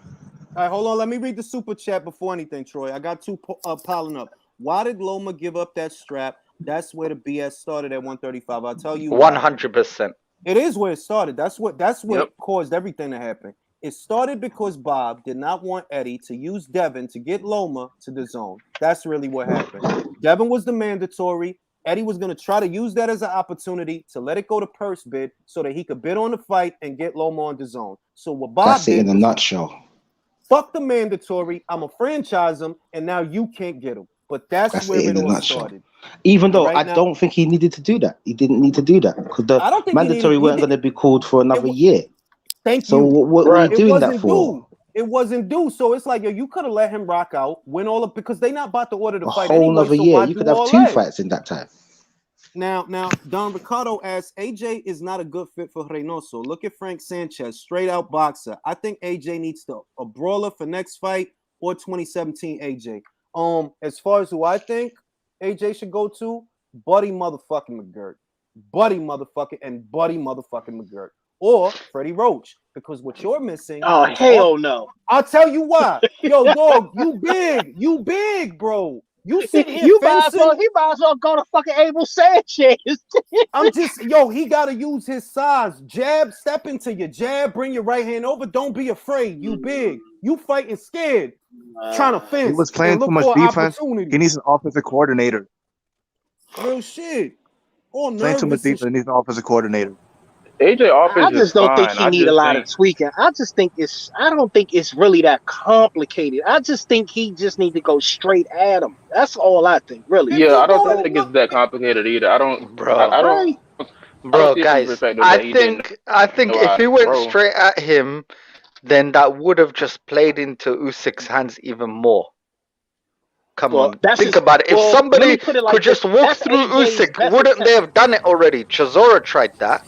All right, hold on. Let me read the super chat before anything, Troy. I got 2 piling up. Why did Loma give up that strap? That's where the BS started at 135. I'll tell you 100%. It is where it started. That's what caused everything to happen. It started because Bob did not want Eddie to use Devin to get Loma to the zone. That's really what happened. Devin was the mandatory. Eddie was going to try to use that as an opportunity to let it go to purse bid so that he could bid on the fight and get Loma on the zone. So what Bob did in a nutshell. Fuck the mandatory. I'm a franchise him, and now you can't get him. But that's where it all started. Even though I don't think he needed to do that. He didn't need to do that because the mandatory weren't going to be called for another year. Thank you. So what were you doing that for? It wasn't due. So it's like, you could have let him rock out, win all because they're not about to order the fight. A whole another year. You could have 2 fights in that time. Now, Don Ricardo asks, AJ is not a good fit for Reynoso. Look at Frank Sanchez, straight out boxer. I think AJ needs a brawler for next fight or 2017 AJ. As far as who I think AJ should go to, Buddy motherfucking McGirt. Buddy motherfucking McGirt. Or Freddie Roach. Because what you're missing. Oh, hell no. I'll tell you why. Yo, dog, you big, bro. You sit here he might as well go to fucking Abel Sanchez. He got to use his size. Jab, step into your jab, bring your right hand over. Don't be afraid. You big. You fighting scared. Trying to fence. He was playing too much defense. He needs an offensive coordinator. Real shit. Playing too much defense. He needs an offensive coordinator. AJ offense I just don't think he need a lot of tweaking. I don't think it's really that complicated. I just think he just need to go straight at him. That's all I think, really. Yeah, I don't think it's that complicated either. I don't, guys. I think if he went straight at him, then that would have just played into Usyk's hands even more. Come on, think about it. If somebody could just walk through Usyk, wouldn't they have done it already? Chisora tried that.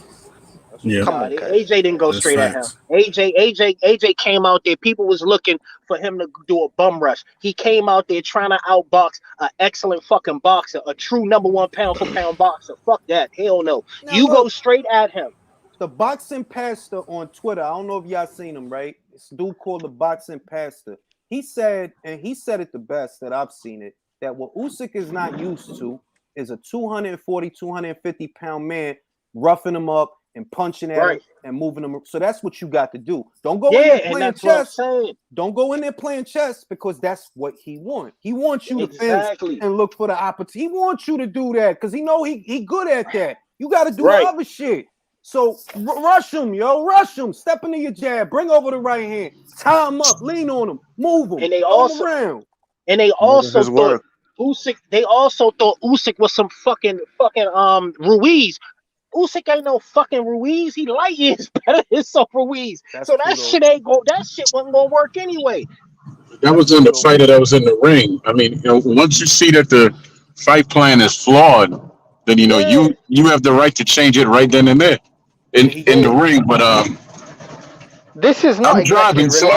Yeah. Come on, AJ didn't go straight at him. AJ came out there. People was looking for him to do a bum rush. He came out there trying to outbox an excellent fucking boxer, a true #1 pound for pound boxer. Fuck that. Hell no. Go straight at him. The boxing pastor on Twitter, I don't know if y'all seen him, right? This dude called the boxing pastor. He said, and he said it the best that I've seen it, that what Usyk is not used to is a 240, 250 pound man roughing him up and punching at him and moving him. So that's what you got to do. Don't go in there playing chess. Don't go in there playing chess because that's what he wants. He wants you to fence and look for the opportunity. He wants you to do that because he know he good at that. You got to do the other shit. So rush him, rush him. Step into your jab. Bring over the right hand. Tie him up. Lean on him. Move him. And they also thought Usyk. They also thought Usyk was some fucking Ruiz. Usyk ain't no fucking Ruiz. He light years better than some Ruiz. So that shit wasn't gonna work anyway. That was in the fight that was in the ring. I mean, once you see that the fight plan is flawed, then you have the right to change it right then and there in the ring. But this is not. I'm driving, so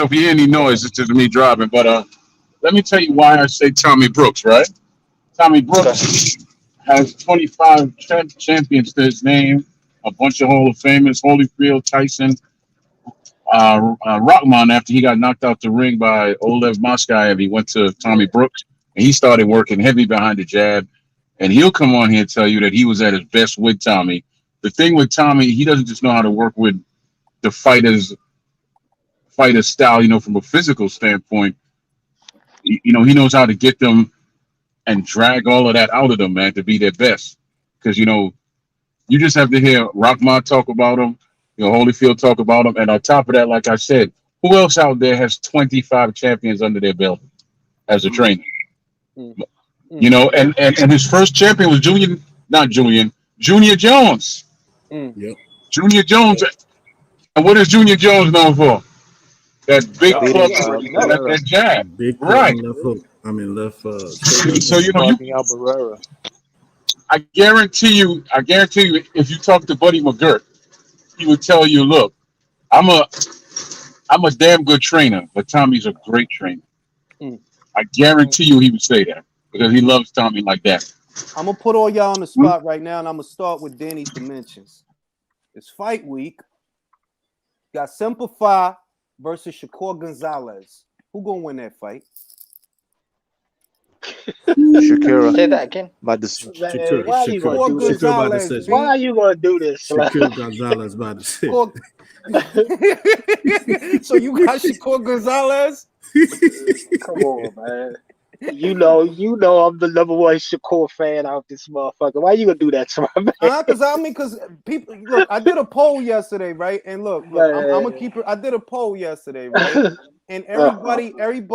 if you hear any noise, it's just me driving. But let me tell you why I say Tommy Brooks, right? Tommy Brooks has 25 champions to his name, a bunch of Hall of Famers, Holyfield, Tyson, Rockman, after he got knocked out the ring by Olev Moskayev, he went to Tommy Brooks, and he started working heavy behind the jab. And he'll come on here and tell you that he was at his best with Tommy. The thing with Tommy, he doesn't just know how to work with the fighter style, from a physical standpoint. He knows how to get them and drag all of that out of them, man, to be their best. Because, you just have to hear Rockman talk about him, Holyfield talk about him. And on top of that, like I said, who else out there has 25 champions under their belt as a trainer? And his first champion was Junior Jones. Yep. Junior Jones. And what is Junior Jones known for? That big club, that jab. Big right. Left hook. Left. So I guarantee you, if you talk to Buddy McGirt, he would tell you, look, I'm a damn good trainer, but Tommy's a great trainer. I guarantee you he would say that because he loves Tommy like that. I'm gonna put all y'all on the spot right now, and I'm gonna start with Danny's dimensions. It's fight week. Got Simplify versus Shakur Gonzalez. Who gonna win that fight? Shakira. Say that again. Why are you gonna do this? Why are you gonna do this? Shakur Gonzalez by the shit. So you got Shakur Gonzalez? Come on, man. You know I'm the number one Shakur fan out this motherfucker. Why you gonna do that to my man? Because people look. I did a poll yesterday, right? And look, I'm gonna keep it. I did a poll yesterday, right? And everybody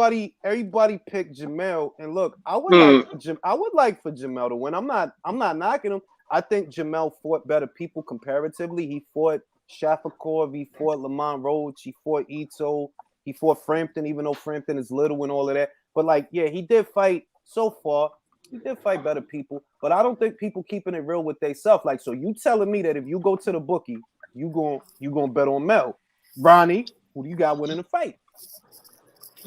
picked Jamel. And look, I would like for Jamel to win. I'm not knocking him. I think Jamel fought better people comparatively. He fought Shakur, he fought Lamont Roach, he fought Ito, he fought Frampton, even though Frampton is little and all of that. But he did fight so far. He did fight better people, but I don't think people keeping it real with themselves. So you telling me that if you go to the bookie, you gonna bet on Mel? Ronnie, who do you got winning the fight?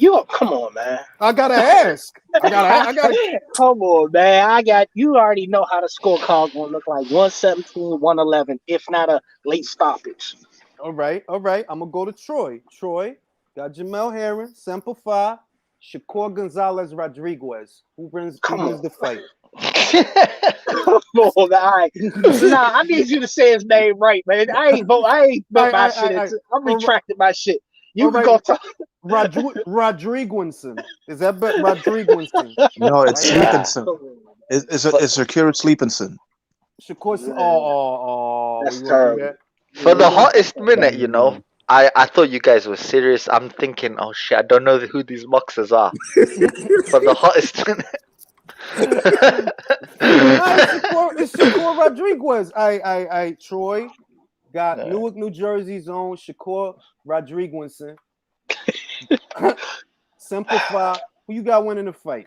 Come on, man. I gotta ask. I gotta. Come on, man. You already know how the scorecard gonna look like. 117, 111, if not a late stoppage. All right. I'm gonna go to Troy. Troy got Jamel Herring, Simplify, Shakur Gonzalez Rodriguez. Who wins the fight? Come on, all right. Nah, I need you to say his name right, man. I ain't my shit. I'm retracting my shit. You can go talk. Rodriguez. Is that Rodriguez? No, it's Stevenson. It's Shakira Stevenson. Shakur. That's terrible. For the hottest minute, I thought you guys were serious. I'm thinking, oh shit, I don't know who these boxers are. For the hottest minute. It's Shakur Rodriguez. I Troy got Newark, New Jersey's own Shakur Rodriguez. Simplify. Who you got winning the fight?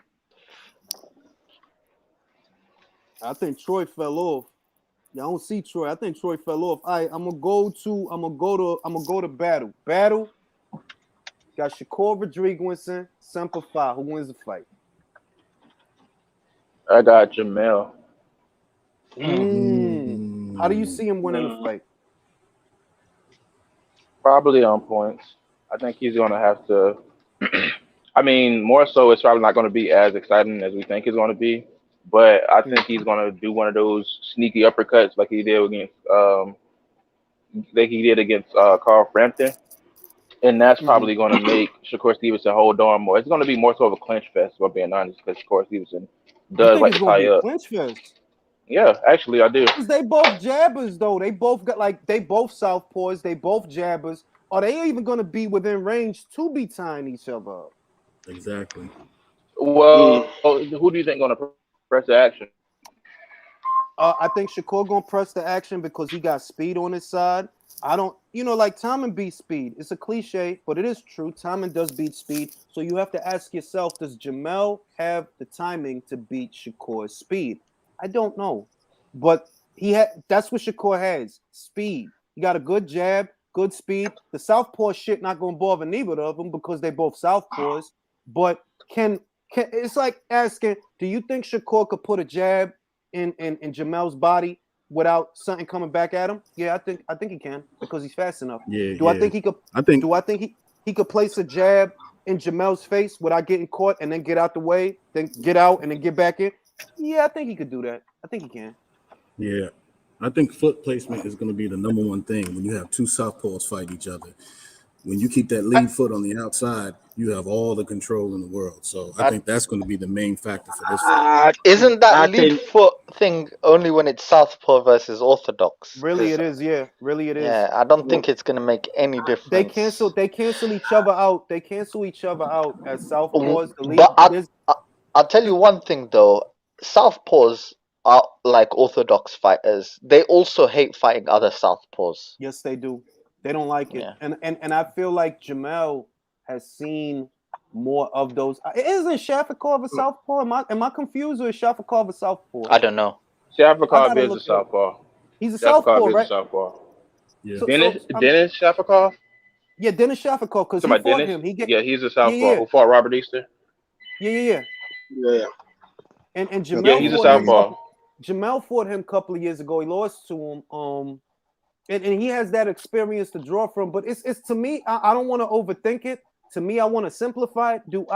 I think Troy fell off. Yeah, I don't see Troy. I think Troy fell off. All right, I'm gonna go to battle. Battle. Got Shakur Rodriguez, Simplify. Who wins the fight? I got Jamel. How do you see him winning the fight? Probably on points. I think he's gonna have to. More so, it's probably not going to be as exciting as we think it's going to be. But I think he's going to do one of those sneaky uppercuts like he did against Carl Frampton, and that's probably going to make Shakur Stevenson hold on more. It's going to be more so of a clinch fest, if I'm being honest, because Shakur Stevenson does like to tie up. Clinch fest. Yeah, actually, I do. They both jabbers, though. They both they both southpaws. They both jabbers. Are they even going to be within range to be tying each other up? Exactly. Well, who do you think going to press the action? I think Shakur gonna press the action because he got speed on his side. I don't, Tommen beats speed. It's a cliche, but it is true. Tommen does beat speed. So you have to ask yourself, does Jamel have the timing to beat Shakur's speed? I don't know, but that's what Shakur has: speed. He got a good jab, good speed. The southpaw shit not gonna bother neither of them because they both southpaws. But can It's like asking, do you think Shakur could put a jab in Jamel's body without something coming back at him? Yeah, I think he can because he's fast enough. Yeah. Do I think he could? Do I think he could place a jab in Jamel's face without getting caught and then get out the way, then get out and then get back in? Yeah, I think he could do that. I think he can. Yeah. I think foot placement is going to be the number one thing when you have two southpaws fight each other. When you keep that lead foot on the outside, you have all the control in the world. So I think that's going to be the main factor for this fight. Isn't that lead foot thing only when it's southpaw versus orthodox? Really, it is. Yeah, really, it is. Yeah, I don't think it's going to make any difference. They cancel each other out. They cancel each other out as southpaws. But I'll tell you one thing though: southpaws are like orthodox fighters. They also hate fighting other southpaws. Yes, they do. They don't like it. Yeah. And I feel like Jamel has seen more of those. Isn't Shakur a southpaw? Am I confused, or is Shakur a southpaw? I don't know. Shakur is a southpaw. He's a southpaw, right? Southpaw. Yeah. Dennis Shakur? Yeah, Dennis Shakur, because he fought Dennis? him. He's a southpaw who fought Robert Easter. Yeah. And Jamel. Yeah, he's a southpaw. Jamel fought him a couple of years ago. He lost to him. And he has that experience to draw from. But it's to me, I don't want to overthink it. To me, I want to simplify it. Who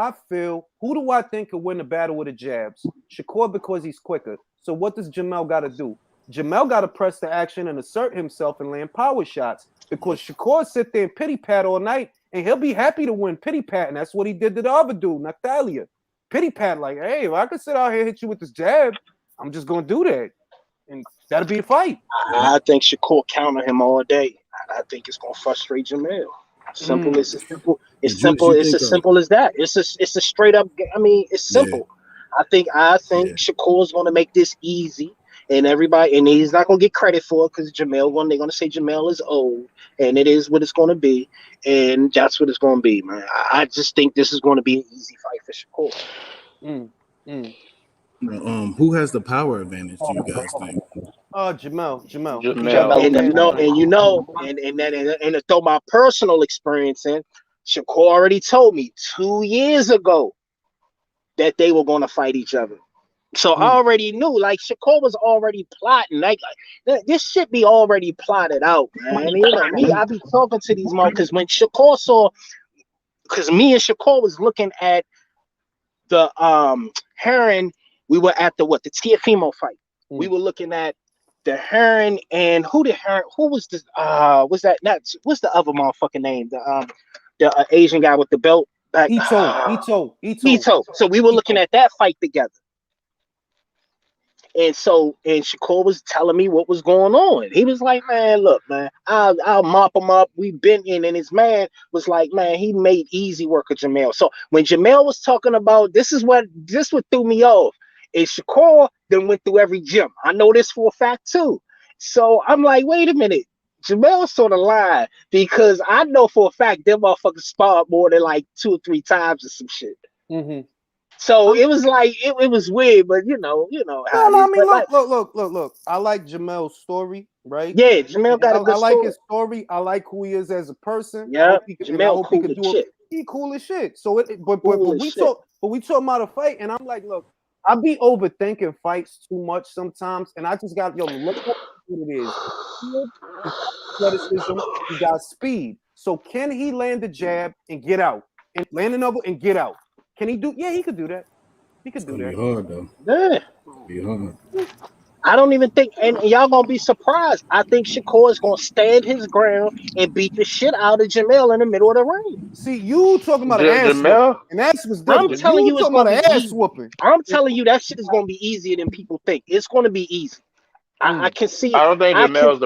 do I think could win the battle with the jabs? Shakur, because he's quicker. So what does Jamel got to do? Jamel got to press the action and assert himself and land power shots. Because Shakur sit there and pity pat all night, and he'll be happy to win pity pat. And that's what he did to the other dude, Natalia. Pity pat, like, hey, if I could sit out here and hit you with this jab, I'm just going to do that. And that'll be a fight. I think Shakur counter him all day. I think it's gonna frustrate Jamel. Simple. It's simple. It's simple. It's as simple as that. It's a straight up. I mean, it's simple. Yeah. I think Shakur's gonna make this easy, and he's not gonna get credit for it because they're gonna say Jamel is old, and it is what it's gonna be, and that's what it's gonna be, man. I just think this is gonna be an easy fight for Shakur. Who has the power advantage? Do you guys think? Jamel. And to throw my personal experience in, Shakur already told me 2 years ago that they were going to fight each other. So I already knew, like, Shakur was already plotting. Like this shit be already plotted out, man. I mean, I be talking to these because when Shakur saw, because me and Shakur was looking at the Heron. We were at the Tiafimo fight. We were looking at the Heron and who was this? Was that not? What's the other motherfucking name? The Asian guy with the belt. Ito. So we were looking at that fight together. And Shakur was telling me what was going on. He was like, man, look, man, I'll mop him up. We've been in. And his man was like, man, he made easy work of Jamel. So when Jamel was talking about this what threw me off. And Shakur then went through every gym. I know this for a fact too. So I'm like, wait a minute. Jamel sort of lied because I know for a fact them motherfuckers sparred more than like 2 or 3 times or some shit. Mm-hmm. So it was like it was weird, but you know. No, I mean, look. I like Jamel's story, right? Yeah, Jamel got a good story. I like his story. I like who he is as a person. Yeah, Jamel cool as shit. He cool as shit. So but we talk about a fight, and I'm like, look, I be overthinking fights too much sometimes, and I just got look at what it is. Athleticism, he got speed. So can he land the jab and get out, and land another and get out? Can he do? Yeah, he could do that. He could do that. Be hard though. Yeah, be hard. I don't even think, and y'all gonna be surprised. I think Shakur is gonna stand his ground and beat the shit out of Jamel in the middle of the ring. See, you talking about an ass whooping, and that's what's different. I'm telling you, it's talking about an ass whooping. I'm telling you, that shit is gonna be easier than people think. It's gonna be easy. I can see. I don't think Jamel's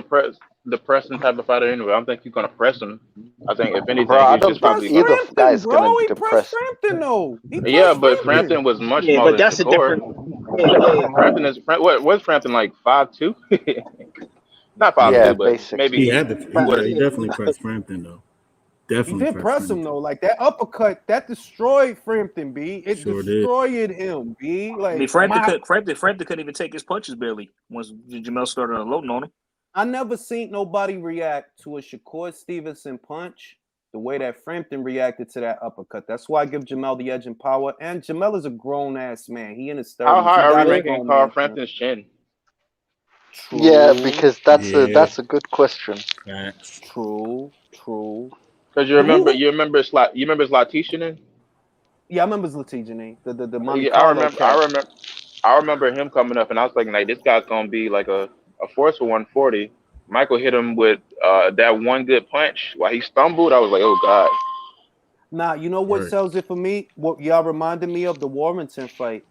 the pressing type of fighter anyway. I don't think you're gonna press him. I think if anything, I he's don't just probably either guy's gonna he depress. pressed Frampton though. Yeah, but Frampton was much smaller. But that's than a different. Frampton is was Frampton like 5'2"? Not 5'2", but basically. maybe he definitely pressed Frampton though. Definitely he did press him though. Like that uppercut that destroyed Frampton. B. It destroyed him. B. Like I mean, Frampton couldn't even take his punches barely once Jamel started unloading on him. I never seen nobody react to a Shakur Stevenson punch The way that Frampton reacted to that uppercut. That's why I give Jamel the edge in power. And Jamel is a grown ass man. He in his 30s. How high He are we got his ranking grown Carl man. Frampton's chin? True. Yeah, because that's Yeah. a good question. Facts. True. Because you remember Zlaticanin? Yeah, I remember Zlaticanin, the Monte Yeah, Carlo cat. I remember him coming up, and I was like, this guy's gonna be like a force for 140. Michael hit him with that one good punch. While he stumbled, I was like, oh god. Now, you know what Right. sells it for me? What y'all reminded me of the Warrington fight.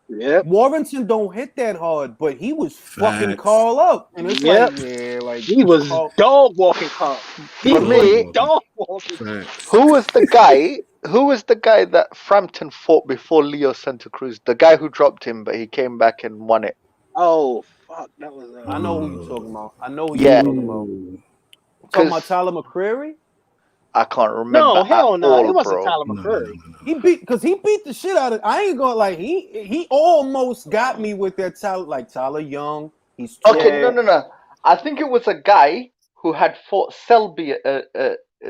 Yep. Warrington don't hit that hard, but he was fucking Facts. Carl up. And it's Yep. like, yeah, like He was Carl. dog walking Carl. He For was me, dog walking. Facts. who was the guy? Who was the guy that Frampton fought before Leo Santa Cruz? The guy who dropped him, but he came back and won it. Oh fuck, that was. I know who you're talking about. I know who Yeah. you're talking about. Ooh. Talking about Tyler McCreary? I can't remember. No, hell no, all, it wasn't bro. Tyler No, no, McCurry. no, no. He beat the shit out of. I ain't gonna like he almost got me with that Tyler, like Tyler Young. He's Okay, Yeah. no. I think it was a guy who had fought Selby.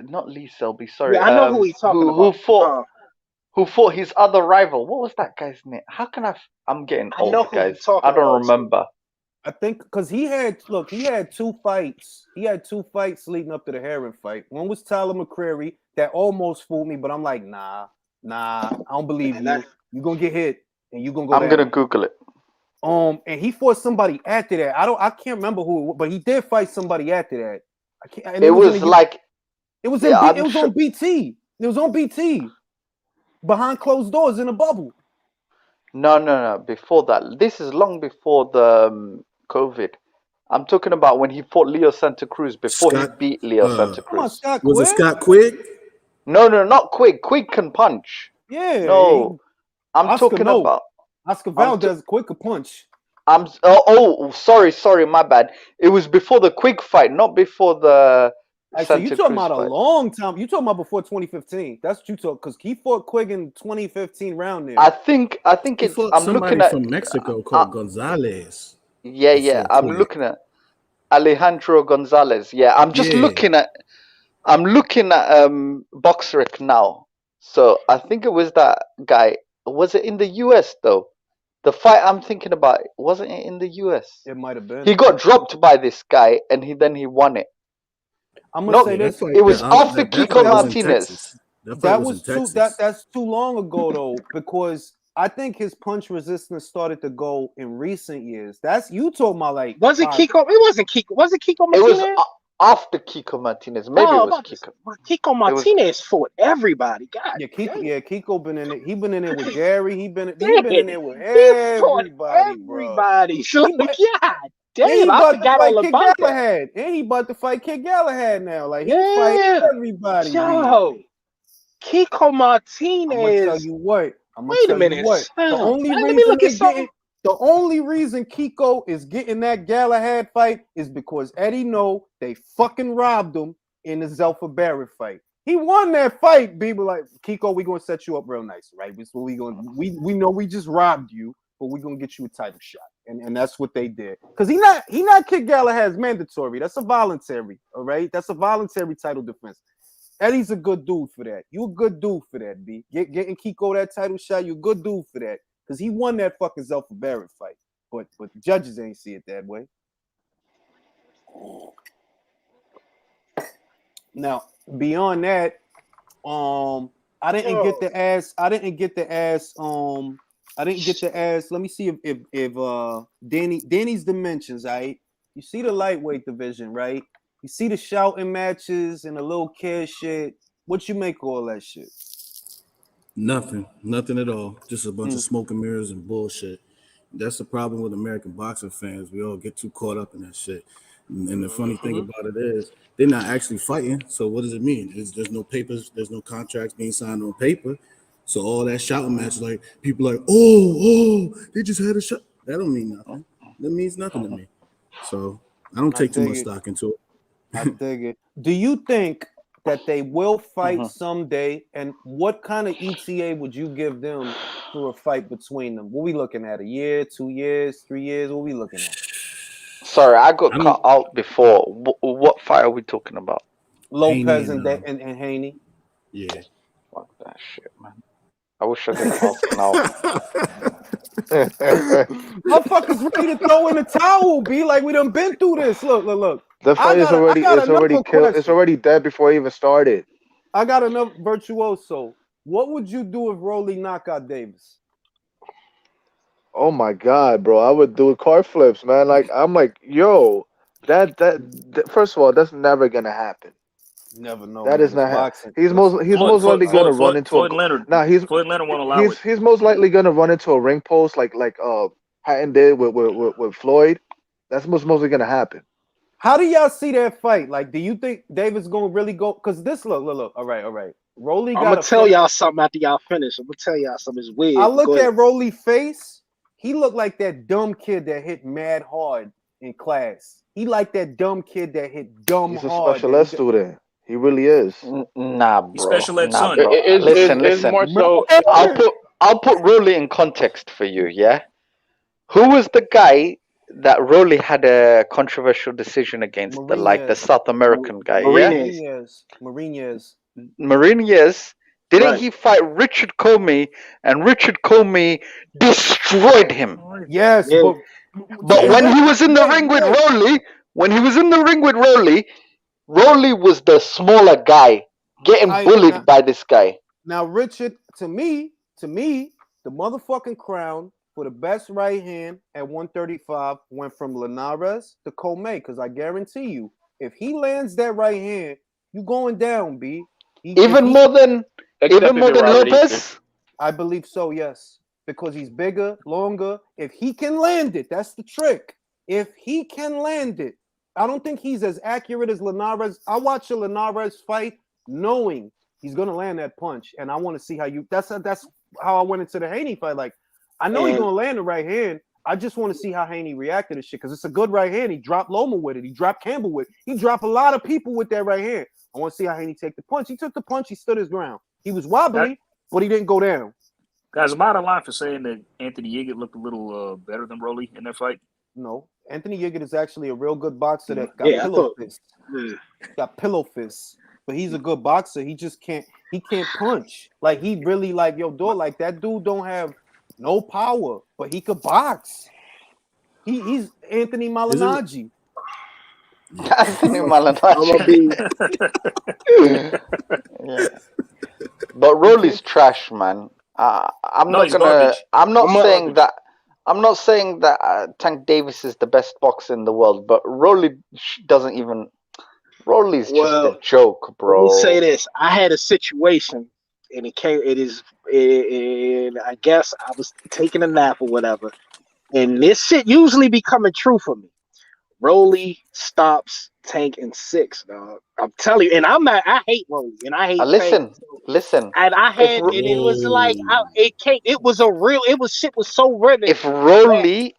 Not Lee Selby. Sorry. Yeah, I know who he's talking about. Who fought his other rival? What was that guy's name? How can I'm getting I know old, who you're guys. talking I don't about, remember. I think because he had two fights. He had two fights leading up to the Heron fight. One was Tyler McCreary that almost fooled me, but I'm like, nah, I don't believe you. You're gonna get hit and you're gonna go. I'm gonna Google it. And he fought somebody after that. I can't remember who, but he did fight somebody after that. I can't. And It was like it was sure. on BT. It was on BT behind closed doors in a bubble. No. Before that, this is long before the COVID. I'm talking about when he fought Leo Santa Cruz before he beat Leo Santa Come on, Cruz. Scott Was it Quigg? Scott Quigg? No, not Quigg. Quigg can punch. Yeah. No, I'm Oscar, talking no. about Oscar Valdez, quick a punch. Sorry, my bad. It was before the Quigg fight, not before the So Santa you Cruz talking about fight. a long time. You talking about before 2015. That's what you talk, because he fought Quigg in 2015 round there. I think He it's. fought I'm somebody looking at from Mexico called Gonzalez. Yeah. before I'm Quigg. looking at Alejandro Gonzalez. Yeah, I'm just looking at. I'm looking at Boxrec now. So I think it was that guy. Was it in the US though? The fight I'm thinking about, wasn't it in the US? It might have been. He got dropped by this guy and he won it. I'm gonna say that this. fight- It was that- after that Kiko fight was in Martinez. Texas. That fight That was was in too Texas. that's too long ago though, because I think his punch resistance started to go in recent years. That's you talking about like Was it Kiko? It wasn't Kiko. Was it Kiko It Martinez? was after Kiko Martinez. Maybe it was Kiko. Kiko Martinez fought everybody. God. Kiko been in it. He been in there with Gary. He been in there with He fought everybody. So God damn, he I about to forgot fight all Kid about that. Galahad. And he about to fight Kid Galahad now. Like he fight everybody. Yo, Kiko Martinez. I'm gonna tell you what. Wait a minute. The only Let me reason look at something. the only reason Kiko is getting that Galahad fight is because Eddie know they fucking robbed him in the Zelfa Barrett fight. He won that fight. People like Kiko, we gonna set you up real nice, right? So we know we just robbed you, but we gonna get you a title shot, and that's what they did. Because he not Kid Galahad's mandatory. That's a voluntary. All right, that's a voluntary title defense. Eddie's a good dude for that. You a good dude for that, B. Getting Kiko that title shot, you a good dude for that. Because he won that fucking Zelfa Barrett fight. But the judges ain't see it that way. Now, beyond that, I didn't get to ask. Let me see if Danny's dimensions, right? You see the lightweight division, right? You see the shouting matches and the little kid shit. What you make of all that shit? Nothing at all. Just a bunch of smoke and mirrors and bullshit. That's the problem with American boxing fans. We all get too caught up in that shit. And the funny thing about it is they're not actually fighting. So what does it mean? There's no papers, there's no contracts being signed on paper. So all that shouting match, like people like, oh, they just had a shot. That don't mean nothing. That means nothing to me. So I don't take too much stock into it. I dig it. Do you think that they will fight someday? And what kind of ETA would you give them for a fight between them? What we looking at? A year, 2 years, 3 years? What we looking at? Sorry, I got cut out before. What fight are we talking about? Lopez and Haney. Yeah. Fuck that shit, man. I wish I didn't ask now. Motherfuckers ready to throw in the towel, B. Like, we done been through this. Look. The fight is already another killed. It's question. already dead before it even started. I got another virtuoso. What would you do if Rolly knock out Davis? Oh my god, bro! I would do car flips, man. Like I'm like, yo, that first of all, that's never gonna happen. Never know. That man. is not boxing. He's most likely gonna run into Floyd Leonard. Floyd Leonard won't allow it. He's most likely gonna run into a ring post like Patton did with Floyd. That's mostly gonna happen. How do y'all see that fight? Like, do you think Davis gonna really go? Because this look. All right. Rolly. I'm gonna tell y'all something after y'all finish. I'm gonna tell y'all something. It's weird. I look at Rolly face. He looked like that dumb kid that hit mad hard in class. He like that dumb kid that hit dumb hard. He's a special ed student. He really is. Nah, bro. He's special ed son. Listen. More so, I'll put Rolly in context for you. Yeah. Who was the guy that Rolly had a controversial decision against? The South American guy. Marinez. Didn't he fight Richard Commey? And Richard Commey destroyed him. Yes, but when he was in the ring with Rolly, Rolly was the smaller guy getting bullied by this guy. Now, Richard, to me, the motherfucking crown for the best right hand at 135 went from Linares to Commey. Because I guarantee you, if he lands that right hand, you going down, B. Even more than Lopez? I believe so, yes. Because he's bigger, longer. If he can land it, that's the trick. If he can land it, I don't think he's as accurate as Linares. I watch a Linares fight knowing he's gonna land that punch, and I want to see how you. That's how I went into the Haney fight. Like, I know he's gonna land the right hand. I just want to see how Haney reacted to shit because it's a good right hand. He dropped Loma with it. He dropped Campbell with it. He dropped a lot of people with that right hand. I want to see how Haney take the punch. He took the punch. He stood his ground. He was wobbly, but he didn't go down. Guys, am I out of line for saying that Anthony Yiggett looked a little better than Rolly in that fight? No. Anthony Yiggett is actually a real good boxer that got pillow fists. Got pillow fists. But he's a good boxer. He just can't punch. Like, he really like, like that dude don't have no power, but he could box. He's Anthony Malignaggi. Anthony Malignaggi. Yeah. But Rolly's trash, man. I'm not saying that Tank Davis is the best boxer in the world, but Rolly's just a joke, bro. Let me say this. I had a situation, and I guess I was taking a nap or whatever, and this shit usually be coming true for me. Rolly stops Tank in 6, dog. I'm telling you, and I hate Rolly, and I hate Tank. Listen. And I had, and it was like, shit was so riveting. If Rolly's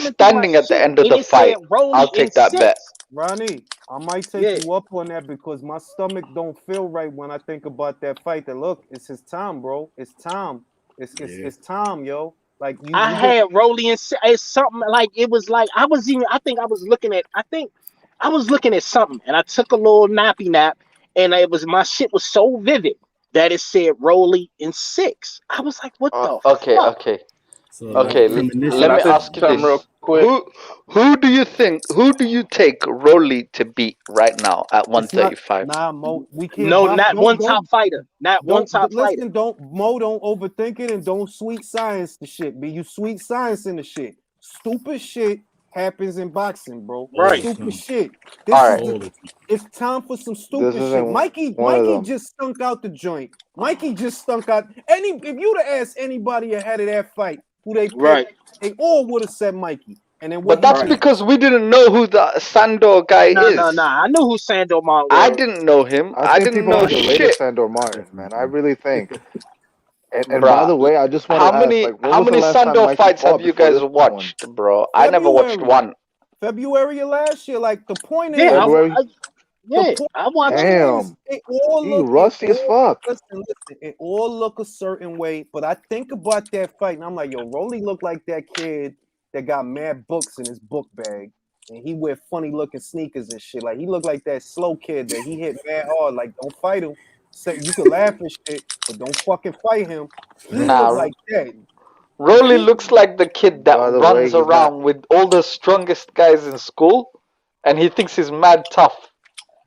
standing at the end of the fight, I'll take that bet. Ronnie, I might take you up on that because my stomach don't feel right when I think about that fight. That look, it's his time, bro. It's time. It's time, yo. Like I had Rolly and it's something like it was like I was looking at something and I took a little nappy nap and my shit was so vivid that it said Rolly in 6. I was like, what the fuck? Okay, let me ask you this real quick. Who do you take Rolly to beat right now at 135? Mo, we can't. No, not one top fighter. Not one top fighter. Listen, don't overthink it and don't sweet science the shit. Be you sweet science in the shit. Stupid shit happens in boxing, bro. Right. Stupid shit. It's time for some stupid shit. Mikey just stunk out the joint. Mikey just stunk out. If you'd have asked anybody ahead of that fight who they picked, they all would have said Mikey. And then but that's because we didn't know who the Sandor guy is. No. I knew who Sandor Martin was. I didn't know him. I didn't know shit. Sandor Martin, man. I really think. And by the way, I just want to ask, how many Sandor fights have you guys watched, bro? I never watched one. February of last year, like the point is, I watched. Damn, you rusty as fuck. Listen, it all look a certain way, but I think about that fight, and I'm like, yo, Rolly looked like that kid that got mad books in his book bag, and he wear funny looking sneakers and shit. Like he looked like that slow kid that he hit mad hard. Like, don't fight him. Say you can laugh and shit, but don't fucking fight him. He Nah, look like that. Rolly looks like the kid that By the way, runs he's not. around with all the strongest guys in school, and he thinks he's mad tough.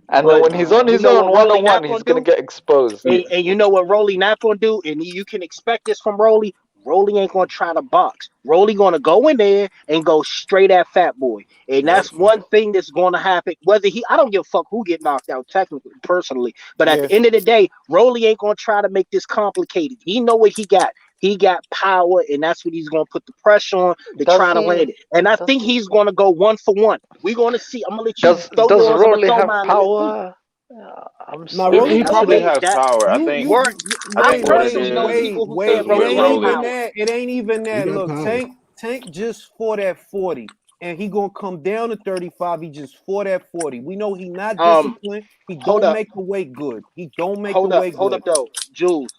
And then But when he's on you his know own what Rolly one-on-one, not he's gonna gonna do? get exposed. And you know what Rolly not gonna do? And you can expect this from Rolly. Rolly ain't gonna try to box. Rolly gonna go in there and go straight at Fat Boy. And that's one thing that's gonna happen. Whether I don't give a fuck who get knocked out technically, personally. But at Yeah. the end of the day, Rolly ain't gonna try to make this complicated. He know what he got. He got power, and that's what he's gonna put the pressure on to Does try to he? land it. And I think he's gonna go 1-for-1. We're gonna see. I'm gonna let you Does throw does yours. I'm gonna Rolly throw have mine. power? I'm Nah, so Rolly He That's probably power. has that power. I You think word. I think what it personally know is people who wait. said It with Rolly ain't has Rolly. even power. that. It ain't even He that. got Look, power. Tank just fought at 40, and he gonna come down to 35. He just fought at 40. We know he not disciplined. He Hold don't up. make the weight good. He don't make the Hold up, weight hold good. up though, Jules.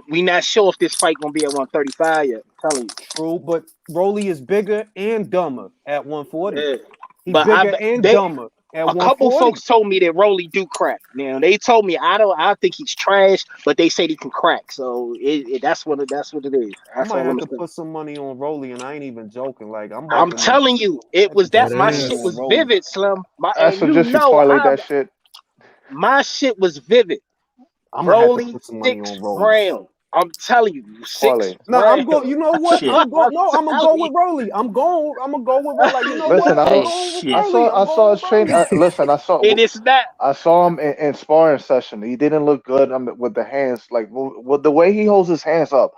We not sure if this fight gonna be at 135 yet. I'm telling you. True, but Rolly is bigger and dumber at 140. Yeah. He But bigger and dumber at a couple 140. folks told me that Rolly do crack. Now they told me I think he's trash, but they say he can crack. So that's what it is. I That's might all have I'm to saying. put some money on Rolly, and I ain't even joking. Like I'm about I'm to telling you, it have was to that put my some money shit on was Rolly. vivid, Slim. I And suggest you parlay that shit. my shit was vivid. I'm gonna have to Rolly put some money 6 on Rolly. round. I'm telling you, 6 Parlay. No, round. I'm going. You know what? Shit. I'm going. No, I'm gonna go telling with Rolly. I'm going with Rolly. Like you know Listen, what? I I'm was, going with shit. I Rolly. saw, I'm I going saw with his train. Rolly. Listen, And it's not. I saw him in sparring session. He didn't look good with the hands, like with the way he holds his hands up,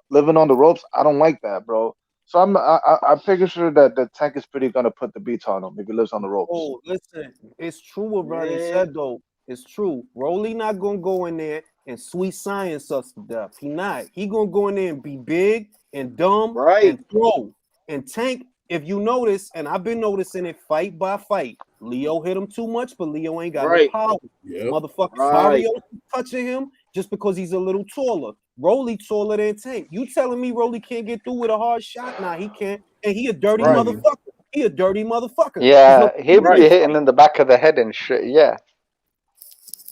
living on the ropes. I don't like that, bro. So I'm pretty sure that Tank is pretty gonna put the beats on him if he lives on the ropes. Oh, listen, it's true what Ronnie Yeah. said though. It's true. Rolly not gonna go in there and sweet science us to death. He not. He gonna go in there and be big and dumb Right. and throw. And Tank, if you notice, and I've been noticing it fight by fight, Leo hit him too much, but Leo ain't got Right. no power. Yep. Motherfucker, Right. Mario touching him just because he's a little taller. Rolly taller than Tank. You telling me Rolly can't get through with a hard shot? Nah, he can't. And he a dirty Right. motherfucker. He a dirty motherfucker. 'Cause Yeah, look, he'll Right. be hitting in the back of the head and shit. Yeah,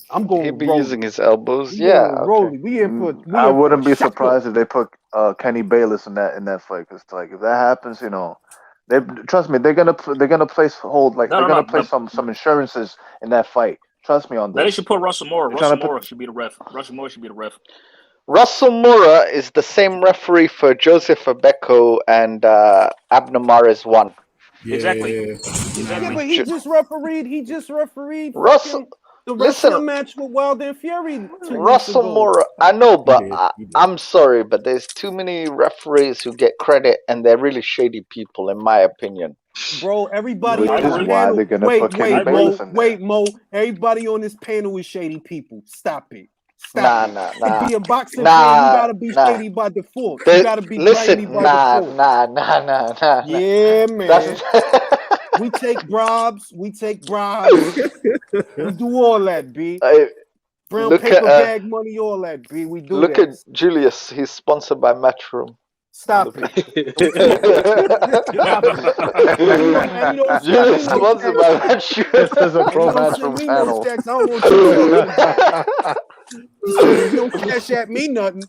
I'm going he'll with be Rolly. using his elbows. We Yeah, going with okay. Rolly. We in for I wouldn't be Shakur. surprised if they put Kenny Bayless in that fight, because like if that happens, they trust me, they're gonna place some insurances in that fight. Trust me on Then they this. should put Russell Moore. They're trying Russell to put- Moore should be the ref. Russell Moore should be the ref. Russell Moura is the same referee for Joseph Abeko and Abner Mares 1. Yeah. Exactly. Yeah, Exactly. but he just refereed Russell, fucking the listen, wrestling match with Wilder and Fury 2 weeks Russell ago. Moura, I know, but did. He did. I'm sorry, but there's too many referees who get credit and they're really shady people, in my opinion. Bro, everybody Which on is this why panel. they're gonna put Kenny Wait, Bayless Mo. in there. Wait, Mo. Everybody on this panel is shady people. Stop it. Nah, Stop it. nah, To nah. be a boxing fan, Nah, you gotta be nah. shady by default. They- You gotta be listen, grimy by nah, default. nah. Yeah, man. That's We take bribes. We do all that, B. Brown look paper at bag money, all that, B. We do look that. at Julius. He's sponsored by Matchroom. Stop Look it. Stop it. And you don't Julius send me no sponsored checks. by Matchroom. This is a And pro you don't match send room me no panel. checks. I don't want you talking about. You don't cash at me nothing.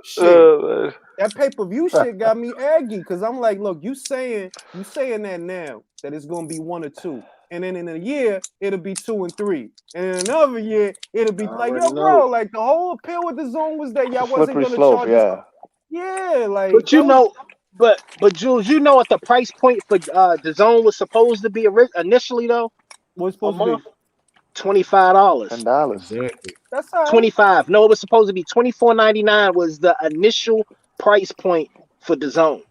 Shit. Man. That pay-per-view shit got me aggy because I'm like, look, you saying that now that it's gonna be 1 or 2. And then in a year, it'll be 2 and 3. And in another year, it'll be like, yo, bro, like the whole appeal with the zone was that y'all It's a wasn't slippery gonna slope, charge yeah. us. Yeah, like But you know, but Jules, you know what the price point for the zone was supposed to be initially though? What's A supposed to month? be? $25. $10. Exactly. That's all right. 25. No, it was supposed to be $24.99 was the initial price point for the zone.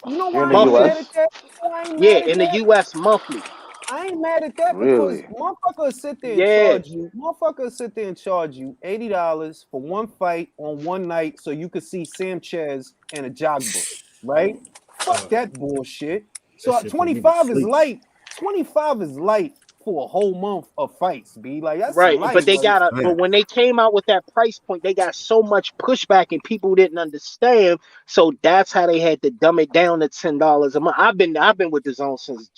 You know Here why in the I ain't mad US? at that? You know why I ain't Yeah, mad at in the that? US monthly. I ain't mad at that because Really? motherfuckers sit there and Yeah. charge you. Motherfuckers sit there and charge you $80 for one fight on one night so you could see Sanchez and a jogbook, right? Fuck that bullshit. So That shit put me to 25 is sleep. light. 25 is light for a whole month of fights, B. Like that's Right, light. but they Like, but when they came out with that price point, they got so much pushback and people didn't understand. So that's how they had to dumb it down to $10 a month. I've been with the zone since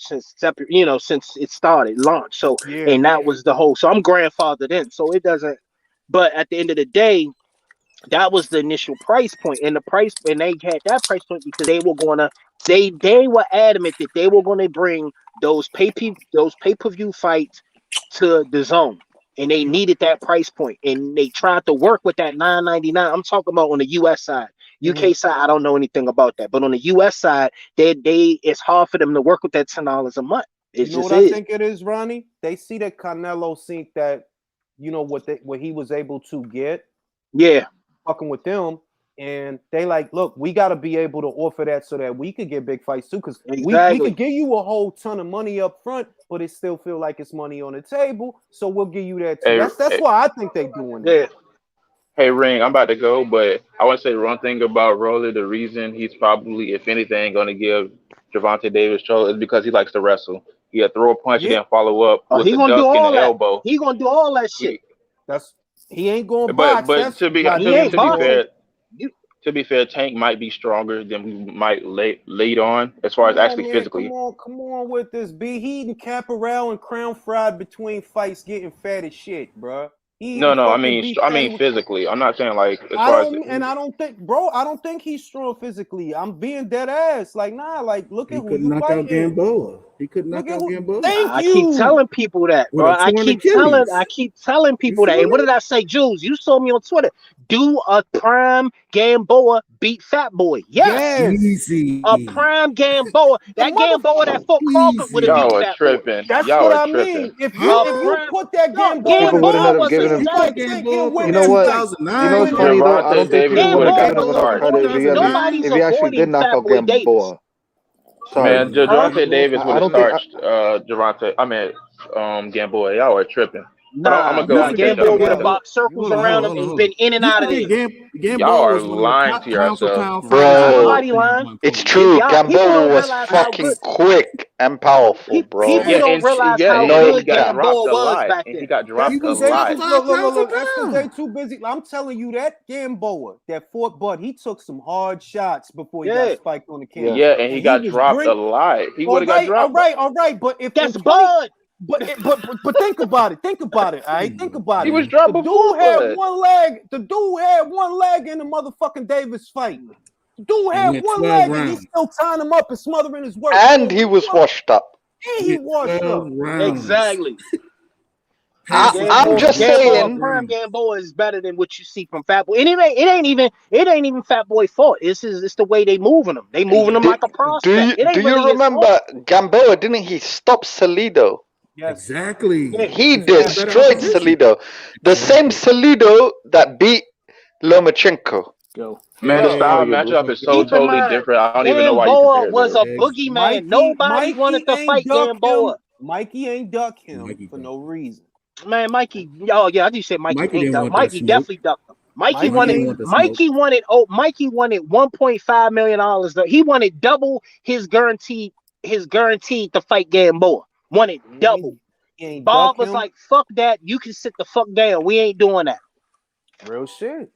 it started launch. So yeah. and that was the whole. So I'm grandfathered in. So it doesn't. But at the end of the day, that was the initial price point, and they had that price point because they were adamant that they were gonna bring those pay-per-view fights to the zone, and they needed that price point, and they tried to work with that $9.99. I'm talking about on the US side. UK side, I don't know anything about that, but on the US side, it's hard for them to work with that $10 a month. You know what I think it is, Ronnie? They see that Canelo seen that, what he was able to get. Yeah. Fucking with them, and they like, look, we got to be able to offer that so that we could get big fights too, because we could give you a whole ton of money up front, but it still feel like it's money on the table, so we'll give you that too. Hey, that's why I think they doing it. Hey, Ring, I'm about to go, but I want to say one thing about Rolly. The reason he's probably, if anything, going to give Gervonta Davis trouble is because he likes to wrestle. He'll throw a punch and then follow up with a duck and an elbow. He gonna do all that shit. He ain't going to box. But to be fair, Tank might be stronger than we might late on as far as actually physically. Come on with this, B. He eating Caporal and Crown Fried between fights, getting fat as shit, bro. No, I mean physically. I'm not saying like as far as. I don't think he's strong physically. I'm being dead ass. Like, nah, like look at who you fighting. Gamboa. He could knock out Gamboa. I keep telling people that, bro. I keep telling people that. And what did I say, Jules? You saw me on Twitter. Do a prime Gamboa beat Fat Boy. Yes. Easy. A prime Gamboa. That Gamboa that fought Crawford would have beat Fat tripping. Boy. That's what I mean. If you put that Gamboa was you know what? You know what's funny though? I don't think people would have given him enough credit if he actually did knock out Gamboa. Man, Gervonta Davis would have starched Gamboa. Y'all are tripping. I'm gonna go. Gamboa would have boxed circles around him and been in and out of there. Y'all are lying to yourselves, bro. It's true. Gamboa was fucking quick and powerful, bro. People don't realize how good Gamboa was back then. He got dropped a lot. Look, that's because they too busy. I'm telling you that Gamboa, that fought Bud, he took some hard shots before he got spiked on the camera. Yeah, and he got dropped a lot. He would have got dropped. All right, but if that's Bud. But think about it. All right, think about it. He was dropped before. The dude had one leg in the motherfucking Davis fight. The dude had one leg and he's still tying him up and smothering his work. And he was washed up. And he washed up. Exactly. I'm just saying, Prime Gamboa is better than what you see from Fat Boy. And it ain't even Fat Boy fault. It's the way they moving him. They moving him like a prospect. Do you remember Gamboa? Didn't he stop Salido? Yes. Exactly. He destroyed Salido. The same Salido that beat Lomachenko. Man, the style matchup is so totally different. I don't even know why you compare it. Gamboa was a boogeyman. Nobody wanted to fight Gamboa. Mikey ain't duck him for no reason. Man, Mikey. Oh yeah, I just said Mikey ain't duck. Mikey definitely ducked him. Mikey wanted $1.5 million. He wanted double his guaranteed to fight Gamboa. Wanted double. Bob was like, fuck that. You can sit the fuck down. We ain't doing that. Real shit.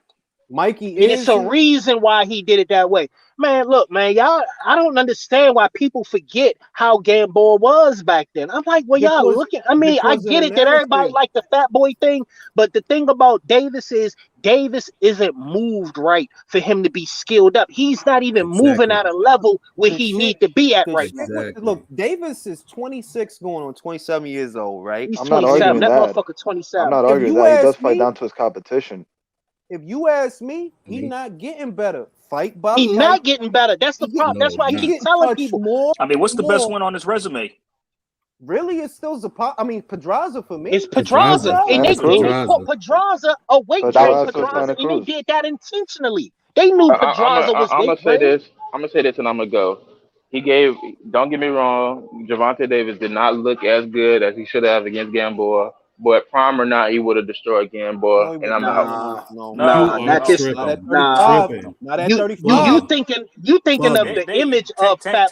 Mikey and it's a reason why he did it that way. Man, look, man, y'all, I don't understand why people forget how Gamboa was back then. I'm like, well, y'all looking. I mean, I get it that everybody like the Fat Boy thing, but the thing about Davis is Davis isn't moved right for him to be skilled up. He's not even moving at a level where he need to be at right now. Look, Davis is 26 going on 27 years old, right? He's 27. That motherfucker 27. I'm not arguing that. He does fight down to his competition. If you ask me, he's not getting better. Fight by He's not getting better. That's the problem. That's why I keep telling people. I mean, what's the best one on his resume? Really, it's still Pedraza for me. It's Pedraza. And they put Pedraza a weight train Pedraza, and they did that intentionally. They knew Pedraza was weight train. I'm gonna say this, and I'm gonna go. Don't get me wrong, Gervonta Davis did not look as good as he should have against Gamboa. But prime or not, he would have destroyed Gamboa, and I'm out. Not this. Not at 35. You thinking of the image of Fat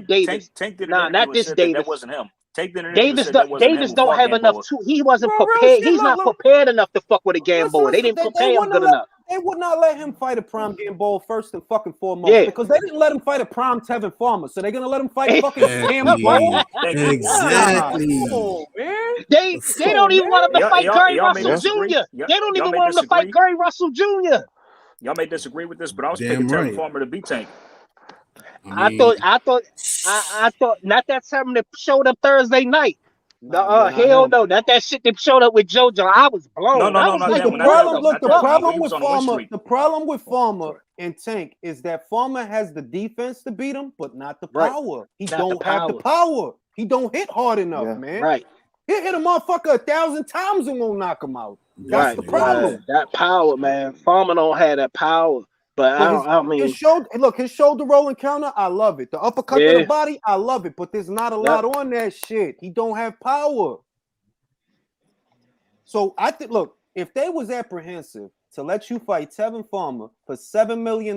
Davis? Tank did not this Davis. That wasn't him. Tank didn't interview said that wasn't Davis him who don't fought have enough. Gamboa. He wasn't Bro, real prepared. shit, He's not look. prepared enough to fuck with a Gamboa. They didn't prepare him good enough. They would not let him fight a prime Gamboa first and fucking foremost. Yeah. Because they didn't let him fight a prime Tevin Farmer. So they're gonna let him fight fucking Gamboa. Exactly. Oh, man. They don't even want him to fight Gary y'all may Russell disagree. Jr. Y'all- They don't y'all even may want him to fight disagree. Gary Russell Jr. Y'all may disagree with this, but I was Damn picking Tevin right. Farmer to beat Tank. I thought not that time that showed up Thursday night. Hell no, not that shit that showed up with JoJo. I was blown. No, I was not like, that one. Not that one. Not The that one. problem He with was on a win Farmer, streak. the problem with Farmer and Tank is that Farmer has the defense to beat him, but not the Right. power. He Not don't the have the power. He don't hit hard enough, man. Right. He hit a motherfucker 1,000 times and won't knock him out. That's the problem. That power, man. Farmer don't have that power. But I mean, his shoulder roll and counter, I love it. The uppercut to the body, I love it. But there's not a lot on that shit. He don't have power. So I think, look, if they was apprehensive to let you fight Tevin Farmer for $7 million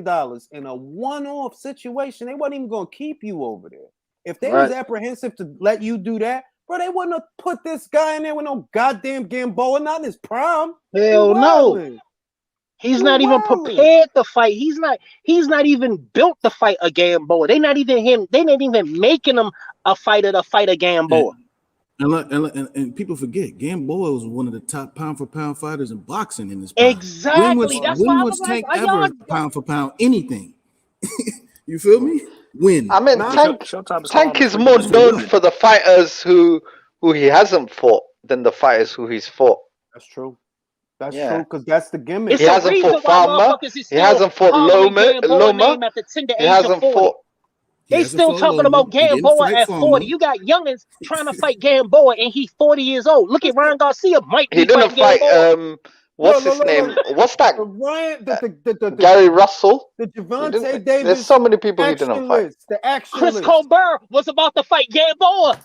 in a one-off situation, they wasn't even gonna keep you over there. If they was apprehensive to let you do that, bro, they wouldn't have put this guy in there with no goddamn Gamboa, not in his prime. Hell no. He's not even prepared to fight. He's not even built to fight a Gamboa. They not even making him a fighter to fight a Gamboa. And people forget Gamboa was one of the top pound for pound fighters in boxing in this. Exactly. When was Tank ever pound for pound anything? You feel me? When? I mean, Tank is more known for the fighters who he hasn't fought than the fighters who he's fought. That's true. That's true, because that's the gimmick. He hasn't fought Farmer. He hasn't fought Loma. He hasn't fought. They still talking about Gamboa at 40. You got youngins trying to fight Gamboa, and he's 40 years old. Look at Ryan Garcia. He didn't fight. What's his name? What's that? Gary Russell. The Gervonta Davis. There's so many people he didn't fight. The action Chris list. Colbert was about to fight Gamboa.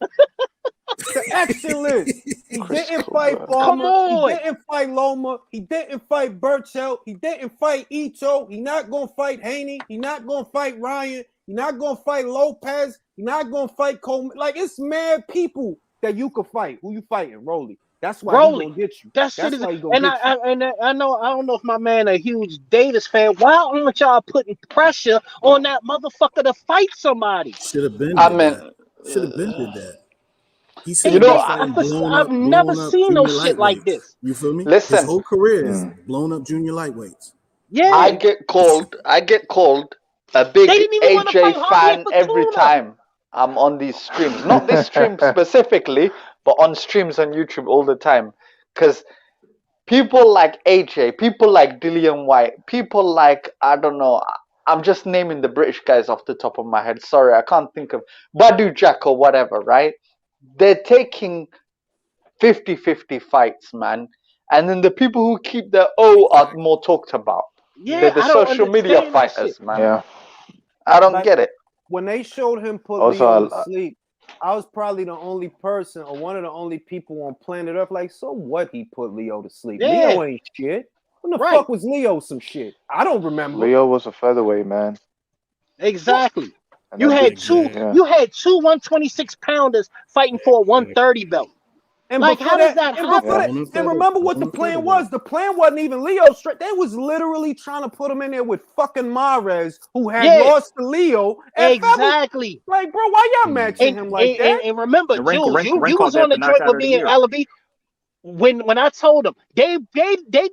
The action list. He didn't fight Farmer. He didn't fight Loma. He didn't fight Burchell. He didn't fight Ito. He's not gonna fight Haney. He's not gonna fight Ryan. He's not gonna fight Lopez. He's not gonna fight Coleman. Like, it's mad people that you could fight. Who you fighting? Rolly. That's why he's gonna get you. That shit is, and I know, I don't know if my man a huge Davis fan. Why aren't y'all putting pressure on that motherfucker to fight somebody? Should have been. Should have been did that. He said, I've never seen no shit like this. You feel me? Listen, his whole career is blown up junior lightweights. Yeah, I get called a big AJ fan every time I'm on these streams. Not this stream specifically, but on streams on YouTube all the time. Because people like AJ, people like Dillian White, people like, I don't know, I'm just naming the British guys off the top of my head. Sorry, I can't think of Badu Jack or whatever, right? They're taking 50-50 fights, man. And then the people who keep their O are more talked about. Yeah, they're the social media fighters, man. Yeah. I don't get it. When they showed him put Leo to sleep, I was probably the only person or one of the only people on planet Earth. Like, so what? He put Leo to sleep. Yeah. Leo ain't shit. When the fuck was Leo some shit? I don't remember. Leo was a featherweight, man. Exactly. You had two 126 pounders fighting for a 130 belt. And like, how does that happen? And remember what the plan was. The plan wasn't even Leo straight. They was literally trying to put him in there with fucking Mahrez, who had lost to Leo. Exactly. Like, bro, why y'all matching him like that? And remember, Jules, you was on the joint with me and Alabi. When I told them, they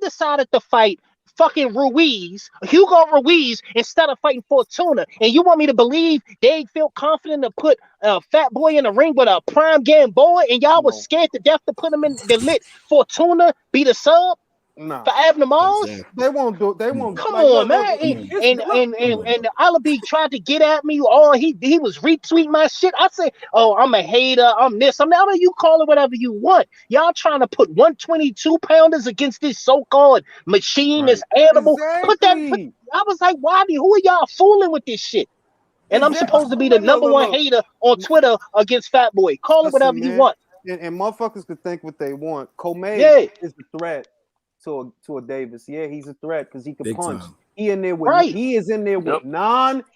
decided to fight fucking Hugo Ruiz, instead of fighting Fortuna. And you want me to believe they feel confident to put a fat boy in the ring with a prime Gamboa, and y'all was scared to death to put him in the lit Fortuna be the sub? No. For abnormals? Exactly. They won't do it. They won't. Come on, man. And Alabi tried to get at me. Oh, he was retweeting my shit. I say, oh, I'm a hater. I'm this. I'm that. I mean, you call it whatever you want. Y'all trying to put 122 pounders against this so-called machine, this animal. Exactly. I was like, who are y'all fooling with this shit? And I'm supposed to be the number one hater on Twitter against Fat Boy. Call it whatever you want. And motherfuckers can think what they want. Commey is the threat to a Davis. Yeah, he's a threat because he can punch. He in there with he is in there with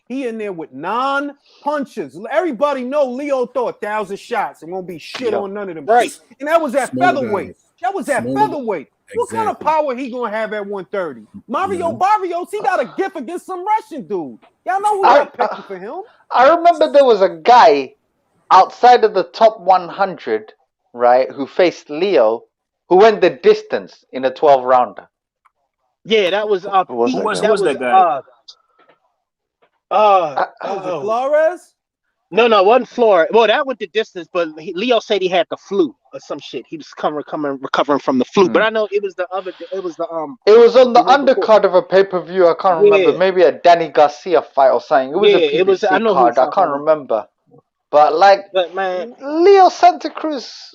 He in there with 9 punches. Everybody know Leo throw 1,000 shots and won't be shit on none of them. Right. Shit. And that was at Smaller featherweight. guys. That was at Smaller- featherweight. What kind of Exactly. power he gonna have at 130? Mario Yeah. Barrios, he got a gift against some Russian dude. Y'all know who got picking for him. I remember there was a guy outside of the top 100, right, who faced Leo, who went the distance in a 12-rounder. Yeah, that was Who was Who that was guy? that guy? Was it Flores? No, it wasn't Flores. Well, that went the distance, but Leo said he had the flu or some shit. He was recovering from the flu. But I know it was the other. It was the It was on the undercard of a pay-per-view. I can't remember. Maybe a Danny Garcia fight or something. It was a PBC card. I can't remember. But man, Leo Santa Cruz,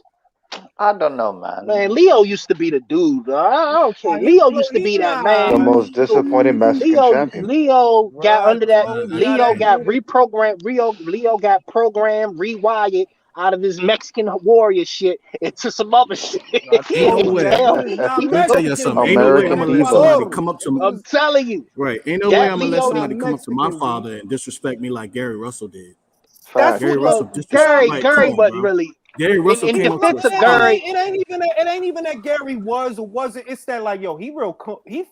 I don't know, man. Man, Leo used to be the dude. I don't care. Leo used to be that man. The most disappointed Mexican champion. Leo got under that. Leo got reprogrammed. Leo got programmed, rewired out of his Mexican warrior shit into some other shit. Ain't no way. Let me tell you something. Ain't no way I'm gonna let somebody come up to me. I'm telling you. Right. Ain't no way I'm gonna let somebody come up to my father and disrespect me like Gary Russell did. Gary Russell disrespect. Gary wasn't really. Gary Russell in came defense up of to Gary. It ain't even that Gary was or wasn't. It's that like, yo, he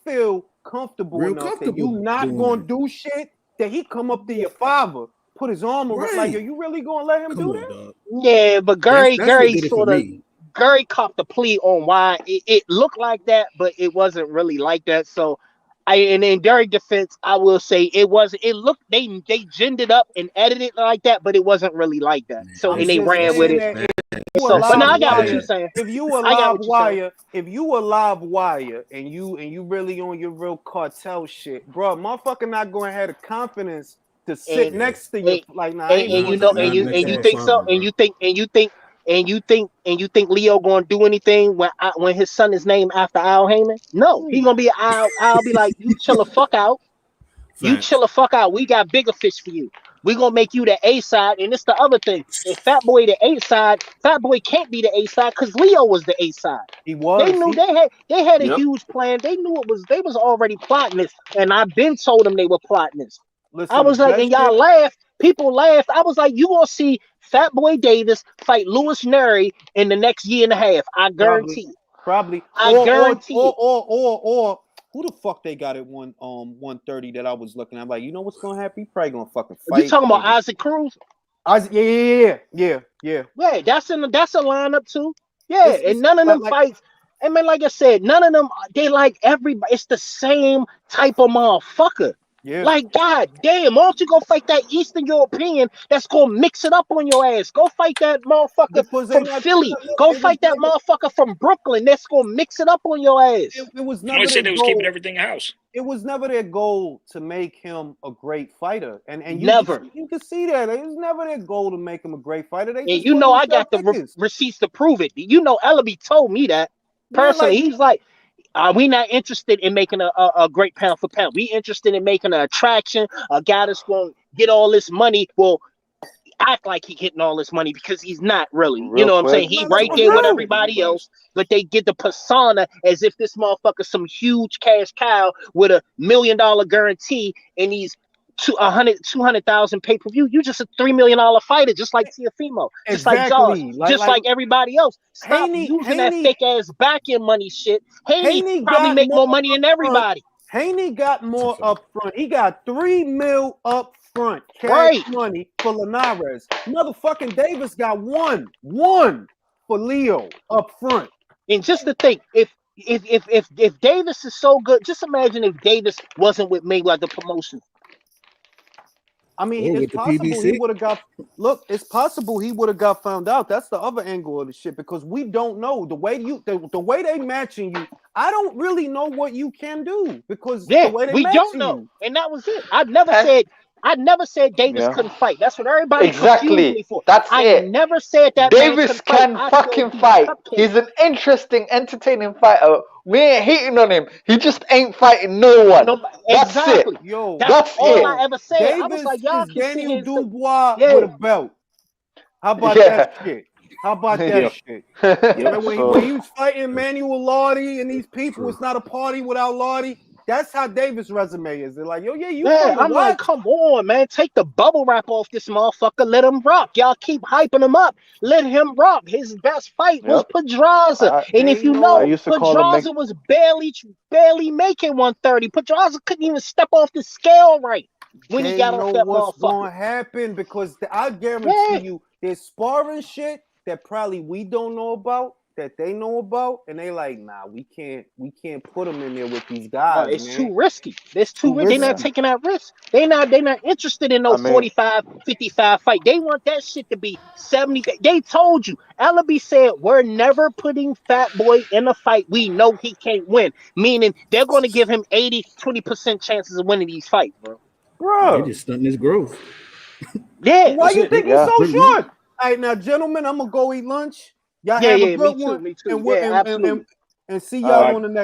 feel comfortable enough that you not gonna do shit that he come up to your father, put his arm around, like, yo, you really gonna let him do that? Dog. Yeah, but Gary sort of me. Gary copped the plea on why it looked like that, but it wasn't really like that. So and in Gary defense, I will say it looked they ginned it up and edited it like that, but it wasn't really like that. So and they ran with it. So, but now I got what you're saying. If you a live wire and you really on your real cartel shit, bro, motherfucker not gonna have the confidence to sit next to you like nah. You think so, and you think Leo gonna do anything when his son is named after Al Heyman? No, he gonna be I'll be like, you chill the fuck out. You chill the fuck out. We got bigger fish for you. We gonna make you the A side, and it's the other thing. If Fat Boy the A side, Fat Boy can't be the A side because Leo was the A side. He was. They knew they had a huge plan. They knew they was already plotting this, and I've been told them they were plotting this. Listen, I was like, and y'all laughed. People laughed. I was like, you gonna see Fat Boy Davis fight Louis Neri in the next year and a half. I guarantee you. Probably. I guarantee you. Or who the fuck they got at 130 that I was looking at? I'm like, you know what's gonna happen? He probably gonna fucking fight. You talking about Isaac Cruz? Yeah. Yeah, that's a lineup too. Yeah, and none of them fights. I mean, like I said, none of them. They like everybody. It's the same type of motherfucker. Yeah. Like, god damn, why don't you go fight that Eastern European that's gonna mix it up on your ass? Go fight that motherfucker from Philly. Go fight that motherfucker from Brooklyn that's gonna mix it up on your ass. It was never said they was keeping everything in house. It was never their goal to make him a great fighter. And you never. You can see that. It was never their goal to make him a great fighter. And you know I got the receipts to prove it. You know Ellaby told me that. Personally, he's like, we not interested in making a great pound for pound. We interested in making an attraction, a guy that's going to get all this money. Well, act like he getting all this money because he's not really. You know what I'm saying? He right there with everybody else, but they get the persona as if this motherfucker some huge cash cow with $1 million guarantee and he's 200,000 pay-per-view. You just a $3 million fighter, just like Teofimo, just like Josh, just like everybody else. Stop using that fake ass back-end money shit. Haney probably make more money than everybody. Haney got more up front. He got $3 million up front cash money for Linares. Motherfucking Davis got one for Leo up front. And just to think, if Davis is so good, just imagine if Davis wasn't with Mayweather Promotions. I mean, it's possible he would have got. Look, it's possible he would have got found out. That's the other angle of the shit because we don't know the way they matching you. I don't really know what you can do because the way they we don't know, you. And that was it. I never said Davis couldn't fight. That's what everybody exactly. Me for. That's I never said that Davis can fucking fight. He's an interesting, entertaining fighter. We ain't hating on him. He just ain't fighting no one. That's exactly. it. Yo, that's all it. I ever said. Davis I was like, y'all is Daniel Dubois with a belt. How about that shit? How about that shit? When he was fighting Manuel Lordy and these people, it's not a party without Lordy. That's how Davis' resume is. They're like, yo, yeah, you Yeah, from I'm the like, what? come on, man. Take the bubble wrap off this motherfucker. Let him rock. Y'all keep hyping him up. Let him rock. His best fight was Pedraza. And if you know, Pedraza was barely making 130. Pedraza couldn't even step off the scale right when he got off that what's motherfucker. going to happen because I guarantee you there's sparring shit that probably we don't know about, that they know about, and they like, nah, we can't put them in there with these guys. It's man. too risky. It's too risky. They're not taking that risk. They're not interested in no 45, 55 fight. They want that shit to be 70. They told you. Ellaby said, we're never putting Fat Boy in a fight we know he can't win. Meaning they're going to give him 80, 20% chances of winning these fights, bro. They just stunting his growth. Yeah. Why you think he's so short? All right, now, gentlemen, I'm going to go eat lunch. Y'all have a good one. Me too. Absolutely. And see y'all on the next